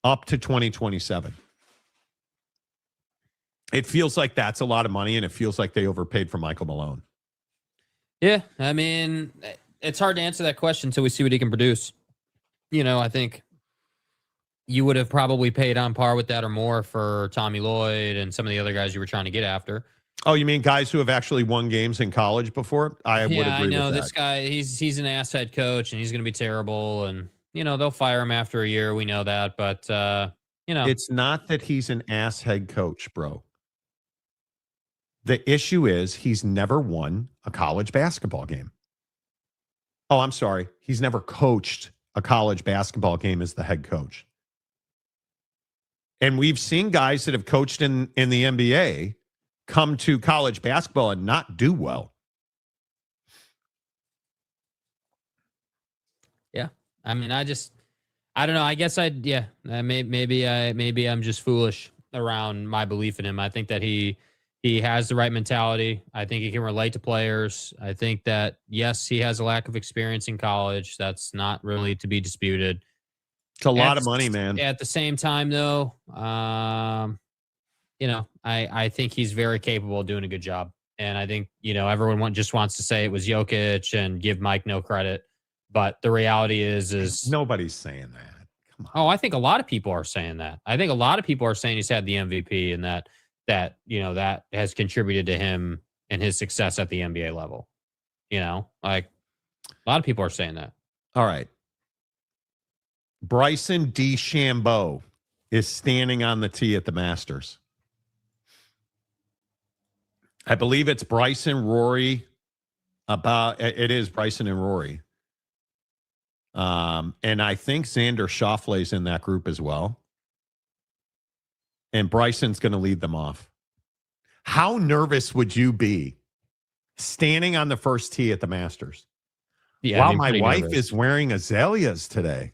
up to 2027. It feels like that's a lot of money, and it feels like they overpaid for Michael Malone. Yeah, I mean, it's hard to answer that question until we see what he can produce. I think you would have probably paid on par with that or more for Tommy Lloyd and some of the other guys you were trying to get after. Oh, you mean guys who have actually won games in college before? I would agree with that. I know this guy, he's an ass head coach, and he's going to be terrible. And, they'll fire him after a year. We know that. But, It's not that he's an ass head coach, bro. The issue is he's never won a college basketball game. Oh, I'm sorry. He's never coached a college basketball game as the head coach. And we've seen guys that have coached in the NBA come to college basketball and not do well. Yeah. I mean, I don't know. I guess maybe I'm just foolish around my belief in him. I think that he has the right mentality. I think he can relate to players. I think that, yes, he has a lack of experience in college. That's not really to be disputed. It's a lot of money, man. At the same time, though, I think he's very capable of doing a good job. And I think, everyone just wants to say it was Jokic and give Mike no credit. But the reality is nobody's saying that. Come on. Oh, I think a lot of people are saying that. I think a lot of people are saying he's had the MVP and that has contributed to him and his success at the NBA level. Like a lot of people are saying that. All right. Bryson DeChambeau is standing on the tee at the Masters. I believe it's Bryson, Rory. It is Bryson and Rory. And I think Xander Schauffele's in that group as well. And Bryson's going to lead them off. How nervous would you be standing on the first tee at the Masters? Yeah, wow, my wife is wearing azaleas today.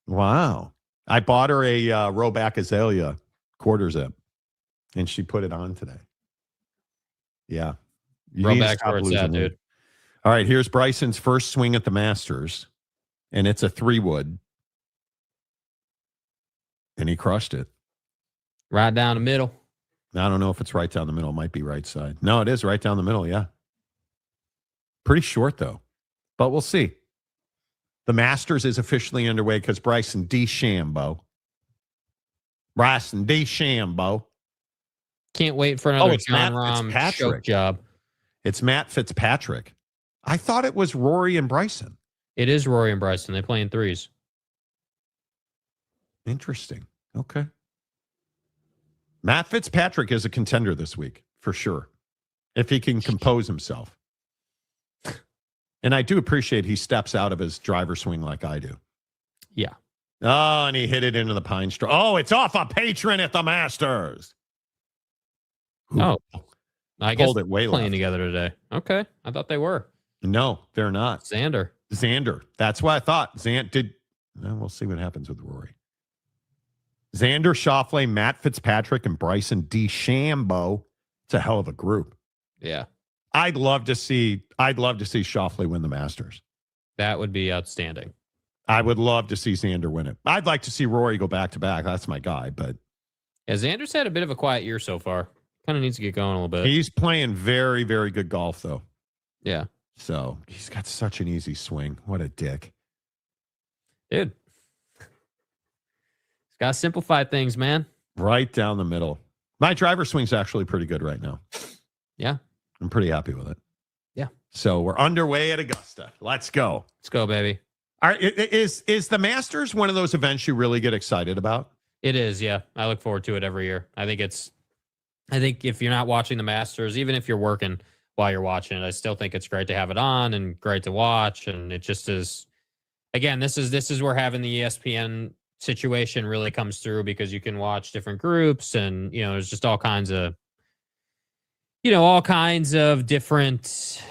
Wow. I bought her a Roback azalea quarter zip, and she put it on today. Yeah. Roback's where it's at, dude. All right, here's Bryson's first swing at the Masters, and it's a 3-wood. And he crushed it. Right down the middle. I don't know if it's right down the middle. It might be right side. No, it is right down the middle, yeah. Pretty short, though. But we'll see. The Masters is officially underway because Bryson DeChambeau. Can't wait for another it's John Matt Rahm Fitzpatrick. choke job. It's Matt Fitzpatrick. I thought it was Rory and Bryson. It is Rory and Bryson. They play in threes. Interesting. Okay. Matt Fitzpatrick is a contender this week, for sure, if he can compose himself. And I do appreciate he steps out of his driver swing like I do. Yeah. Oh, and he hit it into the pine straw. Oh, it's off a patron at the Masters. Oh, I guess Pulled it way playing left. together today. Okay. I thought they were. No, they're not. Xander. That's what I thought. We'll see what happens with Rory. Xander Schauffele, Matt Fitzpatrick, and Bryson DeChambeau. It's a hell of a group. Yeah. I'd love to see Schauffele win the Masters. That would be outstanding. I would love to see Xander win it. I'd like to see Rory go back to back. That's my guy, but yeah, Xander's had a bit of a quiet year so far. Kind of needs to get going a little bit. he's playing very, very good golf, though. Yeah. So he's got such an easy swing. What a dick. Dude. He's got to simplify things, man. Right down the middle. My driver swing's actually pretty good right now. Yeah. I'm pretty happy with it. Yeah. So we're underway at Augusta. Let's go. Let's go, baby. All right. Is the Masters one of those events you really get excited about? It is, yeah. I look forward to it every year. I think if you're not watching the Masters, even if you're working while you're watching it, I still think it's great to have it on and great to watch. And it just is, again, this is where having the ESPN situation really comes through, because you can watch different groups and, there's just all kinds of different,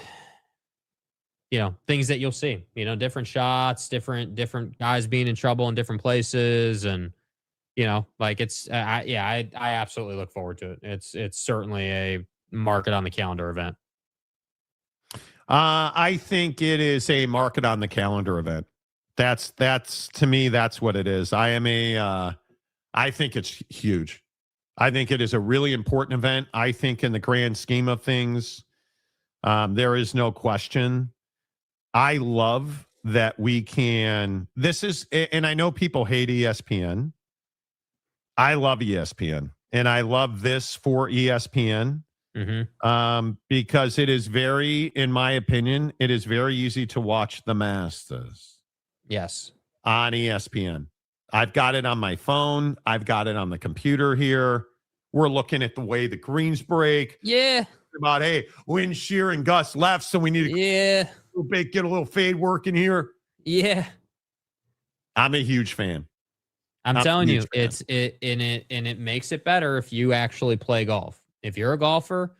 things that you'll see, different shots, different guys being in trouble in different places. And, I absolutely look forward to it. It's certainly a mark it on the calendar event. I think it is a mark it on the calendar event. That's to me, that's what it is. I think it's huge. I think it is a really important event. I think in the grand scheme of things, there is no question. I love that we can, and I know people hate ESPN. I love ESPN, and I love this for ESPN. Because it is in my opinion, it is very easy to watch the Masters. Yes. On ESPN. I've got it on my phone. I've got it on the computer here. We're looking at the way the greens break. Yeah. About, hey, wind shear and gust left, so we need to get a little fade working here. Yeah. I'm a huge fan. I'm telling you, it makes it better if you actually play golf. If you're a golfer,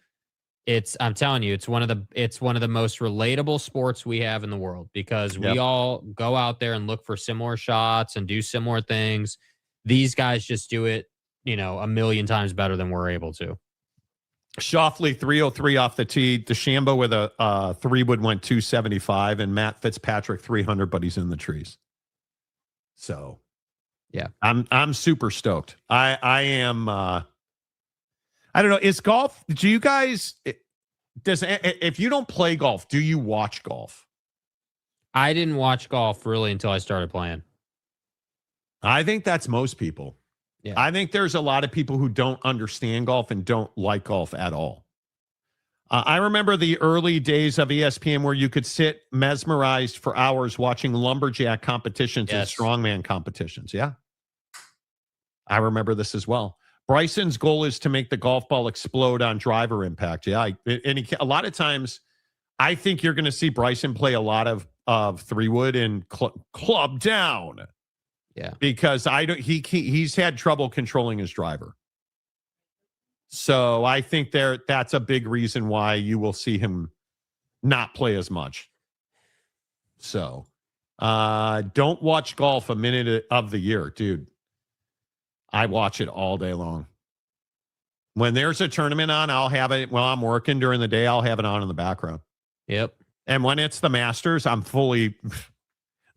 I'm telling you, it's one of the most relatable sports we have in the world, because we all go out there and look for similar shots and do similar things. These guys just do it, a million times better than we're able to. Schauffele 303 off the tee. DeChambeau with a 3-wood went 275, and Matt Fitzpatrick 300, but he's in the trees. So, yeah, I'm super stoked. I am. I don't know. Is golf? Do you guys? If you don't play golf, do you watch golf? I didn't watch golf really until I started playing. I think that's most people. Yeah. I think there's a lot of people who don't understand golf and don't like golf at all. I remember the early days of ESPN where you could sit mesmerized for hours watching lumberjack competitions and strongman competitions. Yeah. I remember this as well. Bryson's goal is to make the golf ball explode on driver impact. Yeah. And a lot of times, I think you're going to see Bryson play a lot of 3-wood and club down. Yeah. Because he's had trouble controlling his driver. So I think that's a big reason why you will see him not play as much. So don't watch golf a minute of the year, dude. I watch it all day long. When there's a tournament on, I'll have it while I'm working during the day. I'll have it on in the background. Yep. And when it's the Masters, I'm fully...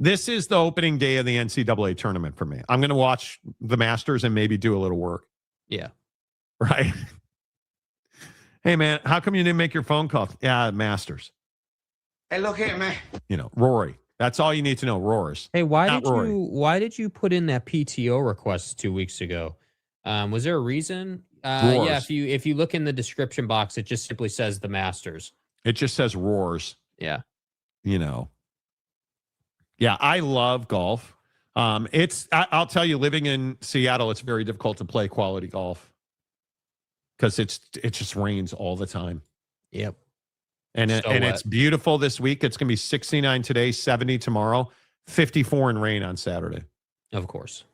This is the opening day of the NCAA tournament for me. I'm going to watch the Masters and maybe do a little work. Yeah. Right. Hey, man, how come you didn't make your phone call? Yeah, Masters. Hey, look here, man. Rory. That's all you need to know. Roars. Hey, why did you put in that PTO request 2 weeks ago? Was there a reason? Yeah, if you look in the description box, it just simply says the Masters. It just says Roars. Yeah. Yeah, I love golf. I'll tell you, living in Seattle, it's very difficult to play quality golf because it just rains all the time. Yep. And it's beautiful this week. It's going to be 69 today, 70 tomorrow, 54 in rain on Saturday. Of course.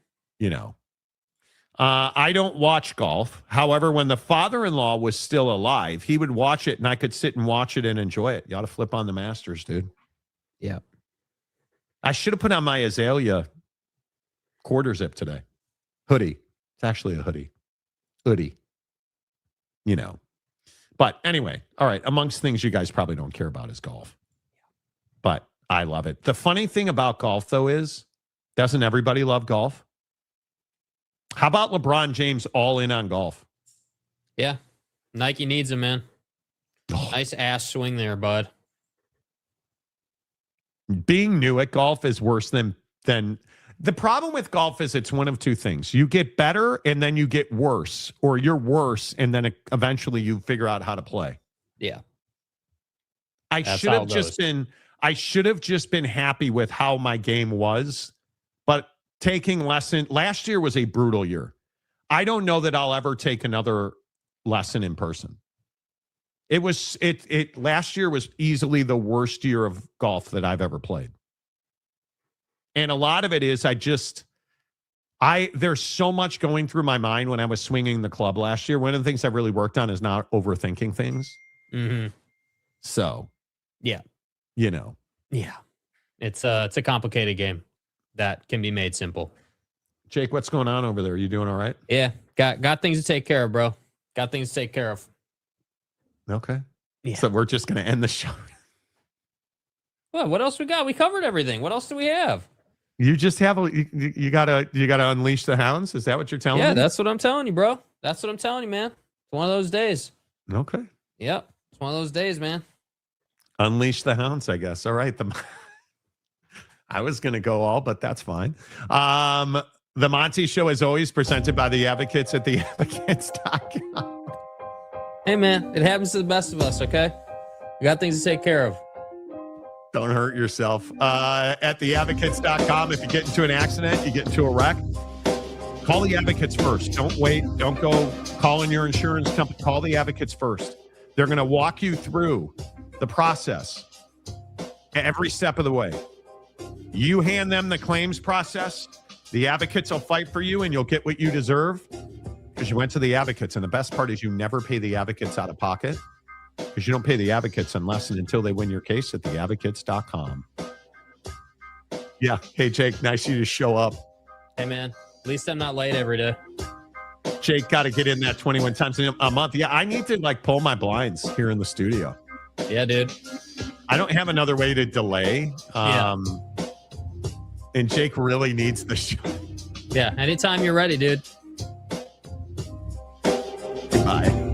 I don't watch golf. However, when the father-in-law was still alive, he would watch it and I could sit and watch it and enjoy it. You ought to flip on the Masters, dude. Yeah. I should have put on my Azalea quarter zip today. Hoodie. It's actually a hoodie. But anyway, all right. Amongst things you guys probably don't care about is golf. But I love it. The funny thing about golf, though, is doesn't everybody love golf? How about LeBron James all in on golf? Yeah. Nike needs him, man. Oh. Nice ass swing there, bud. Being new at golf is worse than the problem with golf is it's one of two things. You get better and then you get worse, or you're worse and then eventually you figure out how to play. Yeah. I should have just been happy with how my game was, but taking lesson last year was a brutal year. I don't know that I'll ever take another lesson in person. Last year was easily the worst year of golf that I've ever played. And a lot of it is there's so much going through my mind when I was swinging the club last year. One of the things I've really worked on is not overthinking things. Mm-hmm. So, yeah. Yeah. It's a complicated game that can be made simple. Jake, what's going on over there? You doing all right? Yeah. Got things to take care of, bro. Got things to take care of. Okay. Yeah. So we're just going to end the show. Well, what else we got? We covered everything. What else do we have? You just have you gotta unleash the hounds. Is that what you're telling me? Yeah, that's what I'm telling you, bro. That's what I'm telling you, man. It's one of those days. Okay. Yep. It's one of those days, man. Unleash the hounds, I guess. All right. I was gonna go all, but that's fine. The Monty Show is always presented by the Advocates at theadvocates.com. Hey, man, it happens to the best of us, okay? We got things to take care of. Don't hurt yourself. At theadvocates.com, if you get into an accident, you get into a wreck, call the Advocates first. Don't wait. Don't go calling your insurance company. Call the Advocates first. They're going to walk you through the process every step of the way. You hand them the claims process. The Advocates will fight for you, and you'll get what you deserve because you went to the Advocates. And the best part is you never pay the Advocates out of pocket because you don't pay the Advocates unless and until they win your case at theadvocates.com. Yeah. Hey, Jake, nice of you to show up. Hey, man, at least I'm not late every day. Jake got to get in that 21 times a month. Yeah, I need to pull my blinds here in the studio. Yeah, dude. I don't have another way to delay. And Jake really needs the show. Yeah, anytime you're ready, dude. Bye.